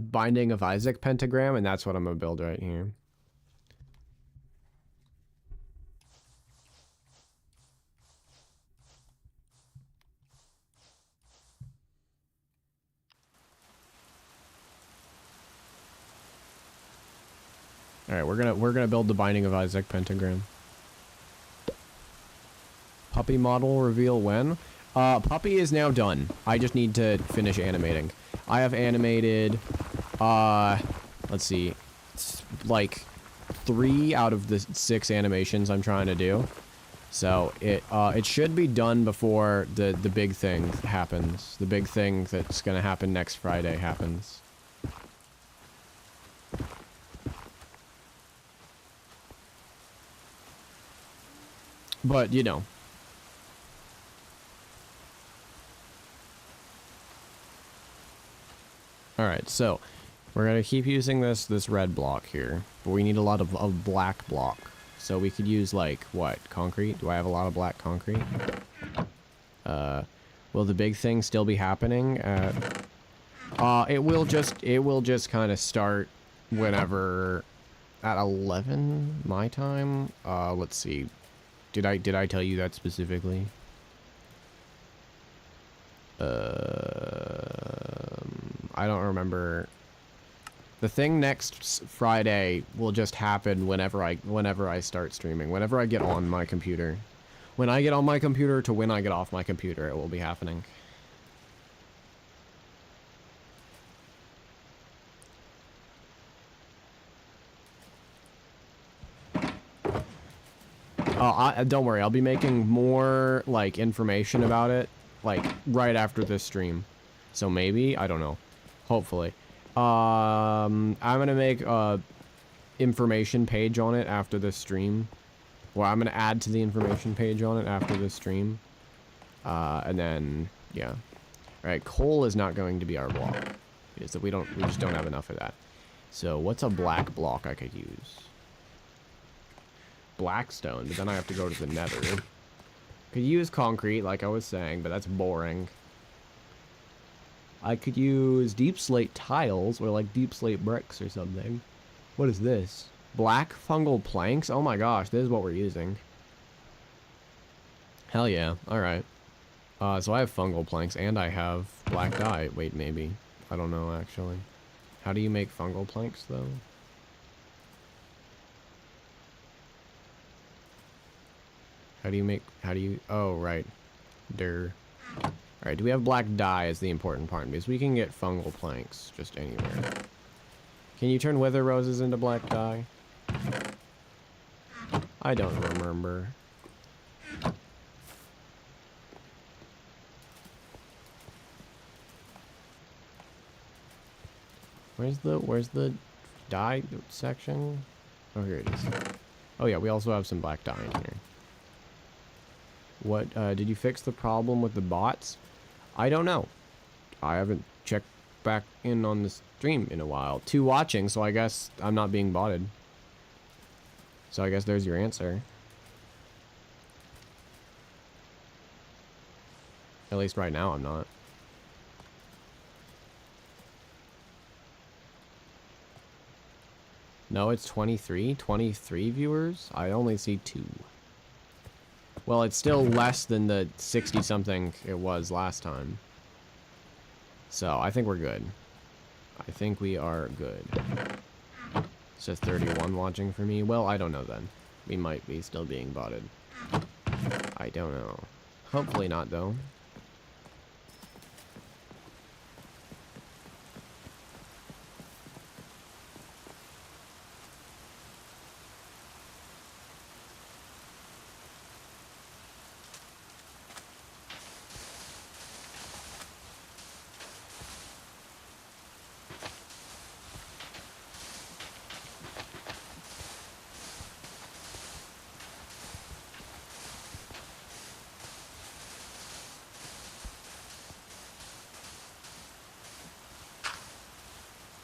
Speaker 1: Binding of Isaac pentagram, and that's what I'm going to build right here. All right, we're gonna build the Binding of Isaac pentagram. Puppy model reveal when? Puppy is now done. I just need to finish animating. I have animated, let's see, like 3 out of the 6 animations I'm trying to do. So it should be done before the big thing happens. The big thing that's gonna happen next Friday happens. But, you know. Alright, so we're gonna keep using this red block here. But we need a lot of black block. So we could use, like, what? Concrete? Do I have a lot of black concrete? Will the big thing still be happening at... it will just kind of start whenever... At 11 my time? Let's see. Did I tell you that specifically? I don't remember. The thing next Friday will just happen whenever I start streaming. Whenever I get on my computer. When I get on my computer to when I get off my computer, it will be happening. Don't worry, I'll be making more, like, information about it, like, right after this stream. So maybe? I don't know. Hopefully. I'm gonna make a information page on it after this stream. Well, I'm gonna add to the information page on it after this stream. And then, yeah. Alright, coal is not going to be our block. Is that we just don't have enough of that. So, what's a black block I could use? Blackstone, but then I have to go to the nether. Could use concrete, like I was saying, but that's boring. I could use deep slate tiles, or like deep slate bricks or something. What is this? Black fungal planks? Oh my gosh, this is what we're using. Hell yeah, alright. So I have fungal planks, and I have black dye. Wait, maybe. I don't know, actually. How do you make fungal planks, though? Oh, right. Durr. Alright, do we have black dye is the important part, because we can get fungal planks just anywhere. Can you turn wither roses into black dye? I don't remember. Where's the dye section? Oh, here it is. Oh yeah, we also have some black dye in here. What, did you fix the problem with the bots? I don't know. I haven't checked back in on the stream in a while. 2 watching, so I guess I'm not being botted. So I guess there's your answer. At least right now I'm not. No, it's 23? 23 viewers? I only see 2. Well, it's still less than the 60-something it was last time. So, I think we're good. I think we are good. It says 31 watching for me. Well, I don't know then. We might be still being botted. I don't know. Hopefully not, though.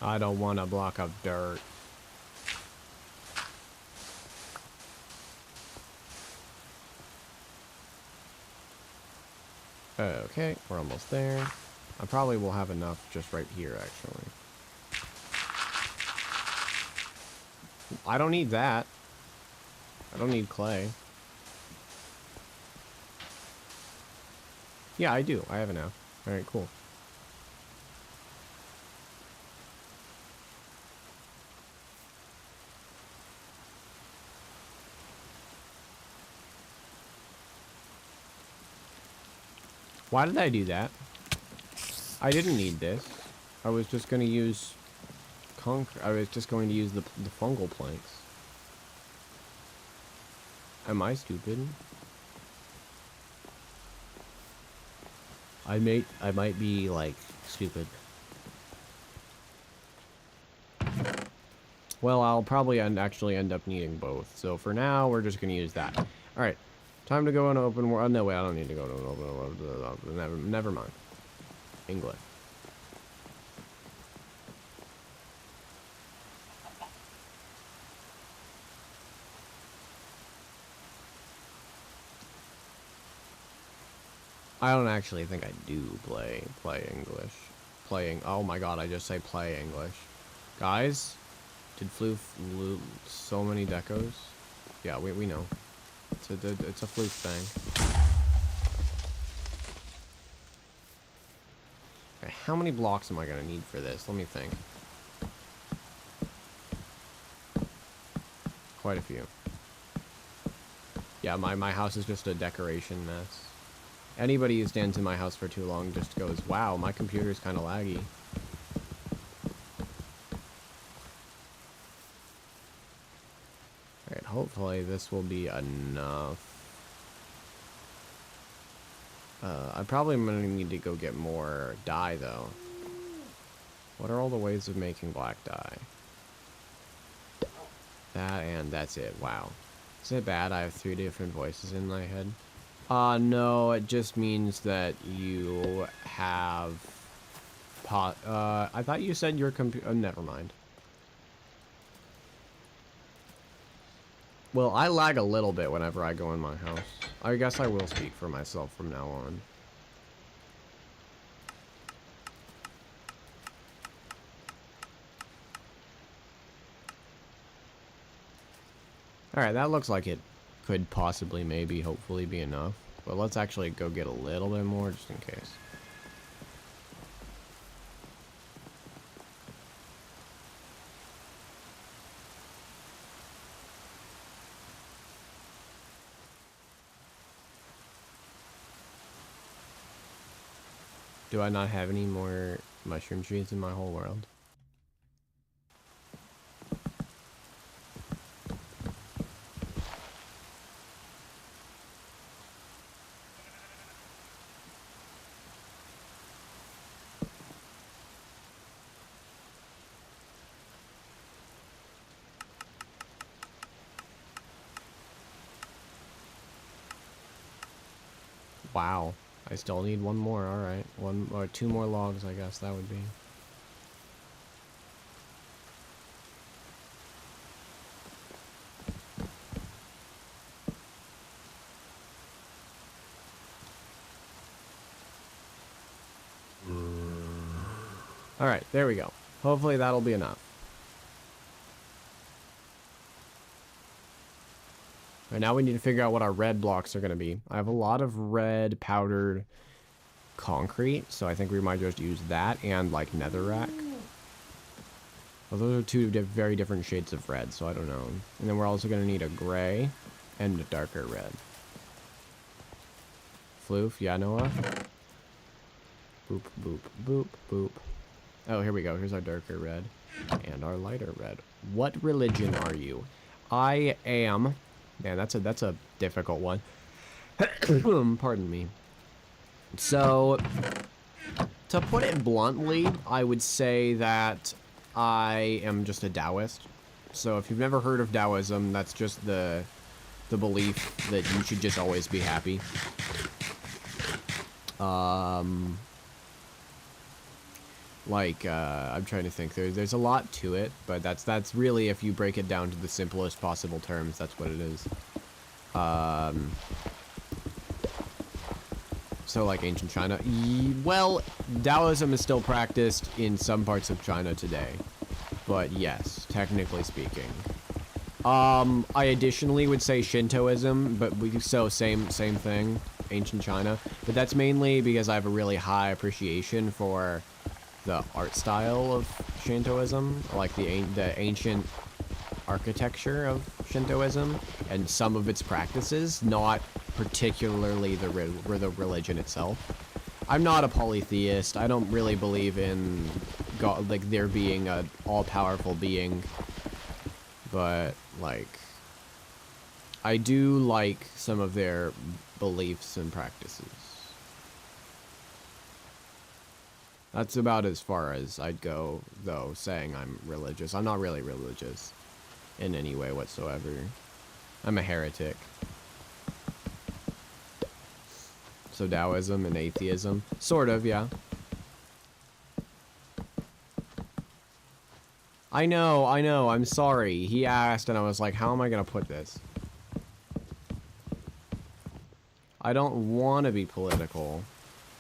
Speaker 1: I don't want a block of dirt. Okay, we're almost there. I probably will have enough just right here, actually. I don't need that. I don't need clay. Yeah, I do. I have enough. Alright, cool. Why did I do that? I didn't need this. I was just going to use concrete. I was just going to use the fungal planks. Am I stupid? I might be like stupid. Well, I'll probably actually end up needing both. So for now, we're just gonna use that. All right, time to go and open. Oh, no, wait, I don't need to go to an open. Never mind. English. I don't actually think I do play English. Oh my god, I just say play English. Guys, did Floof loot so many decos? Yeah, we know. It's a Floof thing. Okay, how many blocks am I gonna need for this? Let me think. Quite a few. Yeah, my house is just a decoration mess. Anybody who stands in my house for too long just goes, wow, my computer's kind of laggy. Alright, hopefully this will be enough. I probably am going to need to go get more dye, though. What are all the ways of making black dye? That and that's it. Wow. Is it bad I have 3 different voices in my head? No, it just means that you have I thought you said your computer, never mind. Well, I lag a little bit whenever I go in my house. I guess I will speak for myself from now on. Alright, that looks like it could possibly, maybe, hopefully be enough. But let's actually go get a little bit more just in case. Do I not have any more mushroom trees in my whole world? Wow. I still need one more, alright. One or two more logs, I guess that would be. Alright, there we go. Hopefully that'll be enough. Right, now we need to figure out what our red blocks are going to be. I have a lot of red powdered concrete, so I think we might just use that and like netherrack. Well, those are two very different shades of red, so I don't know. And then we're also going to need a gray and a darker red. Floof, yeah, Noah? Boop, boop, boop, boop. Oh, here we go. Here's our darker red and our lighter red. What religion are you? I am... Man, that's a difficult one. Pardon me. So, to put it bluntly, I would say that I am just a Taoist. So if you've never heard of Taoism, that's just the belief that you should just always be happy. I'm trying to think. There's a lot to it, but that's really, if you break it down to the simplest possible terms, that's what it is. So like ancient China. Well, Taoism is still practiced in some parts of China today, but yes, technically speaking. I additionally would say Shintoism, but same thing, ancient China. But that's mainly because I have a really high appreciation for the art style of Shintoism, like the ancient architecture of Shintoism and some of its practices, not particularly the religion itself. I'm not a polytheist. I don't really believe in God, like there being a all-powerful being, but like I do like some of their beliefs and practices. That's about as far as I'd go, though, saying I'm religious. I'm not really religious in any way whatsoever. I'm a heretic. So Taoism and atheism. Sort of, yeah. I know, I'm sorry. He asked and I was like, how am I gonna put this? I don't want to be political.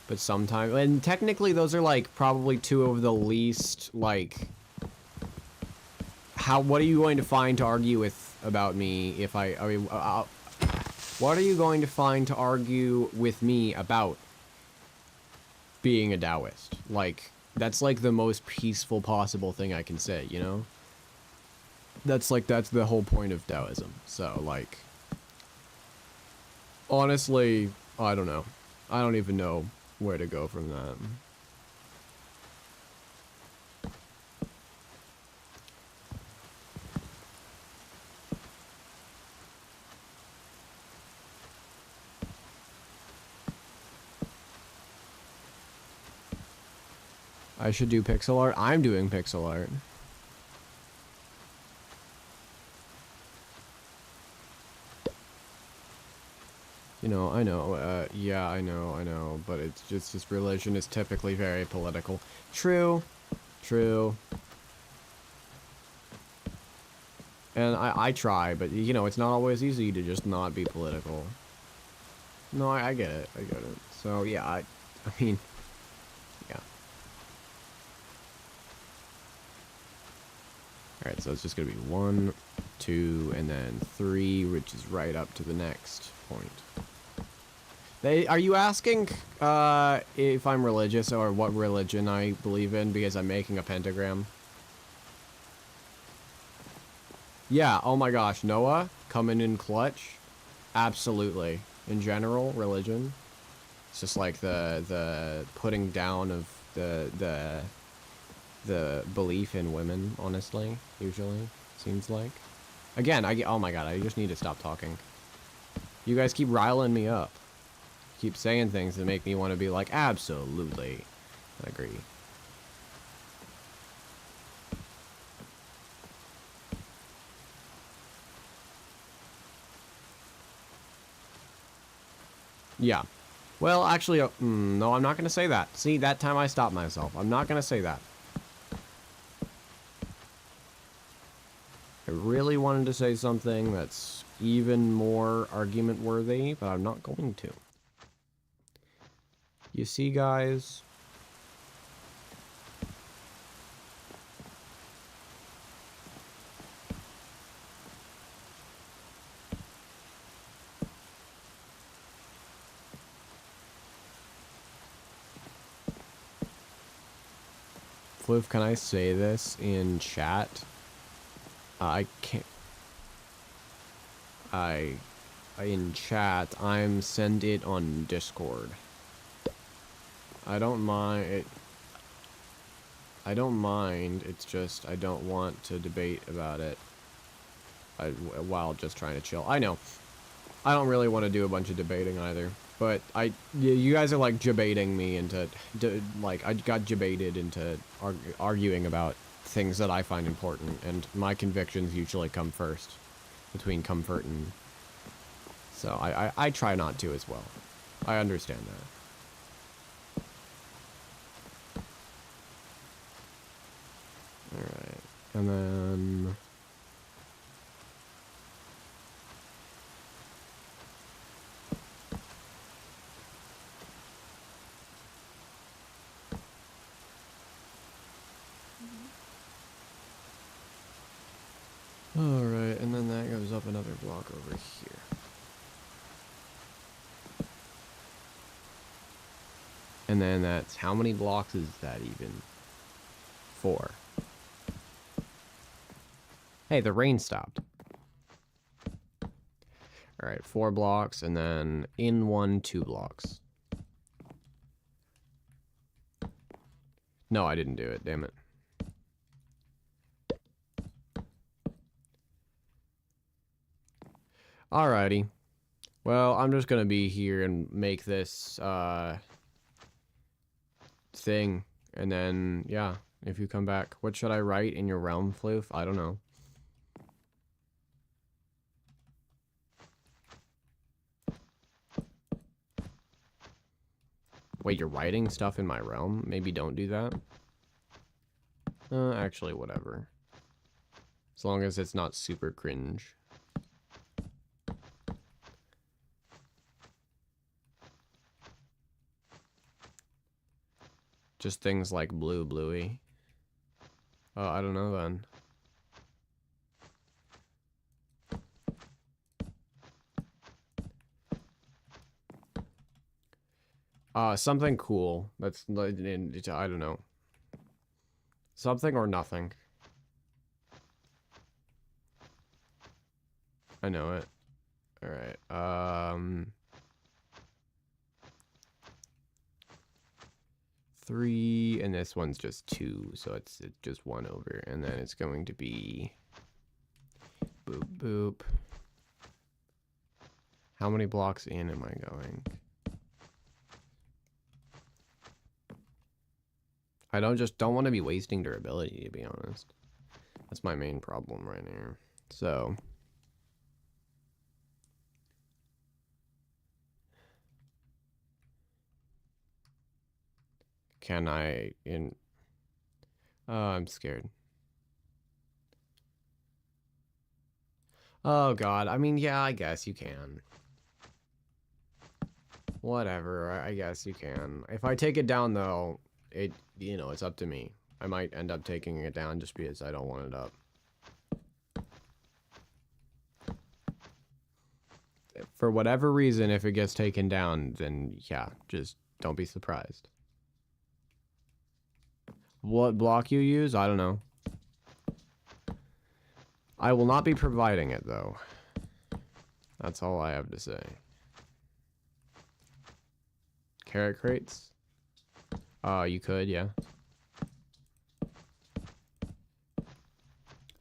Speaker 1: But sometimes, and technically those are like probably two of the least, like, what are you going to find to argue with about me if what are you going to find to argue with me about being a Taoist? Like, that's like the most peaceful possible thing I can say, you know? That's the whole point of Taoism. So, like, honestly, I don't know. I don't even know where to go from that. I should do pixel art. I'm doing pixel art. You know, I know, yeah, I know, but it's just, this religion is typically very political. True. And I try, but, you know, it's not always easy to just not be political. No, I get it, So, yeah, I mean, yeah. Alright, so it's just gonna be 1, 2, and then 3, which is right up to the next point. Are you asking if I'm religious or what religion I believe in because I'm making a pentagram? Yeah, oh my gosh, Noah, coming in clutch? Absolutely. In general, religion? It's just like the putting down of the belief in women, honestly, usually, seems like. Again, oh my god, I just need to stop talking. You guys keep riling me up. Keep saying things that make me want to be like, absolutely. I agree. Yeah. Well, actually, no, I'm not going to say that. See, that time I stopped myself. I'm not going to say that. I really wanted to say something that's even more argument worthy, but I'm not going to. You see, guys? Floof, can I say this in chat? I can't. In chat, I'm send it on Discord. I don't mind it. I don't mind. It's just I don't want to debate about it. While just trying to chill. I know. I don't really want to do a bunch of debating either. But you guys are like debating me into, like, I got debated into arguing about things that I find important, and my convictions usually come first, between comfort and, so I try not to as well. I understand that. Alright, and then... Alright, and then that goes up another block over here. And then that's, how many blocks is that even? 4. Hey, the rain stopped. Alright, 4 blocks, and then in 1, 2 blocks. No, I didn't do it, damn it. Alrighty. Well, I'm just gonna be here and make this, thing. And then, yeah, if you come back. What should I write in your realm, Floof? I don't know. Wait, you're writing stuff in my realm? Maybe don't do that. Actually, whatever. As long as it's not super cringe. Just things like bluey. Oh, I don't know then. Something cool. That's, I don't know. Something or nothing. I know it. Alright, 3, and this one's just 2, so it's just 1 over, and then it's going to be boop boop. How many blocks in am I going? I don't want to be wasting durability, to be honest. That's my main problem right here. So can I I'm scared. Oh god, I mean, yeah, I guess you can. Whatever, I guess you can. If I take it down though, you know, it's up to me. I might end up taking it down just because I don't want it up. For whatever reason, if it gets taken down, then yeah, just don't be surprised. What block you use? I don't know. I will not be providing it, though. That's all I have to say. Carrot crates? You could, yeah.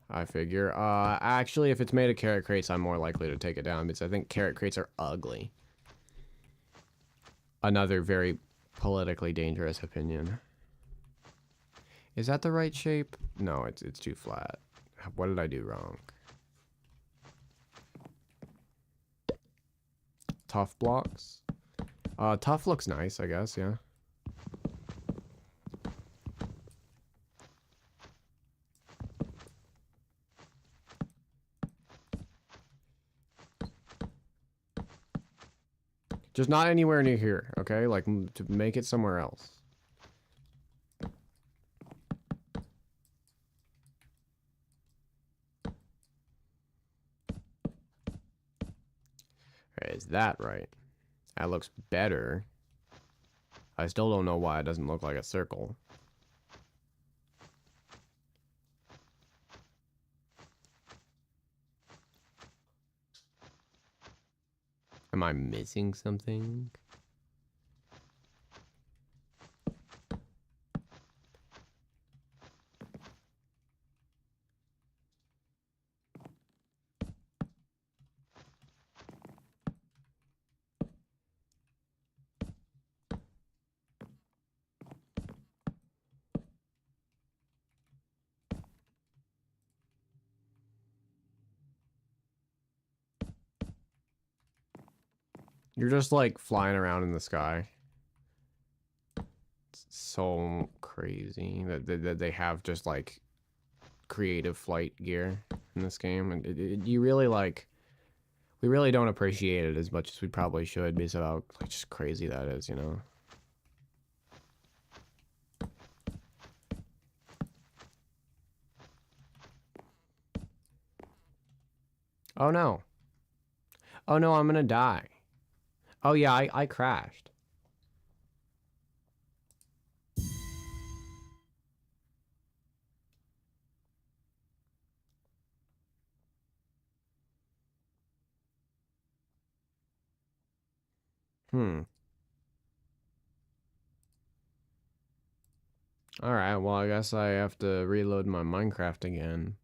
Speaker 1: I figure. Actually, if it's made of carrot crates, I'm more likely to take it down because I think carrot crates are ugly. Another very politically dangerous opinion. Is that the right shape? No, it's too flat. What did I do wrong? Tough blocks? Tough looks nice, I guess, yeah. Just not anywhere near here, okay? Like, to make it somewhere else. Okay, is that right? That looks better. I still don't know why it doesn't look like a circle. Am I missing something? You're just like flying around in the sky. It's so crazy that they have just like creative flight gear in this game, and you really like. We really don't appreciate it as much as we probably should because of how like, just crazy that is, you know. Oh no. Oh no, I'm gonna die. Oh yeah, I crashed. Hmm. Alright, well I guess I have to reload my Minecraft again.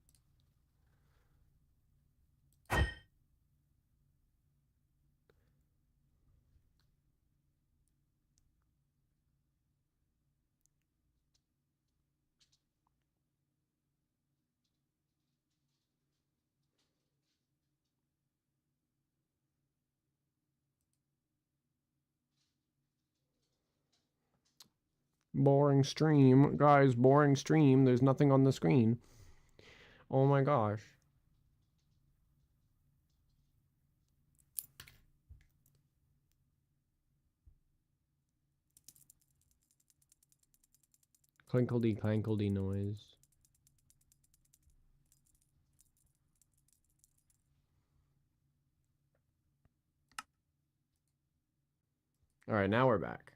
Speaker 1: Boring stream. Guys, boring stream. There's nothing on the screen. Oh my gosh. Clinkledy clankledy noise. Alright, now we're back.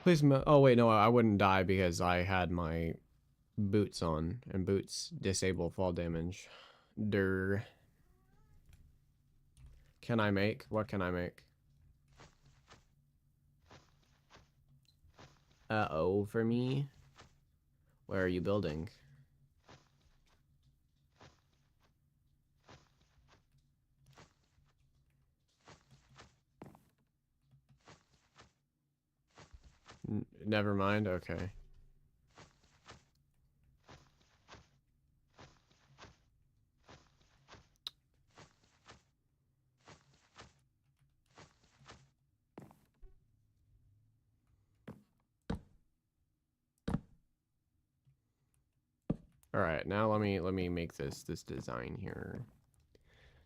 Speaker 1: Please, oh wait, no, I wouldn't die because I had my boots on, and boots disable fall damage. Durr. Can I make? What can I make? Uh-oh for me. Where are you building? Never mind, okay. All right, now let me make this design here.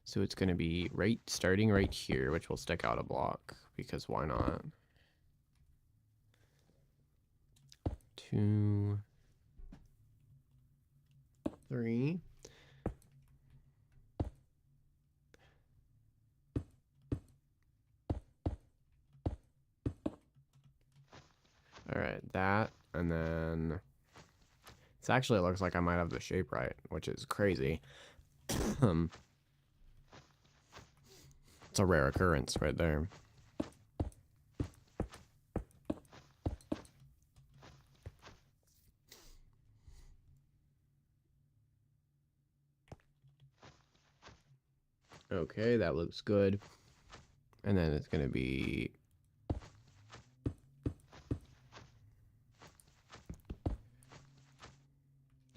Speaker 1: So it's gonna be starting right here, which will stick out a block because why not? 2, 3. All right, that, and then this actually looks like I might have the shape right, which is crazy. It's a rare occurrence right there. Okay, that looks good. And then it's going to be...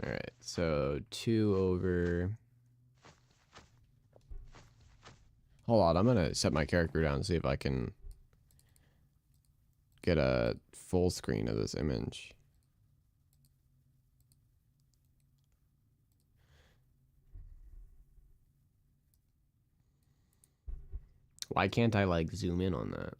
Speaker 1: Alright, so 2 over... Hold on, I'm going to set my character down and see if I can get a full screen of this image. Why can't I, like, zoom in on that?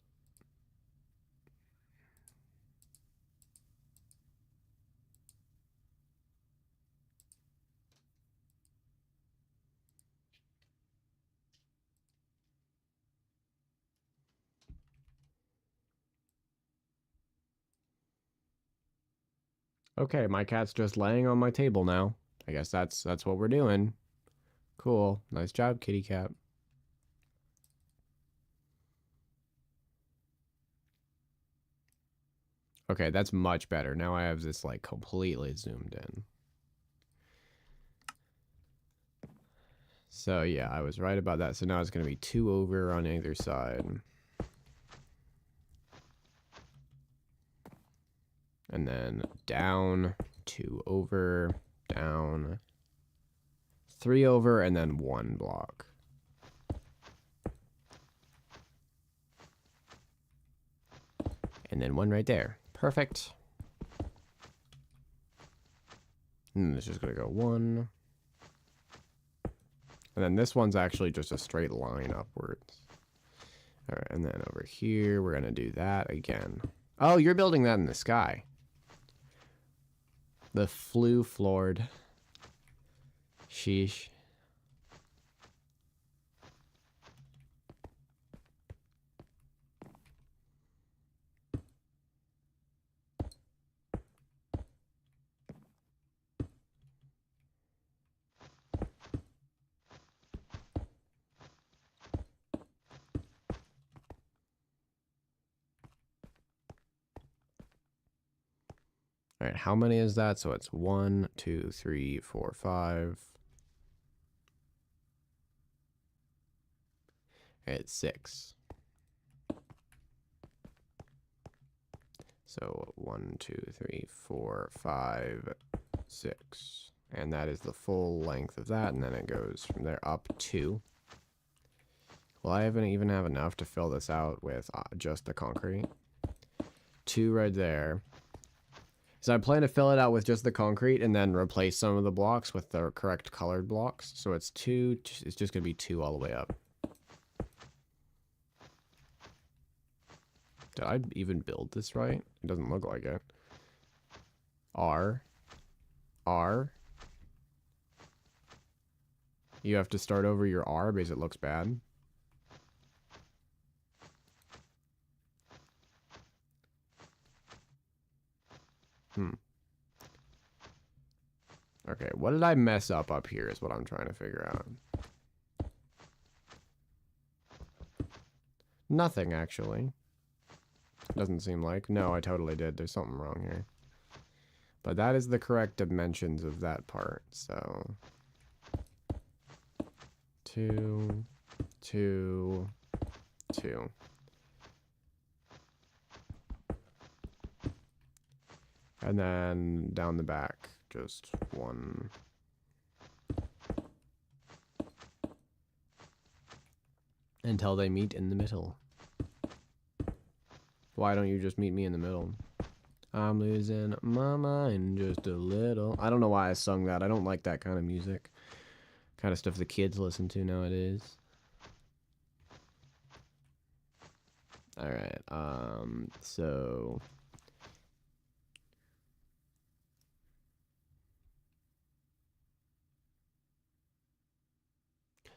Speaker 1: Okay, my cat's just laying on my table now. I guess that's what we're doing. Cool. Nice job, kitty cat. Okay, that's much better. Now I have this, like, completely zoomed in. So, yeah, I was right about that. So now it's going to be 2 over on either side. And then down, 2 over, down, 3 over, and then 1 block. And then 1 right there. Perfect. And then it's just going to go 1. And then this one's actually just a straight line upwards. All right, and then over here, we're going to do that again. Oh, you're building that in the sky. The Floof Lord. Sheesh. All right, how many is that? So it's 1, 2, 3, 4, 5. It's 6. So 1, 2, 3, 4, 5, 6. And that is the full length of that, and then it goes from there up 2. Well, I haven't even have enough to fill this out with just the concrete. 2 right there. So I plan to fill it out with just the concrete and then replace some of the blocks with the correct colored blocks. So it's 2, it's just going to be 2 all the way up. Did I even build this right? It doesn't look like it. R. R. You have to start over your R because it looks bad. Okay, what did I mess up here is what I'm trying to figure out. Nothing, actually. Doesn't seem like. No, I totally did. There's something wrong here. But that is the correct dimensions of that part, so... 2, 2, 2. And then down the back, just 1. Until they meet in the middle. Why don't you just meet me in the middle? I'm losing my mind just a little. I don't know why I sung that. I don't like that kind of music. Kind of stuff the kids listen to nowadays. Alright, so...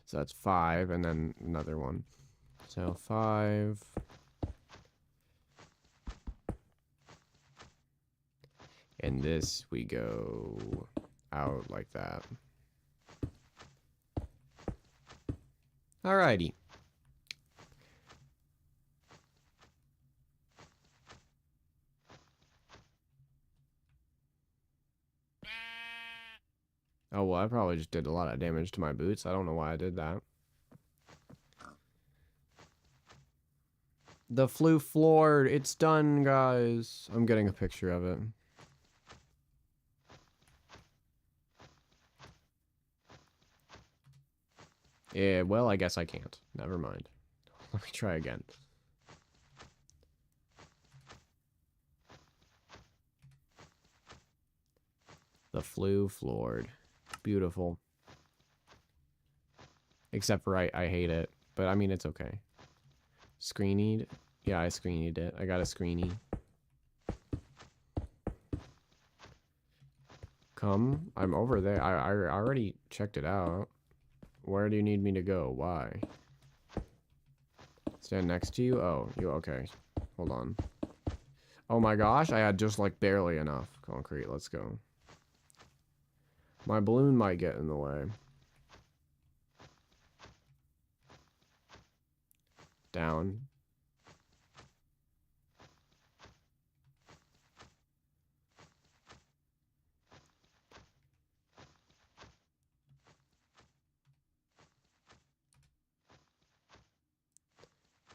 Speaker 1: So that's 5, and then another one. So 5... And this, we go out like that. Alrighty. Oh, well, I probably just did a lot of damage to my boots. I don't know why I did that. The Floof floored. It's done, guys. I'm getting a picture of it. Yeah, well, I guess I can't. Never mind. Let me try again. The Floof floored. Beautiful. Except for I hate it. But, I mean, it's okay. Screenied? Yeah, I screenied it. I got a screenie. Come. I'm over there. I already checked it out. Where do you need me to go? Why? Stand next to you? Oh, you okay. Hold on. Oh my gosh, I had just like barely enough concrete. Let's go. My balloon might get in the way. Down.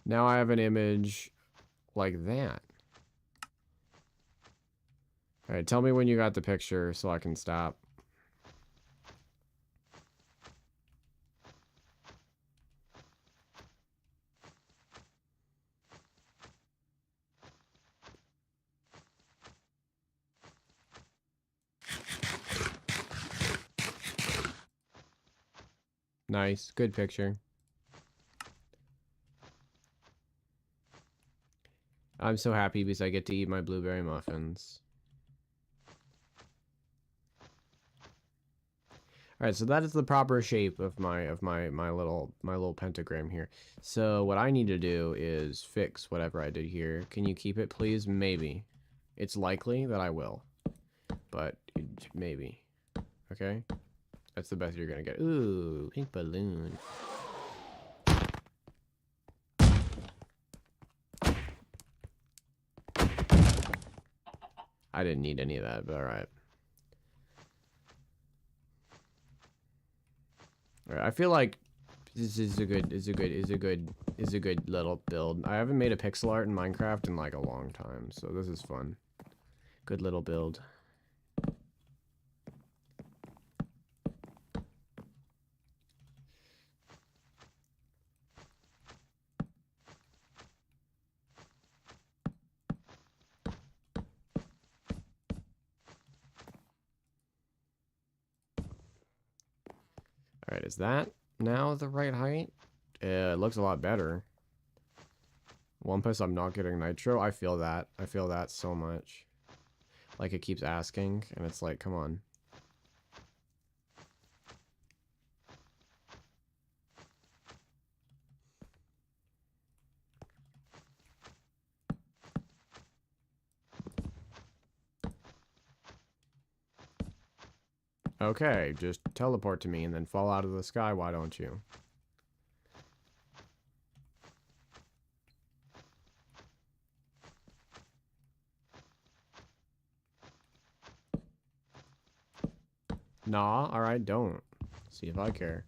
Speaker 1: Now I have an image like that. Alright, tell me when you got the picture so I can stop. Nice, good picture. I'm so happy because I get to eat my blueberry muffins. All right, so that is the proper shape of my little pentagram here. So what I need to do is fix whatever I did here. Can you keep it, please? Maybe. It's likely that I will, but maybe. Okay, that's the best you're gonna get. Ooh, pink balloon. I didn't need any of that, but all right. All right, I feel like this is a good little build. I haven't made a pixel art in Minecraft in like a long time, so this is fun. Good little build. All right, is that now the right height? It looks a lot better. Wampus, I'm not getting nitro. I feel that. I feel that so much. Like it keeps asking, and it's like, come on. Okay, just teleport to me and then fall out of the sky, why don't you? Nah, alright, don't. See if I care.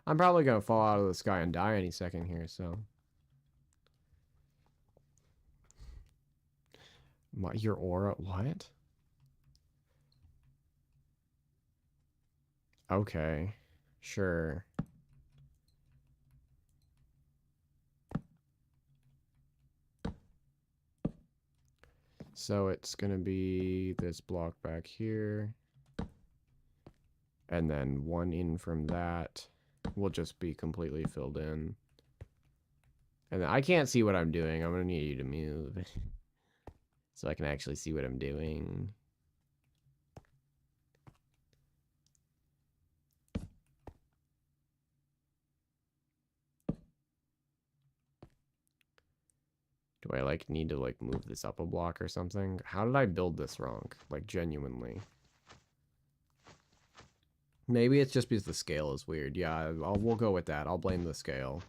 Speaker 1: I'm probably gonna fall out of the sky and die any second here, so. Your aura, what? Okay, sure. So it's gonna be this block back here. And then one in from that will just be completely filled in. And then I can't see what I'm doing. I'm gonna need you to move. So I can actually see what I'm doing. Do I like need to like move this up a block or something? How did I build this wrong? Like genuinely. Maybe it's just because the scale is weird. Yeah, we'll go with that. I'll blame the scale.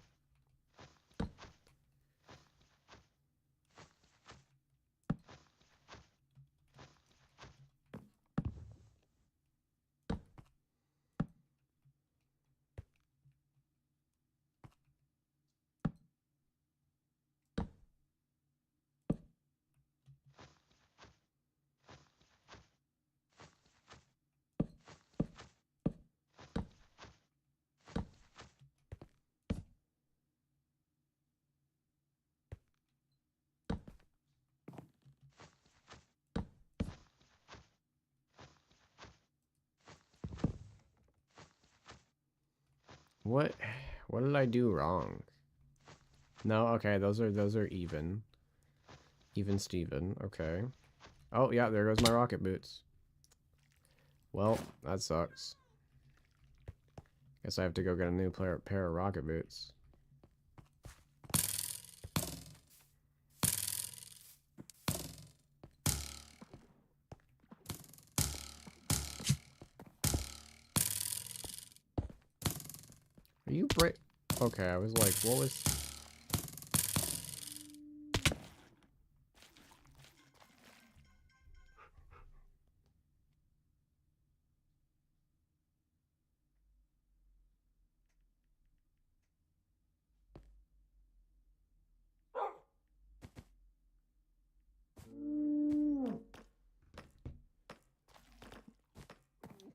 Speaker 1: What did I do wrong? No, okay, those are even. Even Steven, okay. Oh, yeah, there goes my rocket boots. Well, that sucks. Guess I have to go get a new pair of rocket boots. Are you Okay, I was like, what was...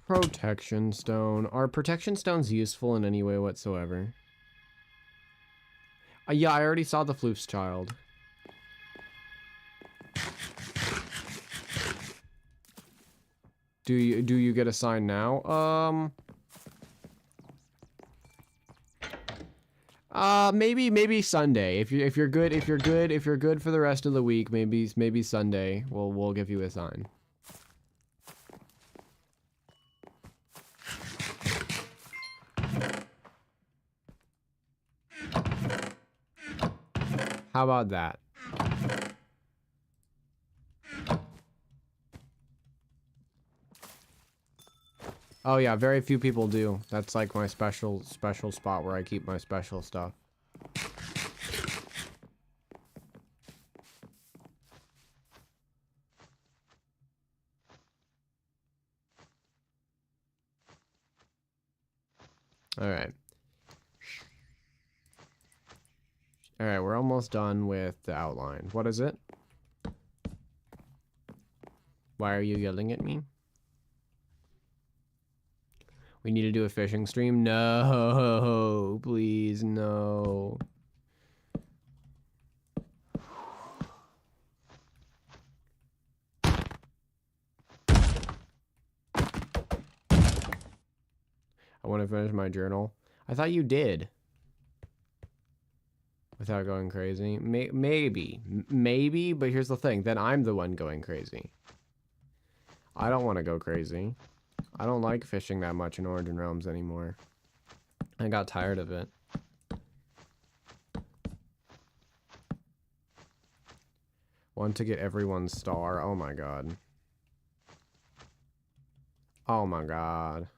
Speaker 1: Protection stone. Are protection stones useful in any way whatsoever? Yeah, I already saw the Floof's child. Do you get a sign now? Maybe Sunday. If you're good for the rest of the week, maybe Sunday we'll give you a sign. How about that? Oh yeah, very few people do. That's like my special spot where I keep my special stuff. Alright. Alright, we're almost done with the outline. What is it? Why are you yelling at me? We need to do a fishing stream? No, please, no. I want to finish my journal. I thought you did. Without going crazy. Maybe, but here's the thing. Then I'm the one going crazy. I don't want to go crazy. I don't like fishing that much in Origin Realms anymore. I got tired of it. Want to get everyone's star. Oh my god. Oh my god.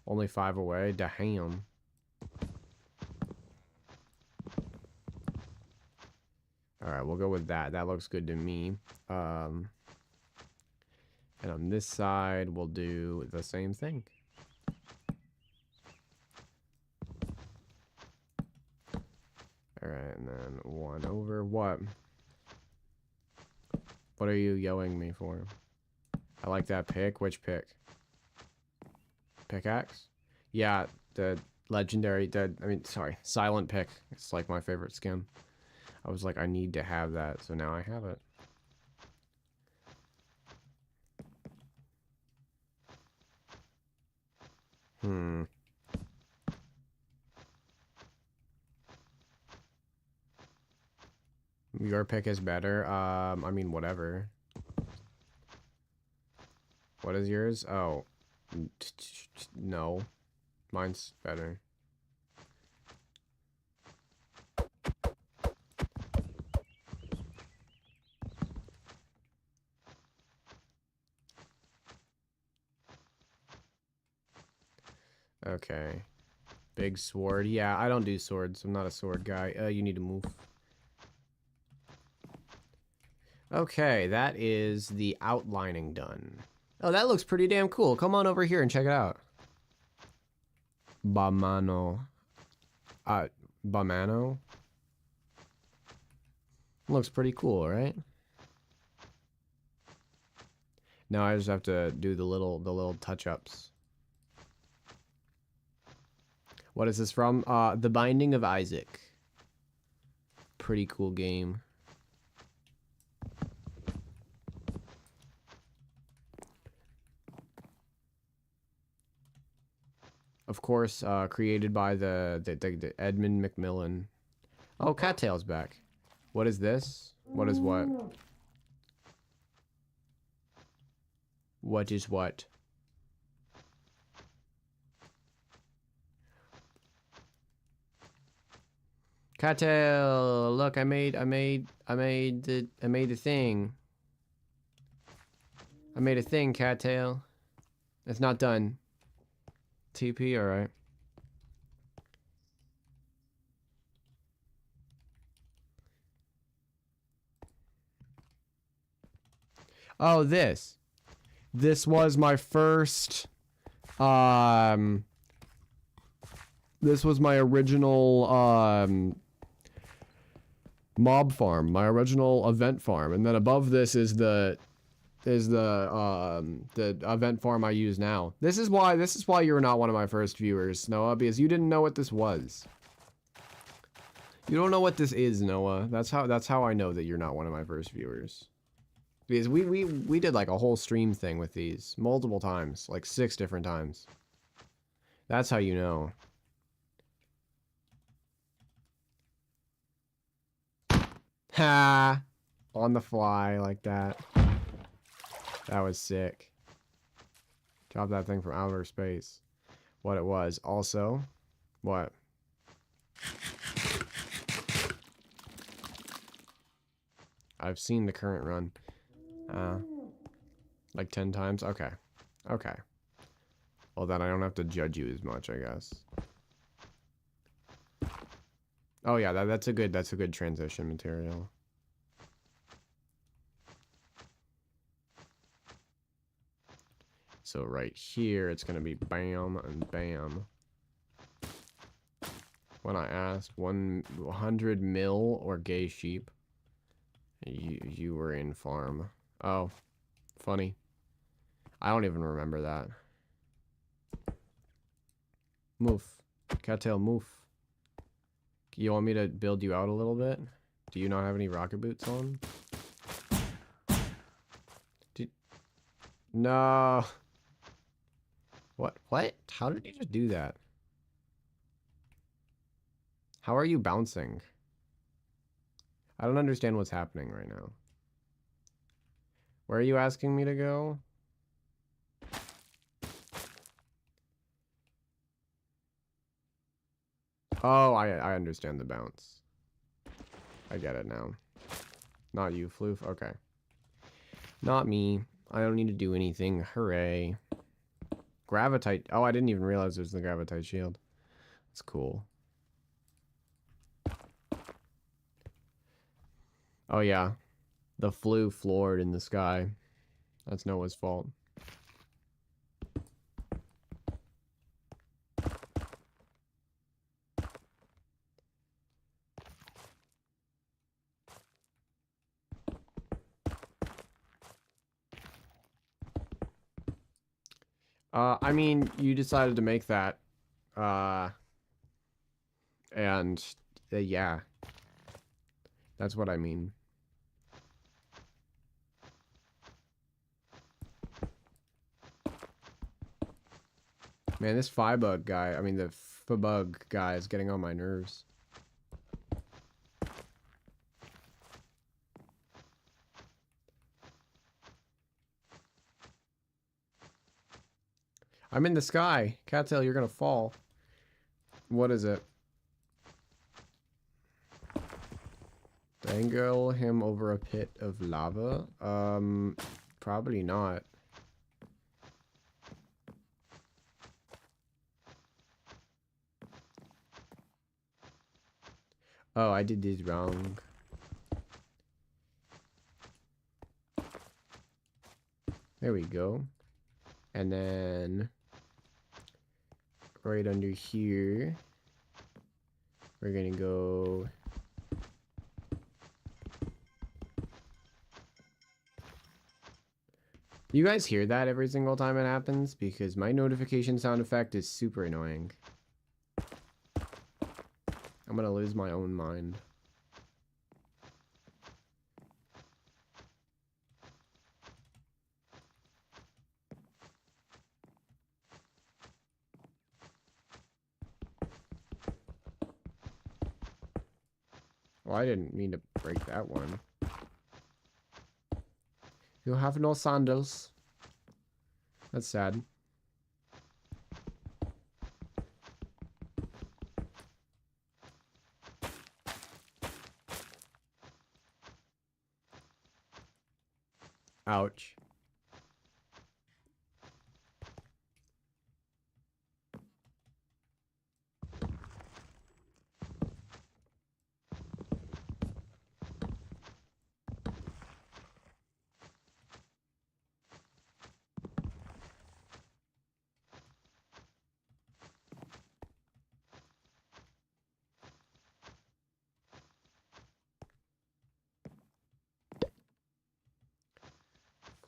Speaker 1: Only 5 away? Damn. Alright, we'll go with that. That looks good to me. And on this side, we'll do the same thing. Alright, and then 1 over. What? What are you yelling me for? I like that pick. Which pick? Pickaxe? Yeah, the legendary, silent pick. It's like my favorite skin. I was like, I need to have that, so now I have it. Your pick is better. I mean, whatever. What is yours? Oh. No. Mine's better. Okay. Big sword. Yeah, I don't do swords. I'm not a sword guy. You need to move. Okay, that is the outlining done. Oh, that looks pretty damn cool. Come on over here and check it out. Bamano. Bamano? Looks pretty cool, right? Now I just have to do the little touch-ups. What is this from? The Binding of Isaac. Pretty cool game. Of course, created by the Edmund McMillan. Oh, Cattail's back. What is this? What is what? What is what? Cattail, look, I made the thing. I made a thing, Cattail. It's not done. TP, alright. Oh, this. This was my first, this was my original, mob farm, my original event farm. And then above this is the event farm I use now. This is why you're not one of my first viewers, Noah, because you didn't know what this was. You don't know what this is, Noah. That's how I know that you're not one of my first viewers. Because we did like a whole stream thing with these multiple times, like 6 different times. That's how you know. Ha! On the fly like that. That was sick. Drop that thing from outer space. What it was. Also, what? I've seen the current run. Like 10 times? Okay. Okay. Well, then I don't have to judge you as much, I guess. Oh yeah, that's a good transition material. So right here, it's gonna be bam and bam. When I asked 100 mil or gay sheep, you were in farm. Oh, funny. I don't even remember that. Move, cattail, move. You want me to build you out a little bit? Do you not have any rocket boots on? No. What? What? How did you just do that? How are you bouncing? I don't understand what's happening right now. Where are you asking me to go? Oh, I understand the bounce. I get it now. Not you, Floof. Okay. Not me. I don't need to do anything. Hooray. Gravitite. Oh, I didn't even realize there's the Gravitite shield. That's cool. Oh, yeah. The Floof floored in the sky. That's Noah's fault. I mean, you decided to make that. And, yeah. That's what I mean. Man, this Fibug guy, I mean, the Fibug guy is getting on my nerves. I'm in the sky. Cattail, you're gonna fall. What is it? Dangle him over a pit of lava? Probably not. Oh, I did this wrong. There we go. And then right under here, we're gonna go. You guys hear that every single time it happens? Because my notification sound effect is super annoying. I'm gonna lose my own mind. Well, I didn't mean to break that one. You have no sandals. That's sad. Ouch.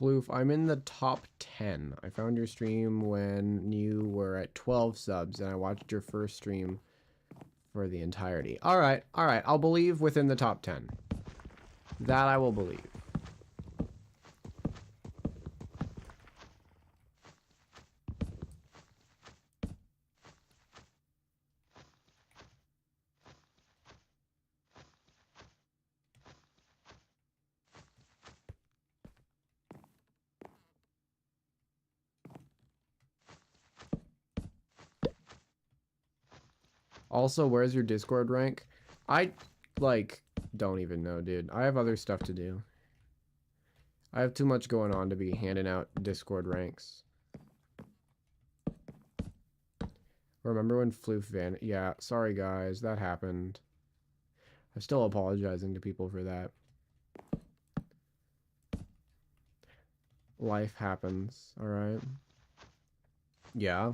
Speaker 1: Floof, I'm in the top 10. I found your stream when you were at 12 subs, and I watched your first stream for the entirety. Alright, alright. I'll believe within the top 10. That I will believe. Also, where's your Discord rank? I, like, don't even know, dude. I have other stuff to do. I have too much going on to be handing out Discord ranks. Remember when Floof van? Yeah, sorry guys, that happened. I'm still apologizing to people for that. Life happens, alright? Yeah.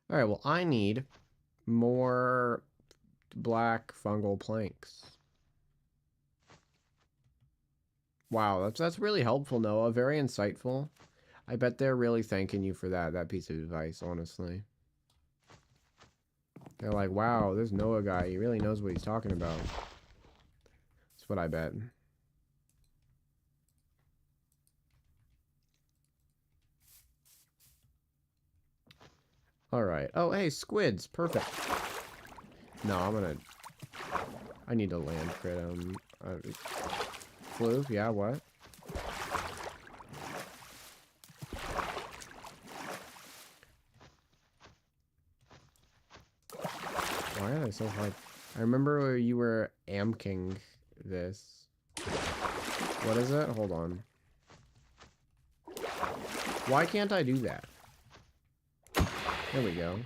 Speaker 1: Alright, well, I need more black fungal planks. Wow, that's really helpful, Noah. Very insightful. I bet they're really thanking you for that piece of advice, honestly. They're like, wow, this Noah guy, he really knows what he's talking about. That's what I bet. Alright. Oh, hey, squids. Perfect. No, I need to land crit him. Floof, yeah, what? Why are they so hard? I remember where you were amking this. What is it? Hold on. Why can't I do that? There we go.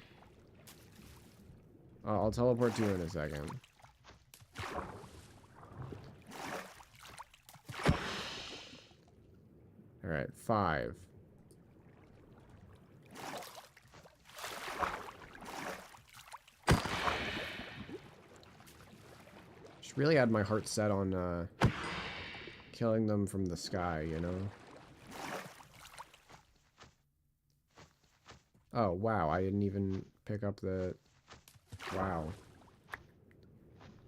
Speaker 1: I'll teleport to you in a second. Alright, 5. Just really had my heart set on killing them from the sky, you know? Oh, wow, I didn't even pick up the... Wow.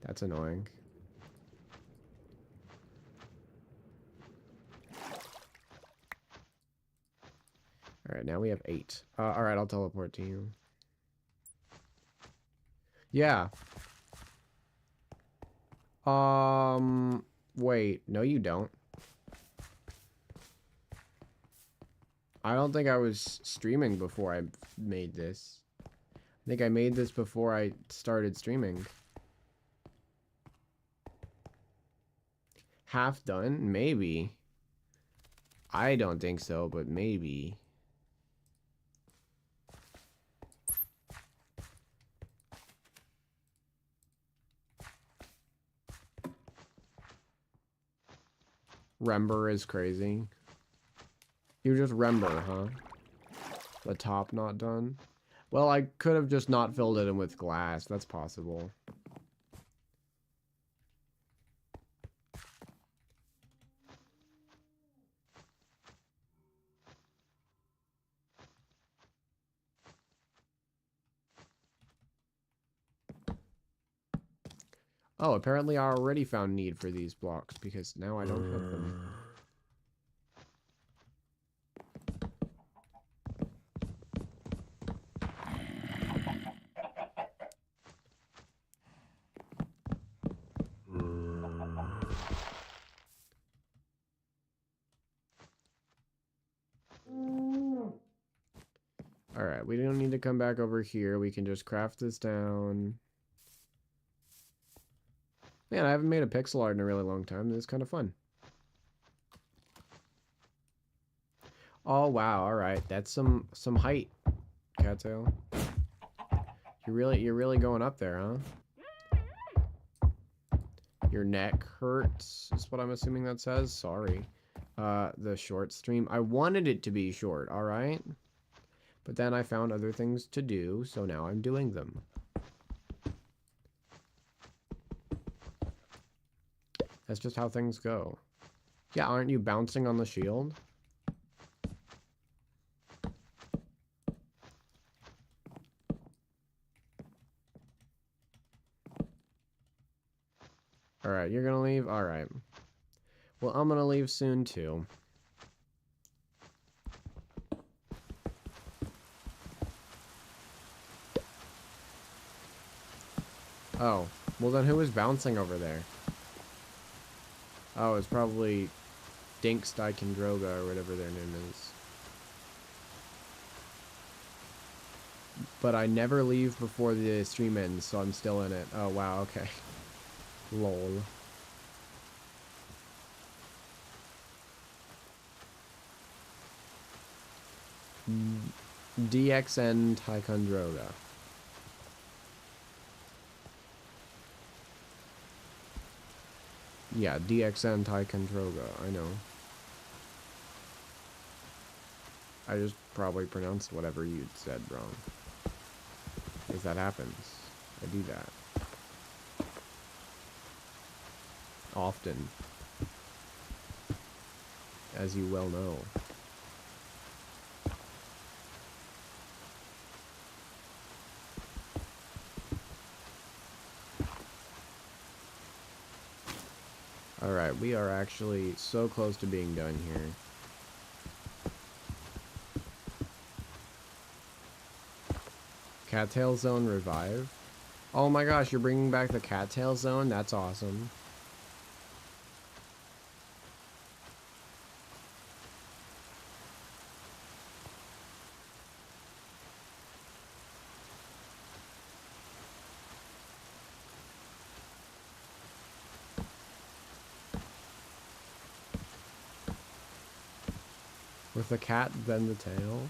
Speaker 1: That's annoying. Alright, now we have 8. Alright, I'll teleport to you. Yeah. Wait. No, you don't. I don't think I was streaming before I made this. I think I made this before I started streaming. Half done? Maybe. I don't think so, but maybe. Rember is crazy. You just remember, huh? The top not done? Well, I could have just not filled it in with glass. That's possible. Oh, apparently I already found need for these blocks because now I don't have them. Alright, we don't need to come back over here. We can just craft this down. Man, I haven't made a pixel art in a really long time. This is kind of fun. Oh, wow. Alright, that's some height, Cattail. You're really going up there, huh? Your neck hurts, is what I'm assuming that says. Sorry. The short stream. I wanted it to be short, alright? But then I found other things to do, so now I'm doing them. That's just how things go. Yeah, aren't you bouncing on the shield? Alright, you're gonna leave? Alright. Well, I'm gonna leave soon, too. Oh. Well, then who was bouncing over there? Oh, it's probably Dinksteikendroga or whatever their name is. But I never leave before the stream ends, so I'm still in it. Oh, wow, okay. Lol. DXN Ticonderoga. Yeah, DXN Ticonderoga, I know. I just probably pronounced whatever you said wrong. Because that happens. I do that. Often. As you well know. Alright, we are actually so close to being done here. Cattail Zone revive? Oh my gosh, you're bringing back the Cattail Zone? That's awesome. With the cat, then the tail?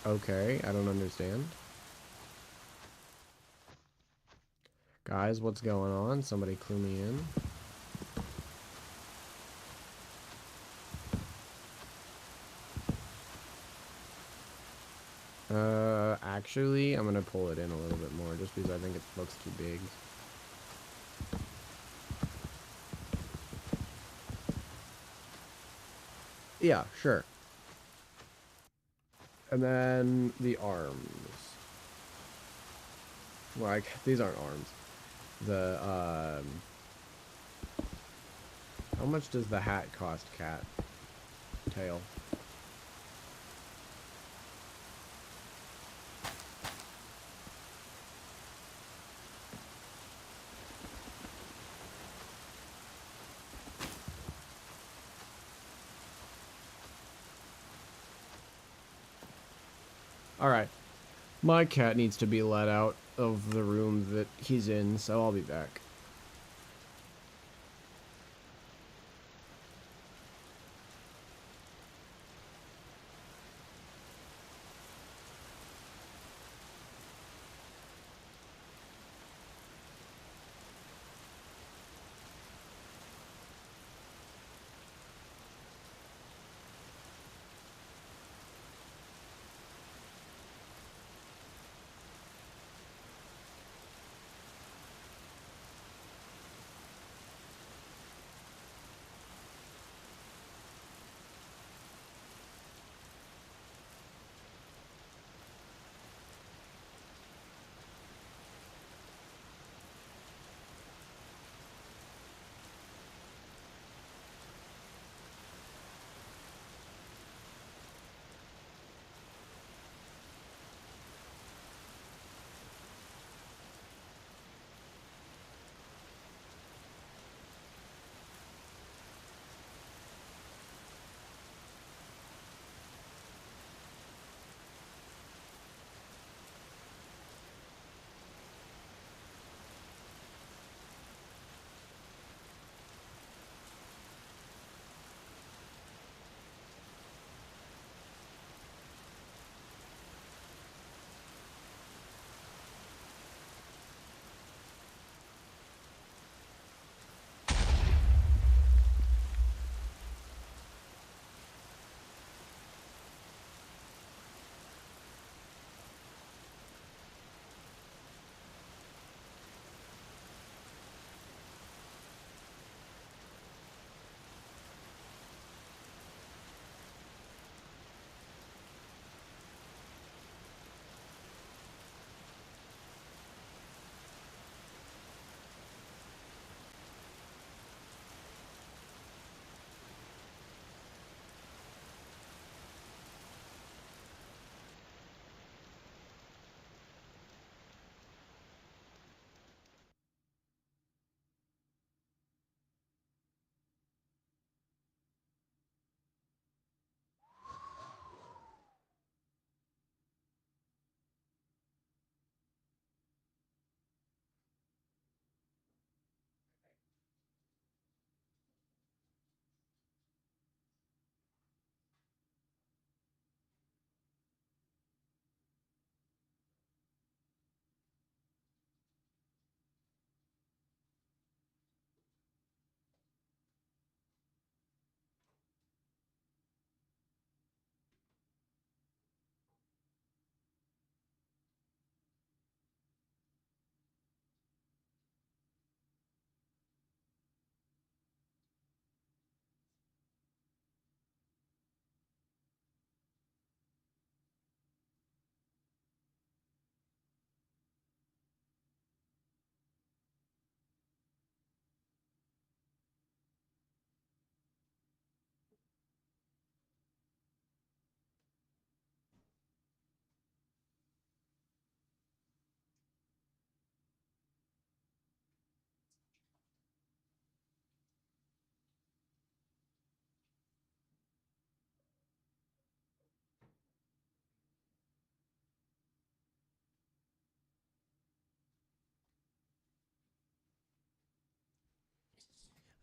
Speaker 1: Okay, I don't understand. Guys, what's going on? Somebody clue me in. Actually, I'm gonna pull it in a little bit more just because I think it looks too big. Yeah, sure. And then the arms. Like, these aren't arms. The, how much does the hat cost, cat? Tail. Alright. My cat needs to be let out of the room that he's in, so I'll be back.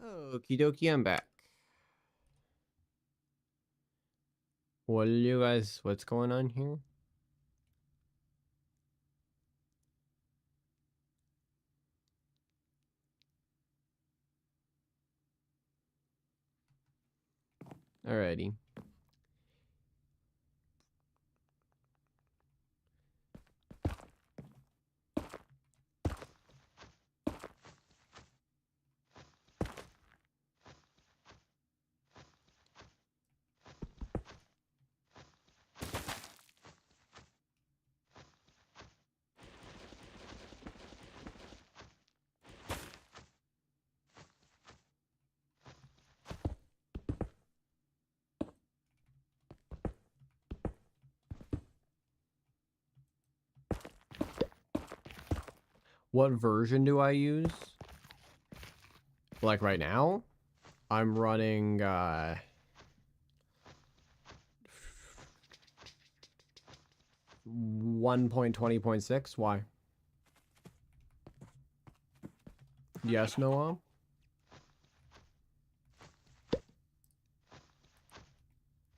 Speaker 1: Okie dokie, I'm back. What are you guys, what's going on here? Alrighty. What version do I use? Like right now? I'm running 1.20.6. Why? Yes, Noah?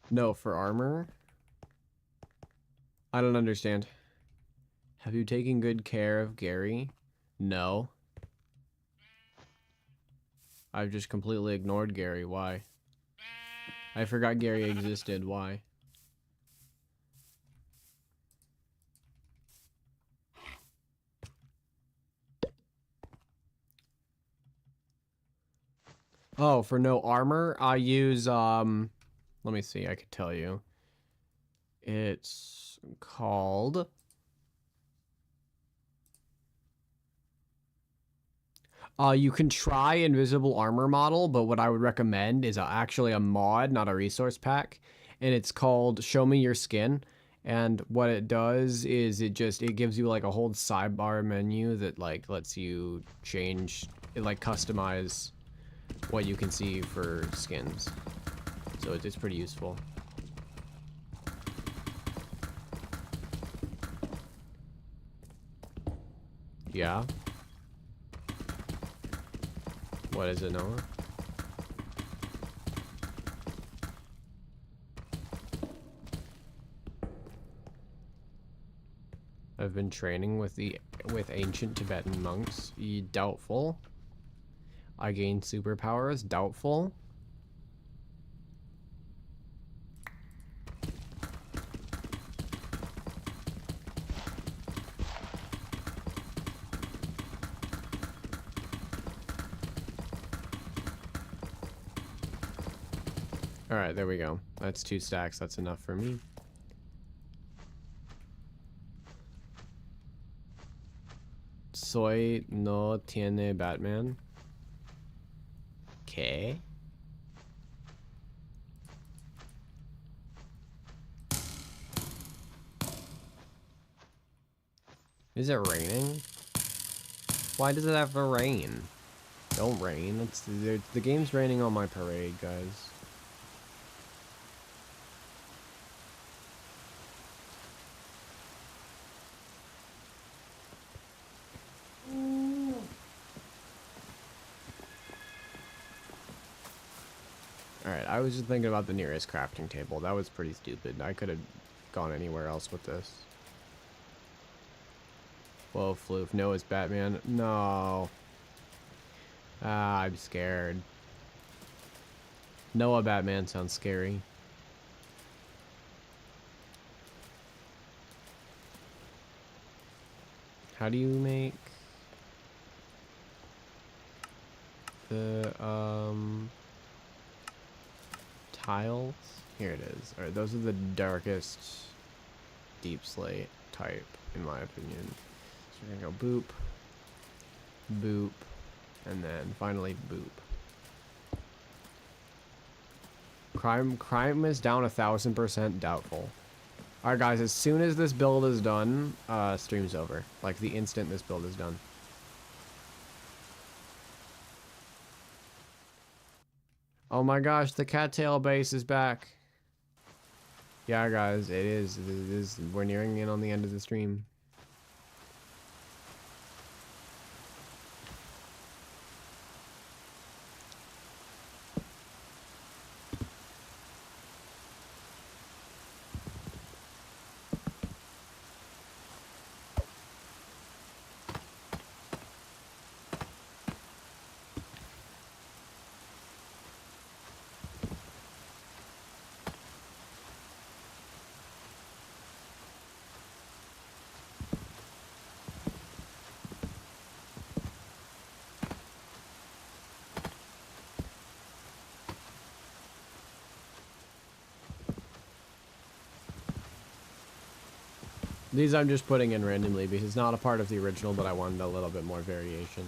Speaker 1: No, for armor? I don't understand. Have you taken good care of Gary? No. I've just completely ignored Gary. Why? I forgot Gary existed. Why? Oh, for no armor, I use, let me see, I could tell you. It's called... you can try Invisible Armor Model, but what I would recommend is actually a mod, not a resource pack. And it's called Show Me Your Skin. And what it does is it gives you like a whole sidebar menu that like lets you change, like customize what you can see for skins. So it's pretty useful. Yeah. What is it, Noah? I've been training with ancient Tibetan monks. Doubtful. I gained superpowers. Doubtful. Alright, there we go. That's 2 stacks. That's enough for me. Soy no tiene Batman. Okay. Is it raining? Why does it have to rain? Don't rain. The game's raining on my parade, guys. Alright, I was just thinking about the nearest crafting table. That was pretty stupid. I could have gone anywhere else with this. Whoa, Floof. No, it's Batman. No. Ah, I'm scared. Noah Batman sounds scary. How do you make the tiles? Here it is. Alright, those are the darkest deep slate type, in my opinion. So we're gonna go boop, boop, and then finally boop. Crime is down 1000%. Doubtful. Alright guys, as soon as this build is done, stream's over. Like the instant this build is done. Oh my gosh, the cattail base is back. Yeah guys, it is. We're nearing in on the end of the stream. These I'm just putting in randomly because it's not a part of the original, but I wanted a little bit more variation.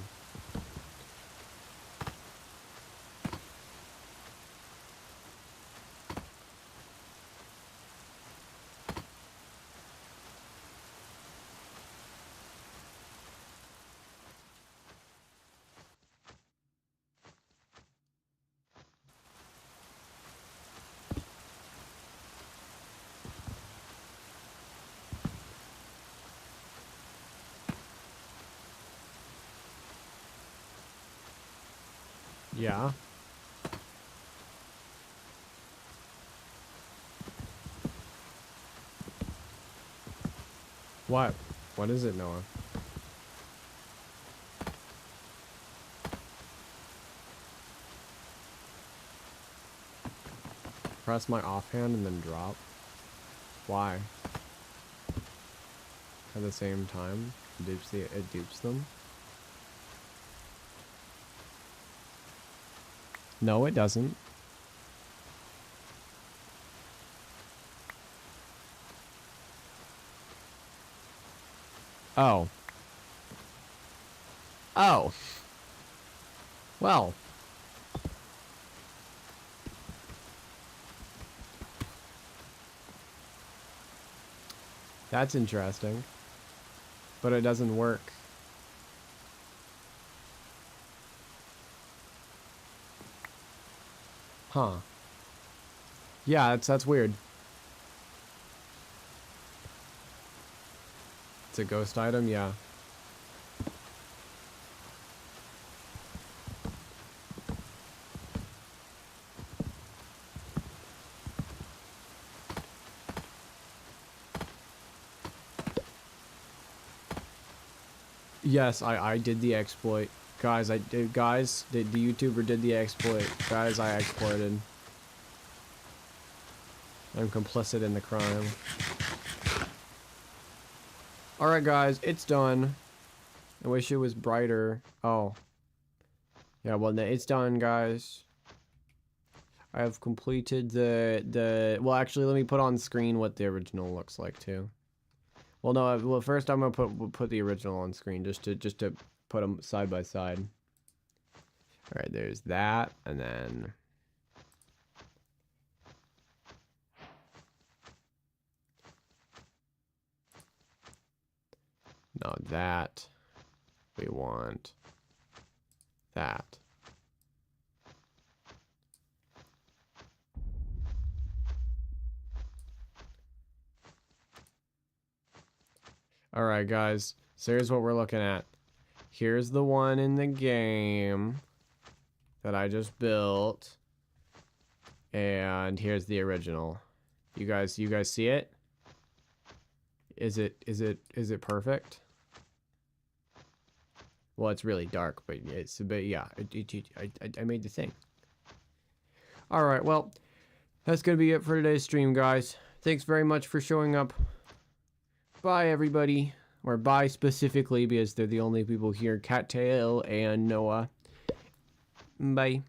Speaker 1: Yeah. What? What is it, Noah? Press my offhand and then drop. Why? At the same time, it dupes them. No, it doesn't. Oh. Oh. Well. That's interesting. But it doesn't work. Huh. Yeah, that's weird. It's a ghost item, yeah. Yes, I did the exploit. Guys, the YouTuber did the exploit. Guys, I exported. I'm complicit in the crime. Alright guys, it's done. I wish it was brighter. Oh. Yeah, well, it's done, guys. I have completed well, actually, let me put on screen what the original looks like, too. Well, no, well, first I'm gonna put the original on screen, just to put them side by side. Alright, there's that, and then... No, that. We want that. Alright, guys. So here's what we're looking at. Here's the one in the game that I just built. And here's the original. You guys see it? Is it perfect? Well, it's really dark, but it's a bit, yeah. I made the thing. All right, well, that's gonna be it for today's stream, guys. Thanks very much for showing up. Bye, everybody, or bye specifically because they're the only people here. Cattail and Noah. Bye.